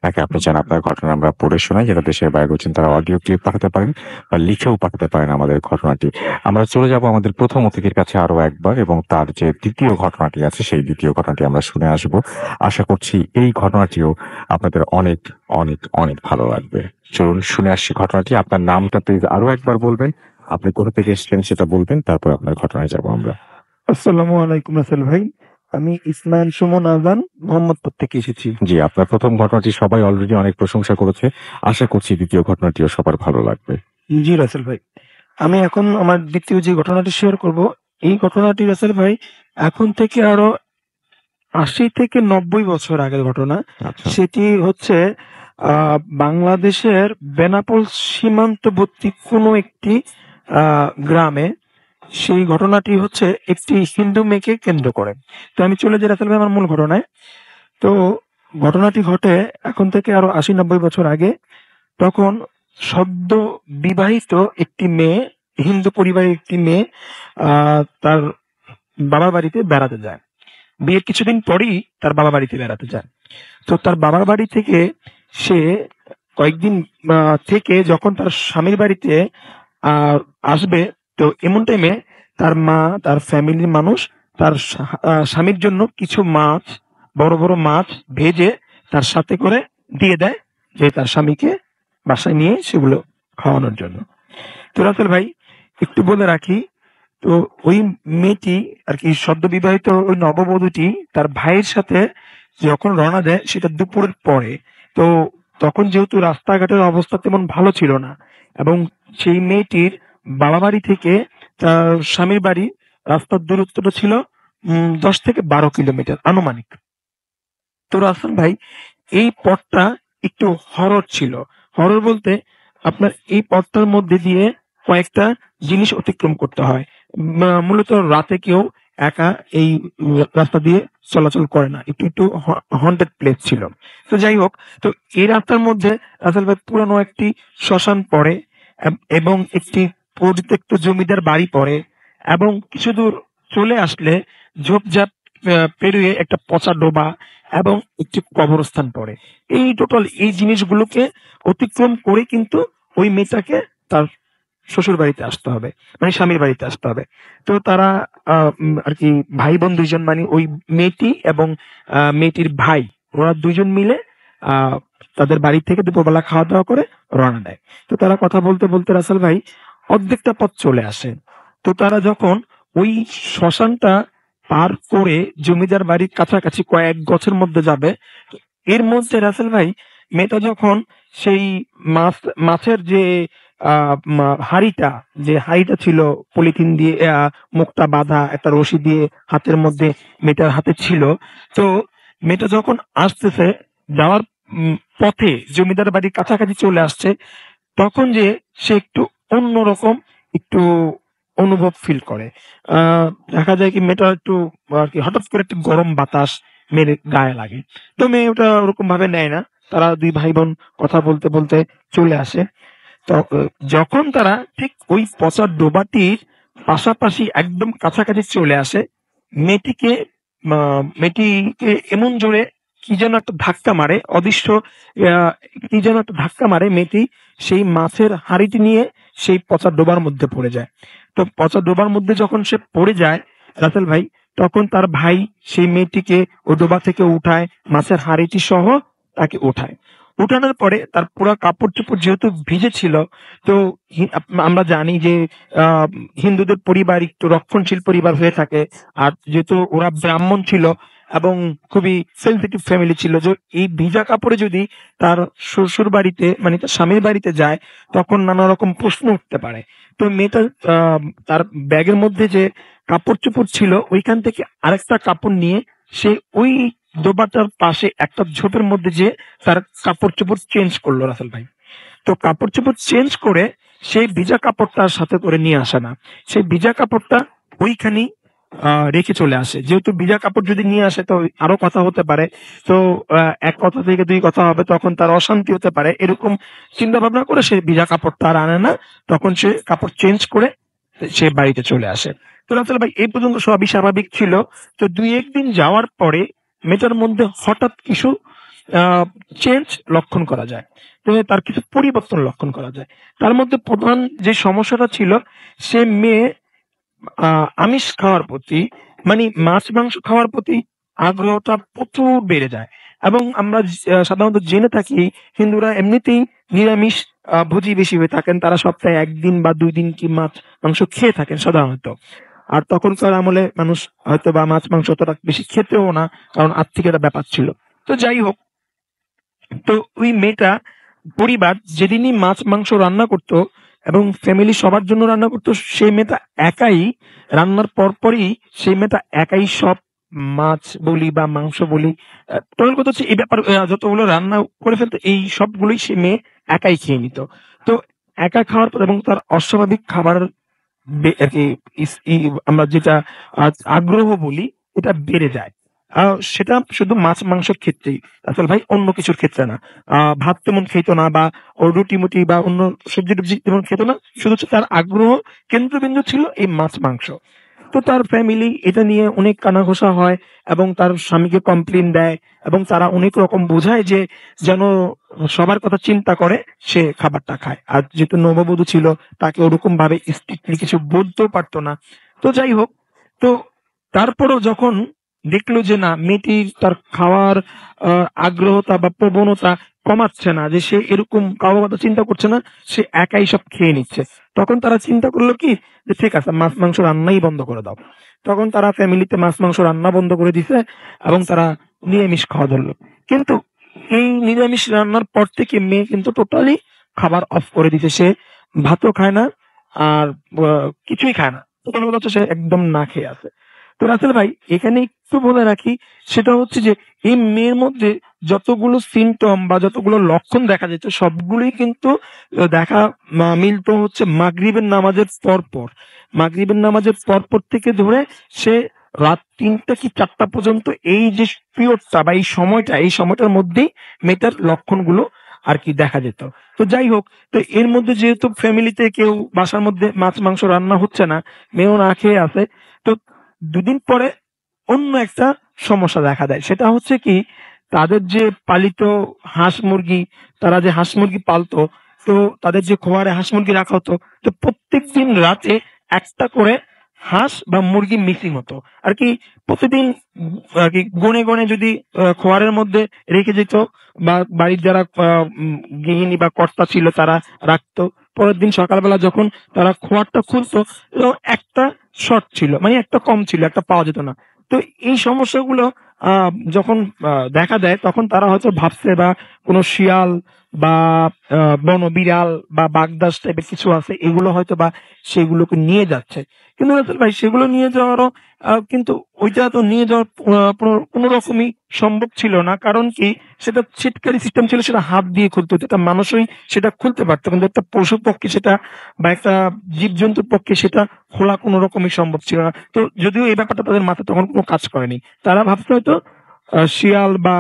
নাকি আপনি চান আপনার ঘটনা আমরা পড়ে শোনাই। যারা দেশের বাইরে রয়েছেন তারা অডিও ক্লিপ পাঠাতে পারেন বা লিখেও পাঠাতে পারেন আমাদের ঘটনাটি। আমরা চলে যাব আমাদের প্রথম অতিথির কাছে আরো একবার, এবং তার যে দ্বিতীয় ঘটনাটি আছে সেই দ্বিতীয় ঘটনাটি আমরা শুনে আসব। আশা করছি এই ঘটনাটিও আপনাদের অনেক অনেক অনেক ভালো লাগবে। চলুন শুনে আসছি ঘটনাটি। আপনার নামটা প্লিজ আরো একবার বলবেন, আপনি কোথা থেকে এসেছেন সেটা বলবেন, তারপর আপনার ঘটনায় যাব আমরা। আসসালামু আলাইকুম রাসেল ভাই, আমি ইসমাইল সুমন আজান মোহাম্মদপুর থেকে এসেছি। জি, আপনার প্রথম ঘটনাটি সবাই অলরেডি অনেক প্রশংসা করেছে, আশা করছি দ্বিতীয় ঘটনাটিও সবার ভালো লাগবে। জি রাসেল ভাই, আমি এখন আমার দ্বিতীয় যে ঘটনাটি শেয়ার করব, এই ঘটনাটি রাসেল ভাই এখন থেকে আরো 80 থেকে 90 বছর আগের ঘটনা। আচ্ছা। সেটি হচ্ছে বাংলাদেশের বেনাপোল সীমান্তবর্তী কোনো একটি গ্রামে সেই ঘটনাটি হচ্ছে একটি হিন্দু মেয়েকে কেন্দ্র করে। তো আমি চলে যাই রাসেল ভাই আমার মূল ঘটনায়। তো ঘটনাটি ঘটে এখন থেকে আরো ৮০-৯০ বছর আগে। তখন সদ্য বিবাহিত একটি মেয়ে, হিন্দু পরিবারের একটি মেয়ে তার বাবার বাড়িতে বেড়াতে যায়। বিয়ের কিছুদিন পরেই তার বাবা বাড়িতে বেড়াতে যায়। তো তার বাবার বাড়ি থেকে সে কয়েকদিন থেকে যখন তার স্বামীর বাড়িতে আসবে, তো এমন টাইমে তার মা, তার ফ্যামিলির মানুষ তার স্বামীর জন্য কিছু মাছ, বড় বড় মাছ ভেজে তার সাথে করে দিয়ে দেয়, যে তার স্বামীকে বাসায় নিয়ে সেগুলো খাওয়ানোর জন্য। তো রাসেল ভাই একটু বলে রাখি, তো ওই মেয়েটি আর কি সদ্য বিবাহিত ওই নববধূটি তার ভাইয়ের সাথে যখন রওনা দেয় সেটা দুপুরের পরে। তো তখন যেহেতু রাস্তাঘাটের অবস্থা তেমন ভালো ছিল না, এবং সেই মেয়েটির বাবা বাড়ি থেকে তার স্বামীর বাড়ি রাস্তার দূরত্বটা ছিল 10 থেকে 12 কিলোমিটার আনুমানিক। তো রাসেল ভাই এই পথটা একটু হরর ছিল। হরর বলতে আপনার এই পথটার মধ্যে দিয়ে কয়েকটা জিনিস অতিক্রম করতে হয়। মূলত রাতে কেউ একা এই রাস্তা দিয়ে চলাচল করে না, একটু একটু হন্টেড প্লেস ছিল। তো যাই হোক, তো এই রাস্তার মধ্যে রাসেল ভাই পুরানো একটি শ্মশান পড়ে, এবং একটি পরিত্যক্ত জমিদার বাড়ি পড়ে, এবং কিছু দূর চলে আসলে ঝোপঝাপ পেরিয়ে একটা পচা ডোবা এবং একটি কবরস্থান পড়ে। এই টোটাল এই জিনিসগুলোকে অতিক্রম করে কিন্তু ওই মেয়েটাকে তার শ্বশুর বাড়িতে আসতে হবে, মানে স্বামীর বাড়িতে আসতে হবে। তো তারা আর কি ভাই বোন দুইজন, মানে ওই মেয়েটি এবং মেয়েটির ভাই, ওরা দুইজন মিলে আহ তাদের বাড়ি থেকে দুপুরবেলা খাওয়া দাওয়া করে রওনা দেয়। তো তারা কথা বলতে বলতে রাসেল ভাই অর্ধেকটা পথ চলে আসে। তো তারা যখন ওই শ্মশানটা পার করে জমিদার বাড়ির কাছাকাছি কয়েক গছের মধ্যে যাবে, এর মধ্যে রাসেল ভাই মেয়েটা যখন সেই মাছের যে হাড়িটা ছিল পলিথিন দিয়ে মুখটা বাঁধা একটা রশি দিয়ে হাতের মধ্যে মেয়েটার হাতে ছিল। তো মেয়েটা যখন আসতেছে, যাওয়ার পথে জমিদার বাড়ির কাছাকাছি চলে আসছে, তখন যে সে একটু অন্যরকম একটু অনুভব ফিল করে। দেখা যায় কি মেয়েটা একটু আর কি হঠাৎ করে একটু গরম বাতাস মেয়ের গায়ে লাগে। তো মেয়ে ওটা ওরকম ভাবে নেয় না। তারা দুই ভাই বোন কথা বলতে বলতে চলে আসে। তো যখন তারা ঠিক ওই পচা ডোবাটির পাশাপাশি একদম কাছাকাছি চলে আসে, মেয়েটিকে মেয়েটিকে এমন জোরে কি যেন একটা ধাক্কা মারে, অদৃশ্য কি যেন একটা ধাক্কা মারে, মেয়েটি সেই মাছের হাঁড়িটি নিয়ে সেই পচা ডোবার মধ্যে পড়ে যায়। তো পচা ডোবার মধ্যে যখন সে পড়ে যায় রাসেল ভাই, তখন তার ভাই সেই মেয়েটিকে ওই ডোবা থেকে উঠায়, মাছের হাঁড়িটি সহ তাকে উঠায়। উঠানোর পরে তার পুরো কাপড় চোপড় যেহেতু ভিজে ছিল, তো আমরা জানি যে হিন্দুদের পরিবার একটু রক্ষণশীল পরিবার হয়ে থাকে, আর যেহেতু ওরা ব্রাহ্মণ ছিল এবং খুবই সেন্সিটিভ ফ্যামিলি ছিল, যে এই ভিজা কাপড়ে যদি তার শ্বশুর বাড়িতে মানে তার স্বামীর বাড়িতে যায়, তখন নানা রকম প্রশ্ন উঠতে পারে। তো মেয়েটা তার ব্যাগের মধ্যে যে কাপড় চোপড় ছিল ওইখান থেকে আরেকটা কাপড় নিয়ে সে ওই দোবাটার পাশে একটা ঝোপের মধ্যে যে তার কাপড় চোপড় চেঞ্জ করলো রাসেল ভাই। তো কাপড় চোপড় চেঞ্জ করে সেই ভিজা কাপড়টার সাথে করে নিয়ে আসে না, সেই ভিজা কাপড়টা ওইখানেই রেখে চলে আসে। যেহেতু ভিজা কাপড় যদি নিয়ে আসে তো আরো কথা হতে পারে, তো এক কথা থেকে দুই কথা হবে, তখন তার অশান্তি হতে পারে, এরকম চিন্তা ভাবনা করে সে ভিজা কাপড়টা আর আনে না। তখন সে কাপড় চেঞ্জ করে সে বাড়িতে চলে আসে। তো রাসেল ভাই এই পর্যন্ত সবই স্বাভাবিক ছিল। তো ২-১ দিন যাওয়ার পরে মেয়েটার মধ্যে হঠাৎ কিছু চেঞ্জ লক্ষণ করা যায়, তার কিছু পরিবর্তন লক্ষণ করা যায়। তার মধ্যে প্রধান যে সমস্যাটা ছিল, সে মেয়ে আমিষ খাওয়ার প্রতি, মানে মাছ মাংস খাওয়ার প্রতি আগ্রহটা প্রচুর বেড়ে যায়। এবং আমরা সাধারণত জেনে থাকি হিন্দুরা এমনিতেই নিরামিষ ভোজী বেশি হয়ে থাকেন, তারা সপ্তাহে ১ দিন বা ২ দিন কি মাছ মাংস খেয়ে থাকেন সাধারণত। আর তখনকার আমলে মানুষ হয়তো বা মাছ মাংস অতটা বেশি খেতেও না, কারণ আর্থিক একটা ব্যাপার ছিল। তো যাই হোক, তো ওই মেয়েটা পরিবার যেদিনই মাছ মাংস রান্না করতো এবং ফ্যামিলি সবার জন্য রান্না করতো, সেই মেয়েটা একাই রান্নার পরপরই সেই মেয়েটা একাই সব মাছ বলি বা মাংস বলি, টোটাল কথা হচ্ছে এই ব্যাপার যতগুলো রান্না করে ফেলতো এই সবগুলোই সে মেয়ে একাই খেয়ে নিত। তো একা খাওয়ার পর এবং তার অস্বাভাবিক খাবার আর কি আমরা যেটা আগ্রহ বলি এটা বেড়ে যায়। সেটা শুধু মাছ মাংসের ক্ষেত্রেই আসলে ভাই, অন্য কিছুর ক্ষেত্রে না। ভাত তেমন খেত না, বা ও রুটি মুটি বা অন্য সবজি টবজি তেমন খেত না, শুধু হচ্ছে তার আগ্রহ কেন্দ্রবিন্দু ছিল এই মাছ মাংস। তো তার ফ্যামিলি এটা নিয়ে অনেক কানাঘোষা হয় এবং তার স্বামীকে কমপ্লেন দেয়, এবং তারা অনেক রকম বোঝায় যে যেন সবার কথা চিন্তা করে সে খাবারটা খায়। আর যেহেতু নববধূ ছিল, তাকে ওরকম ভাবে স্ট্রিক্টলি কিছু বলতেও পারতো না। তো যাই হোক, তো তারপরেও যখন দেখলো যে না, মেয়েটি তার খাওয়ার আগ্রহতা বা প্রবণতা কমাচ্ছে না, যে সে এরকম কারোর কথা চিন্তা করছে না, সে একাই সব খেয়ে নিচ্ছে, তখন তারা চিন্তা করলো কি, যে ঠিক আছে, মাছ মাংস রান্নাই বন্ধ করে দাও। তখন তারা ফ্যামিলিতে মাছ মাংস রান্না বন্ধ করে দিছে এবং তারা নিরামিষ খাওয়া ধরলো। কিন্তু এই নিরামিষ রান্নার পর থেকে মেয়ে কিন্তু টোটালি খাবার অফ করে দিছে। সে ভাতও খায় না, আর কিছুই খায় না। প্রথম কথা হচ্ছে সে একদম না খেয়ে আছে। তো রাসেল ভাই, এখানে একটু বলে রাখি, সেটা হচ্ছে যে এই মেয়ের মধ্যে যতগুলো সিমটম বা যতগুলো লক্ষণ দেখা যেত, সবগুলোই কিন্তু দেখা মিলতো হচ্ছে মাগরিবের নামাজের পরপর। মাগরিবের নামাজের পরপর থেকে ধরে সে রাত ৩টা কি ৪টা পর্যন্ত এই যে পিরিয়ডটা বা এই সময়টার মধ্যেই মেয়েটার লক্ষণগুলো আর কি দেখা যেত। তো যাই হোক, তো এর মধ্যে যেহেতু ফ্যামিলিতে কেউ বাসার মধ্যে মাছ মাংস রান্না হচ্ছে না, মেয়েও না খেয়ে আছে, তো দুদিন পরে অন্য একটা সমস্যা দেখা দেয়। সেটা হচ্ছে কি, তাদের যে পালিত হাঁস মুরগি, তারা যে হাঁস মুরগি পালতো, তো তাদের যে খোয়ারে হাঁস মুরগি রাখা হতো, তো প্রত্যেকদিন রাতে একটা করে হাঁস বা মুরগি মিসিং হতো আর কি। প্রতিদিন আর কি গনে গনে যদি খোয়ারের মধ্যে রেখে যেত, বা বাড়ির যারা গৃহিণী বা কর্তা ছিল তারা রাখতো, পরের দিন সকালবেলা যখন তারা খোয়ারটা খুলতো, তো একটা শর্ট ছিল, মানে একটা কম ছিল, একটা পাওয়া যেত না। তো এই সমস্যাগুলো যখন দেখা দেয়, তখন তারা হয়তো ভাবছে বা কোনো শিয়াল বা বন বিড়াল বা বাগদাস টাইপের কিছু আছে, এগুলো হয়তো বা সেগুলোকে নিয়ে যাচ্ছে। কিন্তু রাসেল ভাই, সেগুলো নিয়ে যাওয়ারও কিন্তু ওইটা তো নিয়ে যাওয়ার কোনো রকমই সম্ভব ছিল না। কারণ কি, সেটা ছিটকারি সিস্টেম ছিল, সেটা হাত দিয়ে খুলতে হতো। একটা মানুষই সেটা খুলতে পারতো, কিন্তু একটা পশু পক্ষে সেটা বা একটা জীবজন্তুর পক্ষে সেটা খোলা কোনো রকমই সম্ভব ছিল না। তো যদিও এই ব্যাপারটা তাদের মাথায় তখন কোনো কাজ করেনি, তারা ভাবছে হয়তো শিয়াল বা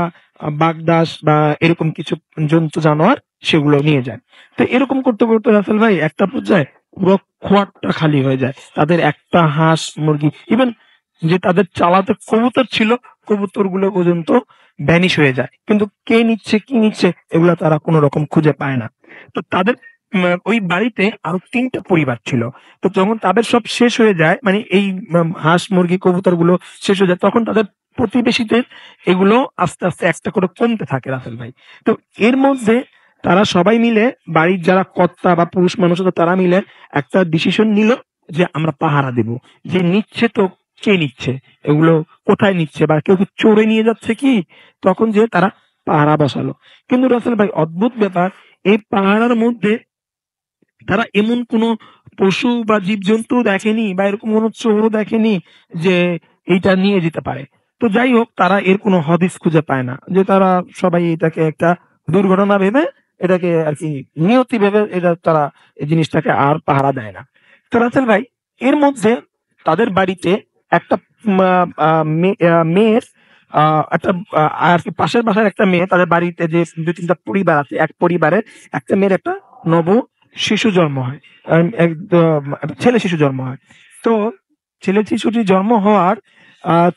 বাগদাস বা এরকম কিছু জন্তু জানোয়ার সেগুলো নিয়ে যায়। তো এরকম করতে করতে রাসেল ভাই, একটা পর্যায়ে পুরো খোয়ারটা খালি হয়ে যায়। তাদের একটা হাঁস মুরগি, ইভেন যে তাদের চালাতে কবুতর ছিল, কবুতর গুলো পর্যন্ত ভ্যানিশ হয়ে যায়। কিন্তু কে নিচ্ছে কি নিচ্ছে এগুলো তারা কোনো রকম খুঁজে পায় না। তো তাদের ওই বাড়িতে আরো ৩টা পরিবার ছিল। তো যখন তাদের সব শেষ হয়ে যায়, মানে এই হাঁস মুরগি কবুতর গুলো শেষ হয়ে যায়, তখন তাদের প্রতিবেশীদের এগুলো আস্তে আস্তে একটা করে কমতে থাকে রাসেল ভাই। তো এর মধ্যে তারা সবাই মিলে, বাড়ির যারা কর্তা বা পুরুষ মানুষ আছে, তারা মিলে একটা ডিসিশন নিল যে আমরা পাহারা দেব। যে নিচ্ছে তো কে নিচ্ছে, এগুলো কোথায় নিচ্ছে, বা কেউ কি চোরে নিয়ে যাচ্ছে কি, তখন যে তারা পাহারা বসালো। কিন্তু রাসেল ভাই, অদ্ভুত ব্যাপার, এই পাহারার মধ্যে তারা এমন কোনো পশু বা জীবজন্তু দেখেনি, বা এরকম কোনো চোরও দেখেনি যে এইটা নিয়ে যেতে পারে। তো যাই হোক, তারা এর কোনো হদিস খুঁজে পায় না, যে তারা সবাই এটাকে একটা দুর্ঘটনা ভেবে, এটাকে আর কি নিয়তি ভেবে, এটা তারা এই জিনিসটাকে আর পাহারা দেয় না। তো রাসেল ভাই, এর মধ্যে তাদের বাড়িতে একটা মেয়ের একটা আর কি পাশের বাসার একটা মেয়ে, তাদের বাড়িতে যে ২-৩টা পরিবার আছে, এক পরিবারের একটা মেয়ের একটা নব শিশু জন্ম হয়। একদম একটা ছেলে শিশু জন্ম হয়। তো ছেলে শিশুটি জন্ম হওয়ার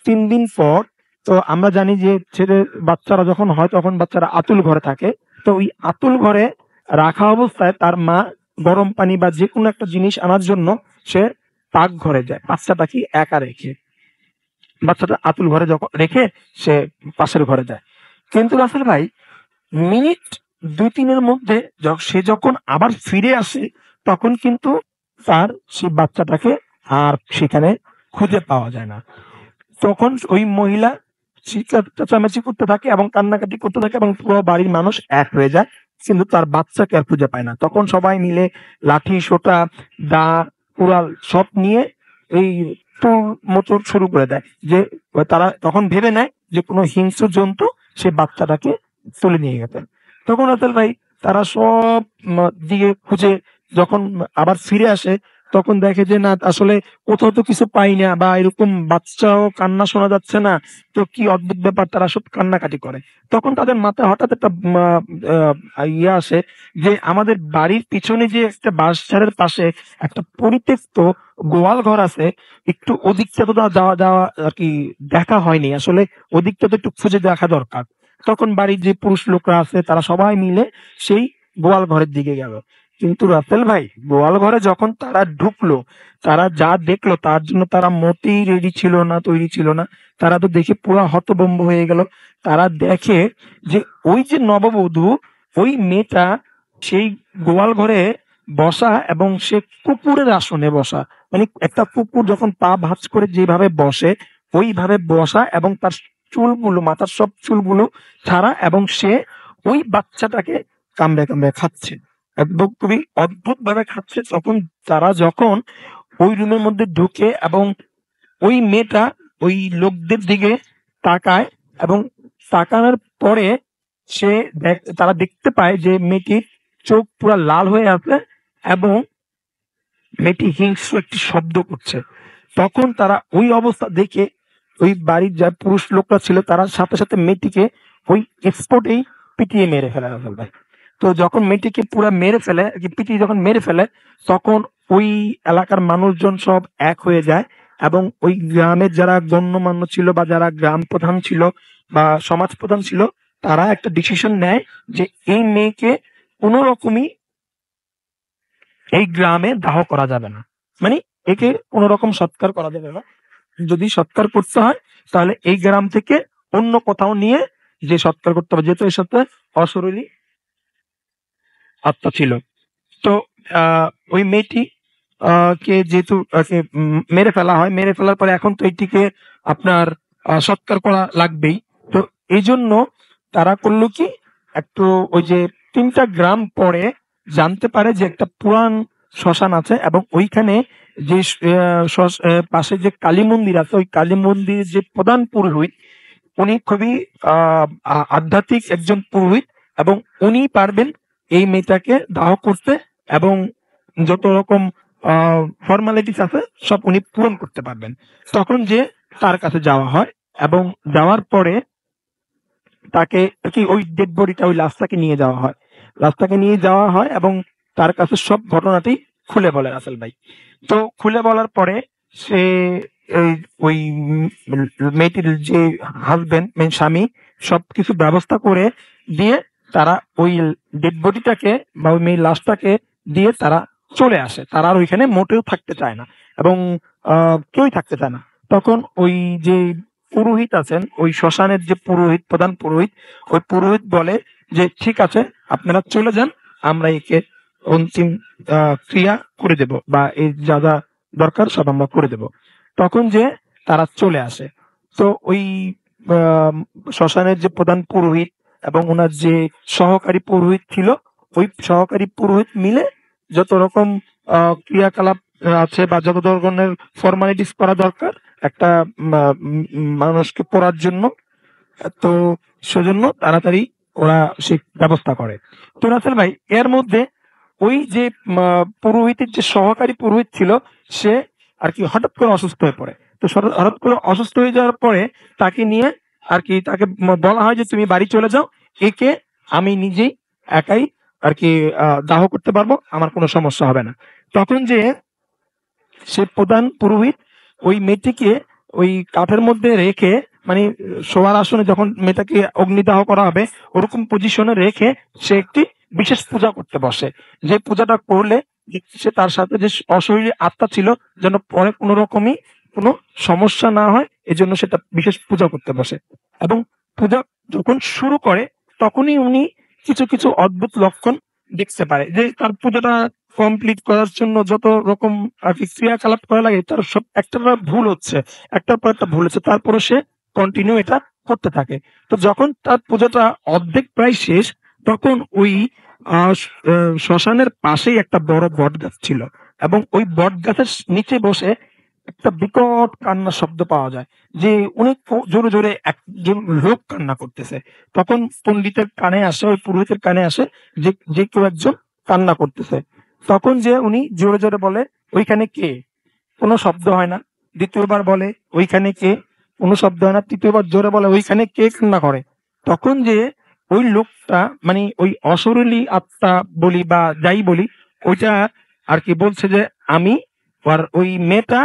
৩ দিন পর, তো আমরা জানি যে ছেলের বাচ্চারা যখন হয়, তখন বাচ্চারা আতুল ঘরে থাকে। তো ওই আতুল ঘরে রাখা অবস্থায় তার মা গরম পানি বা যেকোনো একটা জিনিস আনার জন্য সে পাক ঘরে যায়, বাচ্চাটাকে একা রেখে। বাচ্চাটা আতুল ঘরে যখন রেখে সে পাশের ঘরে যায়। কিন্তু রাসেল ভাই, মিনিট ২-৩ এর মধ্যে সে যখন আবার ফিরে আসে, তখন কিন্তু তার সেই বাচ্চাটাকে আর সেখানে খুঁজে পাওয়া যায় না। তখন ওই মহিলা চিৎকার চেঁচামেচি করতে থাকে এবং কান্নাকাটি করতে থাকে, এবং পুরো বাড়ির মানুষ এক হয়ে যায়, কিন্তু তার বাচ্চাকে আর খুঁজে পায় না। তখন সবাই মিলে লাঠি সোঁটা দা কুড়াল সব নিয়ে এই মোচড় শুরু করে দেয়, যে তারা তখন ভেবে নেয় যে কোনো হিংস্র জন্তু সে বাচ্চাটাকে তুলে নিয়ে গেছে। তখন রাসেল ভাই, তারা সব দিকে খুঁজে যখন আবার ফিরে আসে, তখন দেখে যে না আসলে কোথাও তো কিছু পাই না, বা এরকম বাচ্চাও কান্না শোনা যাচ্ছে না, তো কি অদ্ভুত ব্যাপার, তারা সব কান্নাকাটি করে। তখন তাদের মাথায় হঠাৎ একটা ইয়ে আসে যে আমাদের বাড়ির পিছনে যে একটা বাঁশঝাড়ের পাশে একটা পরিত্যক্ত গোয়াল ঘর আছে, একটু ওদিকটা তো যাওয়া যাওয়া আর কি দেখা হয়নি আসলে, ওদিকটা তো একটু খুঁজে দেখা দরকার। তখন বাড়ির যে পুরুষ লোকরা আছে তারা সবাই মিলে সেই গোয়াল ঘরের দিকে গেল। কিন্তু রাসেল ভাই, গোয়াল ঘরে যখন তারা ঢুকলো, তারা যা দেখলো তার জন্য তারা মোটেই রেডি ছিল না, তৈরি ছিল না। তারা তো দেখে পুরো হতভম্ব হয়ে গেল। তারা দেখে যে ওই যে নববধূ, ওই মেয়েটা সেই গোয়াল ঘরে বসা, এবং সে কুকুরের আসনে বসা। মানে একটা কুকুর যখন পা ভাঁজ করে যেভাবে বসে ওইভাবে বসা, এবং তার চুলগুলো, মাথার সব চুলগুলো ছাড়া, এবং সে ওই বাচ্চাটাকে কামড়ে কামড়ে খাচ্ছে, একদম খুবই অদ্ভুত ভাবে খাচ্ছে। তখন তারা যখন ওই রুমের মধ্যে ঢুকে এবং ওই মেয়েটা ওই লোকদের দিকে তাকায়, এবং তাকানোর পরে তারা দেখতে পায় যে মেয়েটির চোখ পুরো লাল হয়ে আছে, এবং মেয়েটি হিংস্র একটি শব্দ করছে। তখন তারা ওই অবস্থা দেখে, ওই বাড়ির যা পুরুষ লোকরা ছিল তারা সাথে সাথে মেয়েটিকে ওই স্পটেই পিটিয়ে মেরে ফেলে রাসেল ভাই। তো যখন মেয়েটিকে পুরা মেরে ফেলে, পিটিয়ে যখন মেরে ফেলে, তখন ওই এলাকার মানুষজন সব এক হয়ে যায়, এবং ওই গ্রামের যারা গণ্যমান্য ছিল বা যারা গ্রাম প্রধান ছিল বা সমাজ প্রধান ছিল, তারা একটা ডিসিশন নেয় যে এই মেয়েকে কোনো রকমই এই গ্রামে দাহ করা যাবে না। মানে একে কোন রকম সৎকার করা যাবে না। যদি সৎকার করতে হয় তাহলে এই গ্রাম থেকে অন্য কোথাও নিয়ে যে সৎকার করতে হবে, যেহেতু এর সাথে অশরীরী আত্মা ছিল। তো ওই মেয়েটি কে যেহেতু মেরে ফেলা হয়, মেরে ফেলার পরে এখন তো এটিকে আপনার সৎকার করা লাগবেই। তো এই জন্য তারা করলো কি, একটু ওই যে 3টা গ্রাম পরে জানতে পারে যে একটা পুরান শ্মশান আছে, এবং ওইখানে যে পাশে যে কালী মন্দির আছে, ওই কালী মন্দিরের যে প্রধান পুরোহিত, উনি খুবই আধ্যাত্মিক একজন পুরোহিত, এবং উনি পারবেন এই মেয়েটাকে দাহ করতে, এবং যত রকম ফর্মালিটিস আছে সব উনি পূরণ করতে পারবেন। তখন যে তার কাছে যাওয়া হয়, এবং যাওয়ার পরে তাকে কি ওই ডেড বডিটা, ওই লাশটাকে নিয়ে যাওয়া হয়, লাশটাকে নিয়ে যাওয়া হয়, এবং তার কাছে সব ঘটনাটি খুলে বলে রাসেল ভাই। তো খুলে বলার পরে সে ওই মেয়েটির যে হাজবেন্ড, মেন স্বামী, সবকিছু ব্যবস্থা করে দিয়ে তারা ওই ডেড বডিটাকে বা ওই মেয়ের লাশটাকে দিয়ে তারা চলে আসে। তারা আর ওইখানে মোটেও থাকতে চায় না, এবং কেউই থাকতে চায় না। তখন ওই যে পুরোহিত আছেন, ওই শ্মশানের যে পুরোহিত, প্রধান পুরোহিত, ওই পুরোহিত বলে যে ঠিক আছে, আপনারা চলে যান, আমরা একে অন্তিম ক্রিয়া করে দেব, বা এই যা যা দরকার সব আমরা করে দেব। তখন যে তারা চলে আসে, তো ওই শ্মশানের যে প্রধান পুরোহিত এবং ওনার যে সহকারী পুরোহিত ছিল, ওই সহকারী পুরোহিত মিলে যত রকম ক্রিয়াকলাপ আছে বা যত ধরনের ফর্মালিটিস করা দরকার একটা মানুষকে পড়ার জন্য, তো সেজন্য তাড়াতাড়ি ওরা সে ব্যবস্থা করে। তো রাসেল ভাই, এর মধ্যে ওই যে পুরোহিতের যে সহকারী পুরোহিত ছিল, সে আর কি হঠাৎ করে অসুস্থ হয়ে পড়ে। তো হঠাৎ করে অসুস্থ হয়ে যাওয়ার পরে তাকে নিয়ে আর কি তাকে বলা হয় যে তুমি বাড়ি চলে যাও, একে আমি নিজেই একাই আর কি দাহ করতে পারবো, আমার কোনো সমস্যা হবে না। তখন যে সে প্রধান পুরোহিত ওই মেয়েটিকে ওই কাঠের মধ্যে রেখে, মানে শোয়ার আসনে যখন মেয়েটাকে অগ্নিদাহ করা হবে ওরকম পজিশনে রেখে সে একটি বিশেষ পূজা করতে বসে, যে পূজাটা করলে সে তার সাথে যে অশরীরী আত্মা ছিল যেন পরে কোনো রকমই কোনো সমস্যা না হয়, এজন্য সেটা বিশেষ পূজা করতে বসে। এবং পূজা যখন শুরু করে তখনই উনি কিছু কিছু অদ্ভুত লক্ষণ দেখতে পারে, যে তার পূজাটা কমপ্লিট করার জন্য যত রকম আর কি ক্রিয়াকলাপ করা লাগে তার সব একটার পর ভুল হচ্ছে, একটার পর একটা ভুল হচ্ছে, তারপরে সে কন্টিনিউ এটা করতে থাকে। তো যখন তার পূজাটা অর্ধেক প্রায় শেষ, তখন ওই শ্মশানের পাশেই একটা বড় বট গাছ ছিল, এবং ওই বট গাছের নিচে বসে একটা বিকট কান্নার শব্দ পাওয়া যায়, যে অনেক জোরে জোরে একজন লোক কান্না করতেছে। তখন পণ্ডিতের কানে আসে, ওই পুরোহিতের কানে আসে যে যে কেউ একজন কান্না করতেছে। তখন যে উনি জোরে জোরে বলে ওইখানে কে, কোনো শব্দ হয় না। দ্বিতীয়বার বলে ওইখানে কে, কোনো শব্দ হয় না। তৃতীয়বার জোরে বলে ওইখানে কে কান্না করে। তখন যে ওই লোকটা মানে ওই অশরীরী আত্মা বলি বা যাই বলি, ওইটা আর কি বলছে যে আমি আর ওই মেয়েটা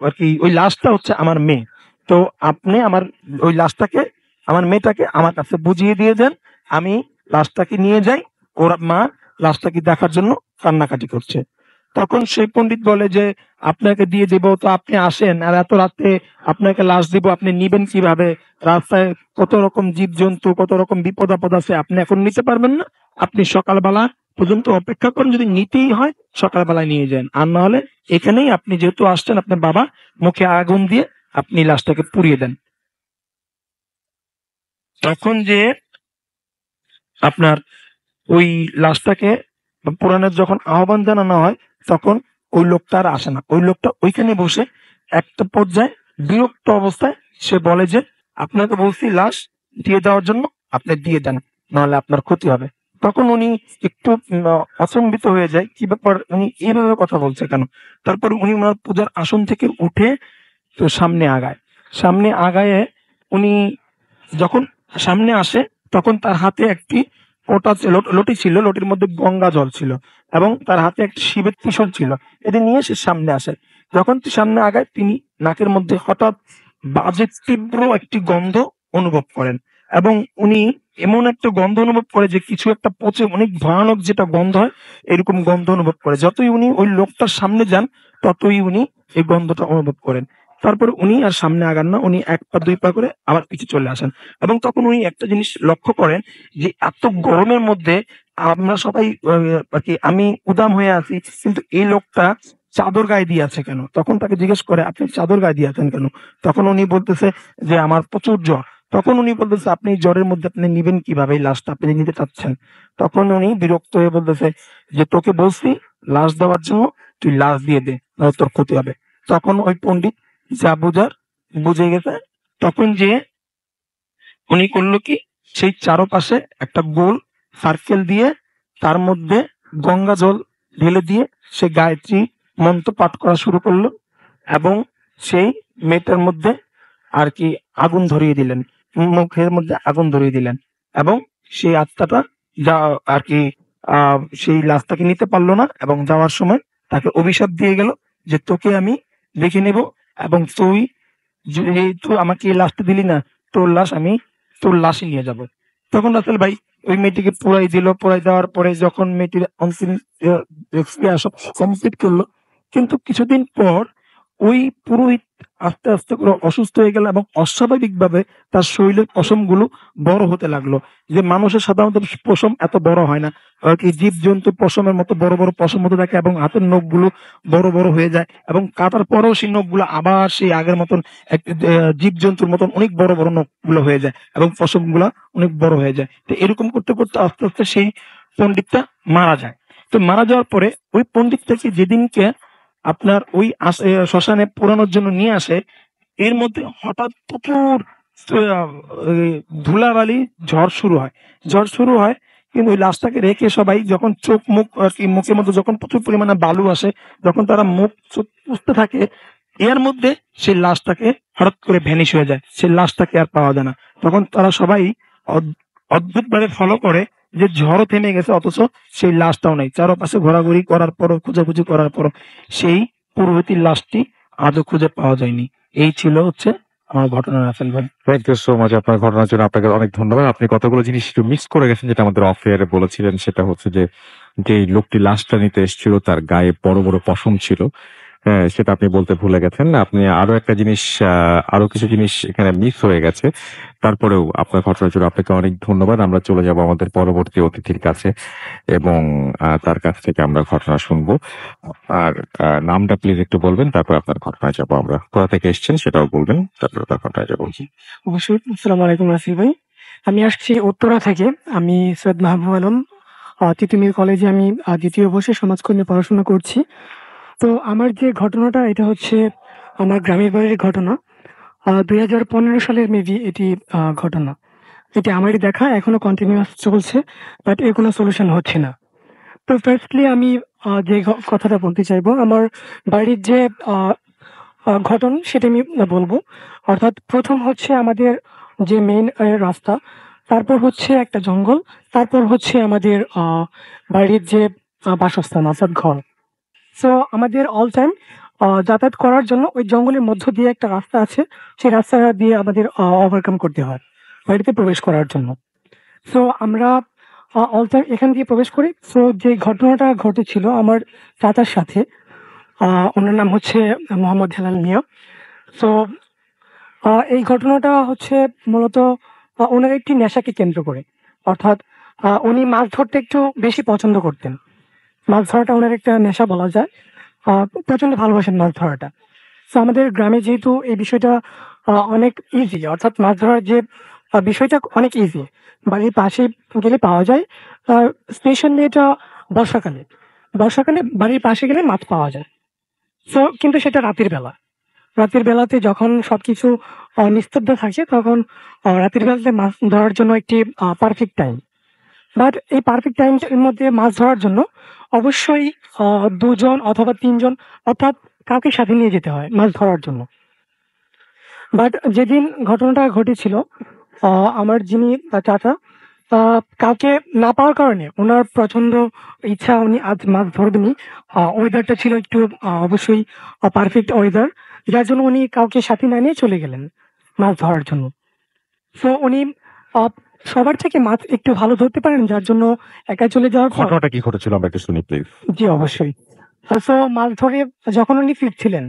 আর কি ওই লাশটা হচ্ছে আমার মেয়ে। তো আপনি আমার ওই লাশটাকে, আমার মেয়েটাকে আমার কাছে বুঝিয়ে দিয়ে দেন, আমি লাশটাকে নিয়ে যাই। ওর মা লাশটাকে দেখার জন্য কান্নাকাটি করছে। তখন সেই পণ্ডিত বলে যে আপনাকে দিয়ে দেব, তো আপনি আসেন, আর এত রাতে আপনাকে লাশ দিব, আপনি নিবেন কিভাবে? রাস্তায় কত রকম জীবজন্তু, কত রকম বিপদ আপদ আছে, আপনি এখন নিতে পারবেন না। আপনি সকালবেলা পর্যন্ত অপেক্ষা করুন, যদি নিতেই হয় সকালবেলায় নিয়ে যান, আর না হলে এখানেই আপনি যেহেতু আসছেন আপনার বাবা, মুখে আগুন দিয়ে আপনি লাশটাকে পুড়িয়ে দেন। তখন যে আপনার ওই লাশটাকে পুরাণের যখন আহ্বান জানানো হয়, তখন ওই লোকটা আর আসে না। ওই লোকটা ওইখানে বসে একটা পর্যায়ে বিরক্ত অবস্থায় সে বলে যে আপনাকে বলছি লাশ দিয়ে দেওয়ার জন্য, আপনি দিয়ে দেন, নাহলে আপনার ক্ষতি হবে। তখন উনি একটু অচম্বিত হয়ে যায়, কি ব্যাপার, উনি এইভাবে কথা বলছে কেন? তারপর উনি ওনার পূজার আসন থেকে উঠে তো সামনে আগায়। সামনে আগায়ে উনি যখন সামনে আসে, তখন তার হাতে একটি ওটা ছিল, লটি ছিল, লটির মধ্যে গঙ্গা জল ছিল, এবং তার হাতে একটি শিবের ত্রিশূল ছিল। এটি নিয়ে সে সামনে আসে। যখন সামনে আগায়, তিনি নাকের মধ্যে হঠাৎ বাজে তীব্র একটি গন্ধ অনুভব করেন, এবং উনি এমন একটা গন্ধ অনুভব করে যে কিছু একটা পচে, অনেক ভয়ানক যেটা গন্ধ হয়, এরকম গন্ধ অনুভব করে। যতই উনি ওই লোকটার সামনে যান, ততই উনি এই গন্ধটা অনুভব করেন। তারপর উনি আর সামনে আগান না, উনি এক পা দুই পা করে আবার পিছু চলে আসেন। এবং তখন উনি একটা জিনিস লক্ষ্য করেন যে এত গরমের মধ্যে আমরা সবাই আর কি আমি উদাম হয়ে আছি, কিন্তু এই লোকটা চাদর গায়ে দিয়ে আছে কেন? তখন তাকে জিজ্ঞেস করে আপনি চাদর গায়ে দিয়ে আছেন কেন? তখন উনি বলতেছে যে আমার প্রচুর জ্বর। তখন উনি বলতেছে আপনি এই জ্বরের মধ্যে আপনি নিবেন কিভাবে এই লাশটা, আপনি নিতে চাচ্ছেন? তখন উনি বিরক্ত হয়ে বলতেছে যে তোকে বলছি লাশ দেওয়ার জন্য, তুই লাশ দিয়ে দে, নাহলে তোর ক্ষতি হবে। তখন ওই পণ্ডিত যা বুঝার বুঝে গেছে। তখন যে উনি করলো কি, সেই চারপাশে একটা গোল সার্কেল দিয়ে তার মধ্যে গঙ্গা জল ঢেলে দিয়ে সে গায়ত্রী মন্ত্র পাঠ করা শুরু করলো, এবং সেই মেয়েটার মধ্যে আর কি আগুন ধরিয়ে দিলেন, মুখের মধ্যে আগুন ধরিয়ে দিলেন, এবং সেই আত্মাটা যা আর কি সেই লাশটাকে নিতে পারলো না, এবং যাওয়ার সময় তাকে অভিশাপ দিয়ে গেল যে তোকে আমি দেখে নেব, এবং তুই যেহেতু আমাকে এই লাশটা দিলি না, তোর লাশ আমি তোর লাশই নিয়ে যাব। তখন রাসেল ভাই ওই মেয়েটিকে পোড়াই দিল। পোড়াই দেওয়ার পরে যখন মেয়েটির অন্তিম ক্রিয়া সব কমপ্লিট করলো, কিন্তু কিছুদিন পর ওই পুরোহিত আস্তে আস্তে করে অসুস্থ হয়ে গেল, এবং অস্বাভাবিক ভাবে তার শরীরের পশমগুলো বড় হতে লাগলো। যে মানুষের সাধারণত পশম এত বড় হয় না, আর কি জীবজন্তু পশমের মতো বড় বড় পশম হতে থাকে, এবং হাতের নখগুলো বড় বড় হয়ে যায়, এবং কাটার পরেও সেই নখগুলো আবার সেই আগের মতন জীবজন্তুর মতন অনেক বড় বড় নখগুলো হয়ে যায়, এবং পশমগুলা অনেক বড় হয়ে যায়। তো এরকম করতে করতে আস্তে আস্তে সেই পণ্ডিতটা মারা যায়। তো মারা যাওয়ার পরে ওই পণ্ডিতটাকে যেদিনকে আপনার ওই শ্মশানে পোড়ানোর জন্য নিয়ে আসে, এর মধ্যে হঠাৎ প্রচুর এই ধুলাবালি ঝড় শুরু হয়। ঝড় শুরু হয়, কিন্তু ওই লাশটাকে রেখে সবাই যখন চোখ মুখ আর কি মুখের মধ্যে যখন প্রচুর পরিমাণে বালু আসে, যখন তারা মুখ চোখ পুষতে থাকে, এর মধ্যে সেই লাশটাকে হঠাৎ করে ভ্যানিশ হয়ে যায়, সেই লাশটাকে আর পাওয়া যায় না। তখন তারা সবাই অদ্ভুত ভাবে ফলো করে যে ঝড়ও থেমে গেছে, অথচ সেই লাশটাও নেই। চারপাশে ঘোরাঘুরি করার পরও, খোঁজাখুঁজি করার পরও সেই পুরোহিতের লাশটি আজও খুঁজে পাওয়া যায়নি। এই ছিল হচ্ছে আমার ঘটনা, রাসেল ভাই। থ্যাংক ইউ সো মাচ আপনার ঘটনার জন্য। আপনাকে অনেক ধন্যবাদ। আপনি কতগুলো জিনিস একটু মিস করে গেছেন, যেটা আমাদের অফ এয়ারে বলেছিলেন। সেটা হচ্ছে যে যে লোকটি লাশটা নিতে এসেছিল তার গায়ে বড় বড় পশম ছিল, হ্যাঁ, সেটা আপনি বলতে ভুলে গেছেন। আপনি আরো একটা জিনিস, আরো কিছু জিনিস এখানে মিস হয়ে গেছে। তারপরেও আপনার ঘটনার জন্য আপনাকে অনেক ধন্যবাদ। আমরা চলে যাব আমাদের পরবর্তী অতিথির কাছে, এবং তার কাছ থেকে আমরা ঘটনা শুনবো। আর নামটা প্লিজ একটু বলবেন, তারপর আপনার ঘটনায় যাবো আমরা। কোথা থেকে এসেছেন সেটাও বলবেন, তারপর তার ঘটনায় যাবো। অবশ্যই। আসসালামু আলাইকুম রাসেল ভাই। আমি আসছি উত্তরা থেকে। আমি সৈয়দ মাহবুব আলম, তিতুমির কলেজে আমি দ্বিতীয় বর্ষে সমাজকর্মী নিয়ে পড়াশোনা করছি। তো আমার যে ঘটনাটা, এটা হচ্ছে আমার গ্রামের বাড়ির ঘটনা। 2015 সালের মেবি এটি ঘটনা। এটি আমারই দেখা, এখনো কন্টিনিউয়াস চলছে, বাট এর কোনো সলিউশন হচ্ছে না। তো ফার্স্টলি আমি যে কথাটা বলতে চাইবো, আমার বাড়ির যে আহ, ঘটন সেটা আমি বলবো। অর্থাৎ প্রথম হচ্ছে আমাদের যে মেইন রাস্তা, তারপর হচ্ছে একটা জঙ্গল, তারপর হচ্ছে আমাদের বাড়ির যে বাসস্থান অর্থাৎ ঘর। সো আমাদের অল টাইম যাতায়াত করার জন্য ওই জঙ্গলের মধ্য দিয়ে একটা রাস্তা আছে, সেই রাস্তা দিয়ে আমাদের ওভারকাম করতে হয় বাড়িতে প্রবেশ করার জন্য। সো আমরা অল টাইম এখান দিয়ে প্রবেশ করি। সো যে ঘটনাটা ঘটেছিল আমার চাচার সাথে, ওনার নাম হচ্ছে মোহাম্মদ হেলাল মিয়া। সো এই ঘটনাটা হচ্ছে মূলত ওনার একটি নেশাকে কেন্দ্র করে। অর্থাৎ উনি মাছ ধরতে একটু বেশি পছন্দ করতেন। মাছ ধরাটা ওনার একটা নেশা বলা যায়। প্রচন্ড ভালোবাসেন মাছ ধরাটা। তো আমাদের গ্রামে যেহেতু এই বিষয়টা অনেক ইজি, অর্থাৎ মাছ ধরার যে বিষয়টা অনেক ইজি, বাড়ির পাশে গেলে পাওয়া যায়। স্পেশালি এটা বর্ষাকালে, বর্ষাকালে বাড়ির পাশে গেলে মাছ পাওয়া যায়। তো কিন্তু সেটা রাতের বেলা, রাতের বেলাতে যখন সবকিছু নিস্তব্ধ থাকে, তখন রাতের বেলাতে মাছ ধরার জন্য একটি পারফেক্ট টাইম। বাট এই পারফেক্ট টাইমের মধ্যে মাছ ধরার জন্য অবশ্যই দুজন অথবা তিনজন, অর্থাৎ কাউকে সাথে নিয়ে যেতে হয় মাছ ধরার জন্য। বাট যেদিন ঘটনাটা ঘটেছিল, আমার যিনি চাচা, কাউকে না পাওয়ার কারণে ওনার প্রচন্ড ইচ্ছা, উনি আজ মাছ ধরবেনই। ওয়েদারটা ছিল একটু অবশ্যই পারফেক্ট ওয়েদার, যার জন্য উনি কাউকে সাথে না নিয়ে চলে গেলেন মাছ ধরার জন্য। তো উনি আহ, সবার থেকে মাছ একটু ভালো ধরতে পারেন, যার জন্য একা চলে যাওয়ার পর, ঘটনাটা কি ঘটেছিল আমরা একটু শুনি প্লিজ। জি অবশ্যই। তো মাছ ধরে যখন উনি ফিরছিলেন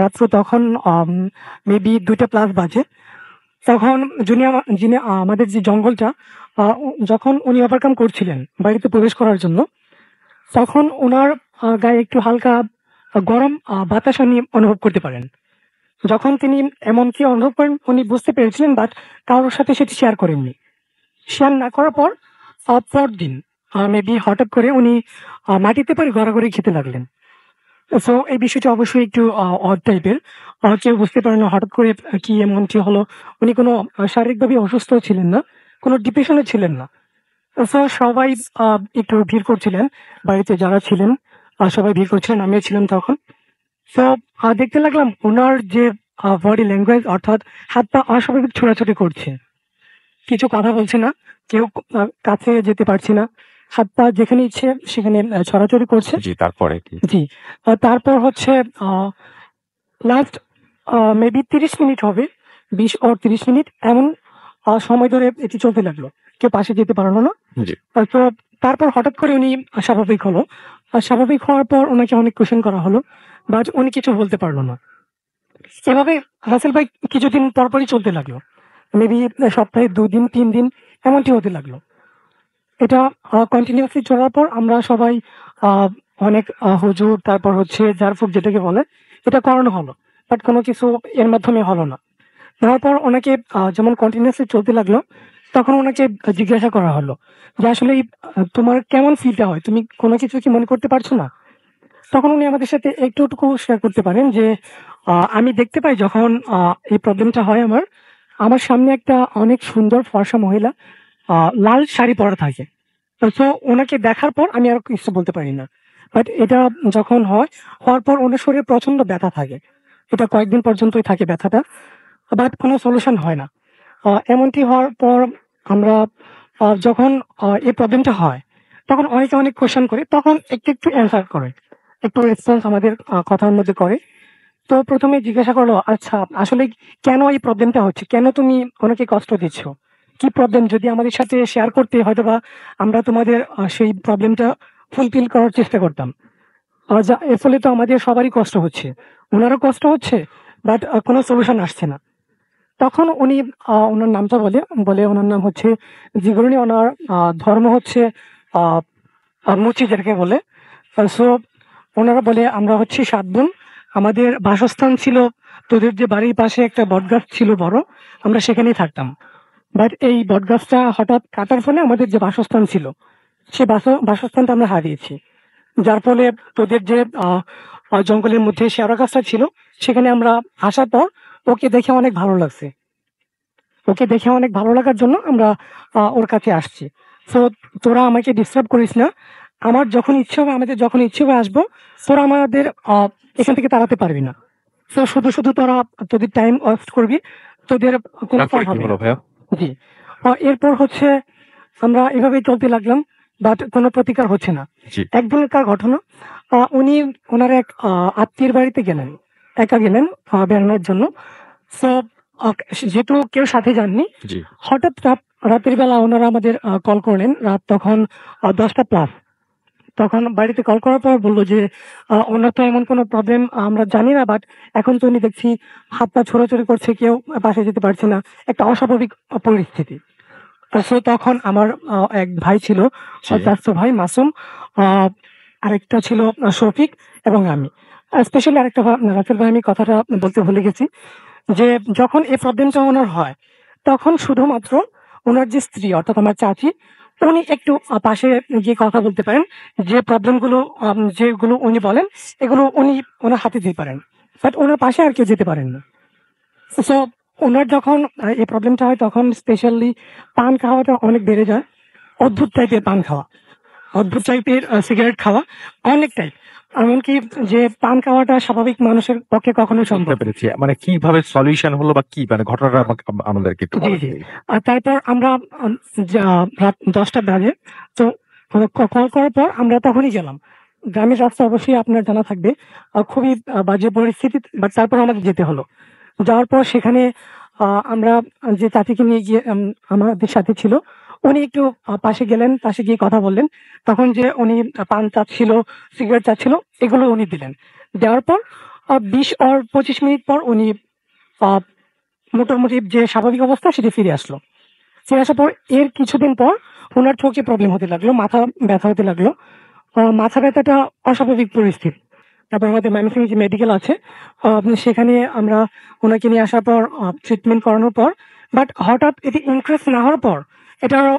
রাত্র, তখন মেবি 2টা+ বাজে, তখন যিনি আমাদের যে জঙ্গলটা যখন উনি ওভারকাম করছিলেন বাড়িতে প্রবেশ করার জন্য, তখন ওনার গায়ে একটু হালকা গরম বাতাস উনি অনুভব করতে পারেন। যখন তিনি এমনকি অনুভব করেন, উনি বুঝতে পেরেছিলেন, বাট কারোর সাথে সেটি শেয়ার করেননি। শেয়ার না করার পর পরদিন মেবি হঠাৎ করে উনি মাটিতে পড়ে গড়াগড়ি খেতে লাগলেন। সো এই বিষয়টা অবশ্যই একটু অড টাইপের। কেউ বুঝতে পারে না হঠাৎ করে কি এমনটি হলো। উনি কোনো শারীরিকভাবে অসুস্থ ছিলেন না, কোনো ডিপ্রেশনে ছিলেন না। সো সবাই একটু ভিড় করছিলেন, বাড়িতে যারা ছিলেন সবাই ভিড় করছিলেন, আমিও ছিলাম তখন। তো দেখতে লাগলাম ওনার যে বডি ল্যাঙ্গুয়েজ, অর্থাৎ হাত পা অস্বাভাবিক ছোড়াছুটি করছে, কিছু কথা বলছে না, কেউ কাছে যেতে পারছে না, হাত পা যেখানে ইচ্ছে সেখানে ছড়াছড়ি করছে। জি, তারপরে কি? জি। তারপর হচ্ছে লাস্ট মেবি 30 মিনিট হবে, 20 or 30 মিনিট এমন সময় ধরে এটি চলতে লাগলো, কেউ পাশে যেতে পারলো না। জি। তো তারপর হঠাৎ করে উনি স্বাভাবিক হলো। স্বাভাবিক হওয়ার পর ওনাকে অনেক কোশ্চেন করা হলো, বাট উনি কিছু বলতে পারলো না। এভাবে রাসেল ভাই কিছুদিন পরপরই চলতে লাগলো, মেবি সপ্তাহে 2 দিন 3 দিন এমনটি হতে লাগলো। এটা কন্টিনিউয়াসলি চলার পর আমরা সবাই অনেক হুজুর, তারপর হচ্ছে জারফুক যেটাকে বলে, এটা করানো হলো, বাট কোনো কিছু এর মাধ্যমে হলো না। নেওয়ার পর ওনাকে যেমন কন্টিনিউয়াসলি চলতে লাগলো, তখন ওনাকে জিজ্ঞাসা করা হলো যে আসলে তোমার কেমন ফিলটা হয়, তুমি কোনো কিছু কি মনে করতে পারছো না? তখন উনি আমাদের সাথে একটুটুকু শেয়ার করতে পারেন যে আমি দেখতে পাই যখন এই প্রবলেমটা হয় আমার, আমার সামনে একটা অনেক সুন্দর ফর্সা মহিলা লাল শাড়ি পরা থাকে। তো ওনাকে দেখার পর আমি আর কিছু বলতে পারি না। বাট এটা যখন হওয়ার পর ওনার শরীরে প্রচন্ড ব্যথা থাকে, এটা কয়েকদিন পর্যন্তই থাকে ব্যথাটা, বাট কোনো সলিউশন হয় না। এমনটি হওয়ার পর আমরা যখন এই প্রবলেমটা হয়, তখন অনেকে অনেক কোয়েশ্চেন করে, তখন একটু একটু অ্যান্সার করে, একটু রেসপন্স আমাদের কথার মধ্যে করে। তো প্রথমে জিজ্ঞাসা করলো, আচ্ছা আসলে কেন এই প্রবলেমটা হচ্ছে, কেন তুমি ওনাকে কষ্ট দিচ্ছ, কি প্রবলেম, যদি আমাদের সাথে শেয়ার করতে হয়তো বা আমরা তোমাদের সেই প্রবলেমটা ফুলফিল করার চেষ্টা করতাম। এর ফলে তো আমাদের সবারই কষ্ট হচ্ছে, ওনারও কষ্ট হচ্ছে, বাট কোনো সলিউশন আসছে না। তখন উনি ওনার নামটা বলে বলে ওনার নাম হচ্ছে জিগরুনি, ওনার ধর্ম হচ্ছে মুচি যেটাকে বলে। সো ওনারা বলে আমরা হচ্ছে 7 বোন, আমাদের বাসস্থান ছিল তোদের যে বাড়ির পাশে একটা বটগাছ ছিল বড়, আমরা সেখানেই থাকতাম। বাট এই বটগাছটা হঠাৎ কাটার ফলে আমাদের যে বাসস্থান ছিল, সে বাসস্থানটা আমরা হারিয়েছি। যার ফলে তোদের যে জঙ্গলের মধ্যে শেওড়া গাছটা ছিল, সেখানে আমরা আসার পর ওকে দেখে অনেক ভালো লাগছে, ওকে দেখে অনেক ভালো লাগার জন্য আমরা ওর কাছে আসছি। তো তোরা আমাকে ডিস্টার্ব করিস না, আমার যখন ইচ্ছে হবে, আমাদের যখন ইচ্ছে হবে আসবো, তোরা আমাদের এখান থেকে তাড়াতে পারবি না। তো শুধু শুধু তোরা তোদের টাইম ওয়েস্ট করবি, তোদের কোনো তারপরে ফল কি হবে হলো না। ভাইয়া? জি। এরপর হচ্ছে আমরা এভাবেই চলতে লাগলাম, বাট কোনো প্রতিকার হচ্ছে না। জি। একদিনকার ঘটনা, উনি ওনার এক আত্মীয়ের বাড়িতে গেলেন, একা গেলেন বেড়ানোর জন্য। সো যেহেতু কেউ সাথে যাননি, জি। হঠাৎ রাতের বেলা ওনারা আমাদের কল করলেন। রাত তখন 10টা প্লাস। তখন বাড়িতে কল করার পর বললো যে ওনার তো এমন কোনো প্রবলেম আমরা জানি না, বাট এখন তো উনি দেখছি হাত পা ছোড়াছড়ি করছে, কেউ পাশে যেতে পারছে না, একটা অস্বাভাবিক পরিস্থিতি। তো তখন আমার এক ভাই ছিল, জি। চাচাতো ভাই মাসুম, আরেকটা ছিল শফিক, এবং আমি। স্পেশালি আরেকটা রাসেল ভাই, আমি কথাটা বলতে ভুলে গেছি যে যখন এই প্রবলেমটা ওনার হয়, তখন শুধুমাত্র ওনার যে স্ত্রী অর্থাৎ আমার চাচি, উনি একটু পাশে গিয়ে কথা বলতে পারেন। যে প্রবলেমগুলো যেগুলো উনি বলেন, এগুলো উনি ওনার হাতে দিতে পারেন, বাট ওনার পাশে আর কেউ যেতে পারেন না। সো ওনার যখন এই প্রবলেমটা হয়, তখন স্পেশালি পান খাওয়াটা অনেক বেড়ে যায়। অদ্ভুত টাইপের পান খাওয়া, অদ্ভুত টাইপের সিগারেট খাওয়া, অনেক টাইপ। এমনকি যে পান খাওয়াটা স্বাভাবিক মানুষের পক্ষে কখনোই সম্ভব বুঝতে না। পেরেছি। মানে কিভাবে সলিউশন হলো বা কি মানে ঘটনাটা আমাদেরকে একটু জি, বলেন জি। please। আর তারপর আমরা রাত 10টা বাজে, তো কল করার পর আমরা তখনই গেলাম। গ্রামের রাস্তা অবশ্যই আপনার জানা থাকবে, খুবই বাজে পরিস্থিতি, বাট তারপর আমাদের যেতে হলো। যাওয়ার পর সেখানে আমরা যে চাচিকে নিয়ে গিয়ে আমাদের সাথে ছিল, উনি একটু পাশে গেলেন, পাশে গিয়ে কথা বললেন। তখন যে উনি পান চাচ্ছিল, সিগারেট চাচ্ছিল, এগুলো উনি দিলেন। দেওয়ার পর 20 or 25 মিনিট পর উনি আহ, মোটামুটি যে স্বাভাবিক অবস্থা সেটা ফিরে আসলো। ফিরে আসার পর এর কিছুদিন পর ওনার চোখে প্রবলেম হতে লাগলো, মাথা ব্যথা হতে লাগলো। মাথা ব্যথাটা অস্বাভাবিক পরিস্থিতি। তারপর আমাদের ময়মনসিংহ যে মেডিকেল আছে, সেখানে আমরা ওনাকে নিয়ে আসার পর ট্রিটমেন্ট করানোর পর, বাট হঠাৎ এটি ইনক্রিজ না হওয়ার পর এটা আরো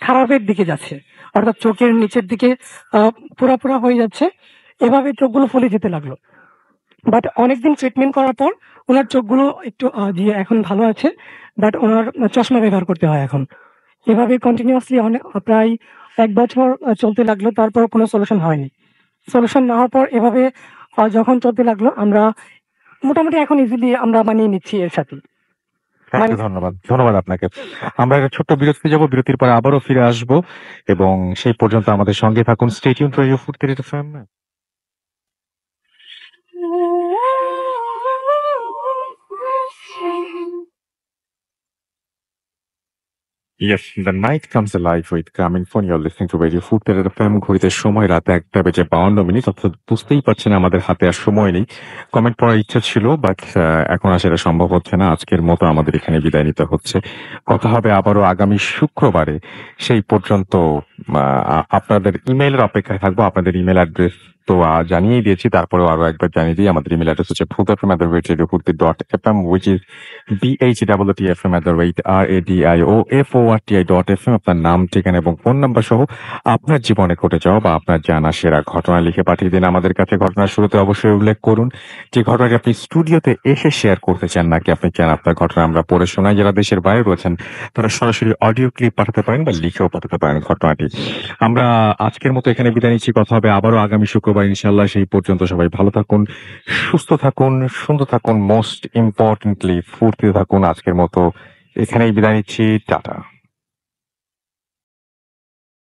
খারাপের দিকে যাচ্ছে, অর্থাৎ চোখের নিচের দিকে পুরা হয়ে যাচ্ছে। এভাবে চোখগুলো ফুলে যেতে লাগলো। বাট অনেকদিন ট্রিটমেন্ট করার পর ওনার চোখগুলো একটু জি এখন ভালো আছে, বাট ওনার চশমা ব্যবহার করতে হয় এখন। এভাবে কন্টিনিউয়াসলি অনেক প্রায় 1 বছর চলতে লাগলো, তারপর কোনো সলিউশন হয়নি। সলিউশন না হওয়ার পর এভাবে যখন চলতে লাগলো, আমরা মোটামুটি এখন ইজিলি আমরা মানিয়ে নিচ্ছি এর সাথে। থ্যাংক ইউ, ধন্যবাদ আপনাকে। আমরা একটা ছোট্ট বিরতিতে যাব, বিরতির পরে আবারও ফিরে আসব এবং সেই পর্যন্ত আমাদের সঙ্গে থাকুন। Stay tune two radio food creator FM. Yes, the night comes alive with coming phone. You're listening to Radio Food Terror FM. ঘড়িতে সময় রাত 1:52 অর্থাৎ বুঝতেই পারছেন আমাদের হাতে আর সময় নেই। কমেন্ট পড়ার ইচ্ছা ছিল, বাট এখন আর সেটা সম্ভব হচ্ছে না। আজকের মতো আমাদের এখানে বিদায় নিতে হচ্ছে। কথা হবে আবারও আগামী শুক্রবারে। সেই পর্যন্ত আপনাদের ইমেইলের অপেক্ষায় থাকবো। আপনাদের ইমেল অ্যাড্রেস তো জানিয়েই দিয়েছি, তারপরেও আরো একবার জানিয়ে দিই। আমাদের ইমেল অ্যাড্রেস হচ্ছে foodfm@radiofurti.fm, which is BHTTFM@radiofurti.fm। আপনার নাম, ঠিকানা এবং ফোন নাম্বার সহ আপনার জীবনে ঘটে যাওয়া বা আপনার জানা সেরা ঘটনা লিখে পাঠিয়ে দিন আমাদের কাছে। ঘটনার শুরুতে অবশ্যই উল্লেখ করুন যে ঘটনাটি আপনি স্টুডিওতে এসে শেয়ার করতে চান, নাকি আপনি চান আপনার ঘটনা আমরা পড়ে শোনাই। যারা দেশের বাইরে রয়েছেন তারা সরাসরি অডিও ক্লিপ পাঠাতে পারেন বা লিখেও পাঠাতে পারেন ঘটনাটি। আমরা আজকের মতো এখানে বিদায় নিচ্ছি। কথা হবে আবারও আগামী শুক্রবার ইনশাল্লাহ। সেই পর্যন্ত সবাই ভালো থাকুন, সুস্থ থাকুন, সুন্দর থাকুন, মোস্ট ইম্পর্টেন্টলি ফুর্তিতে থাকুন। আজকের মতো এখানেই বিদায় নিচ্ছি। টাটা।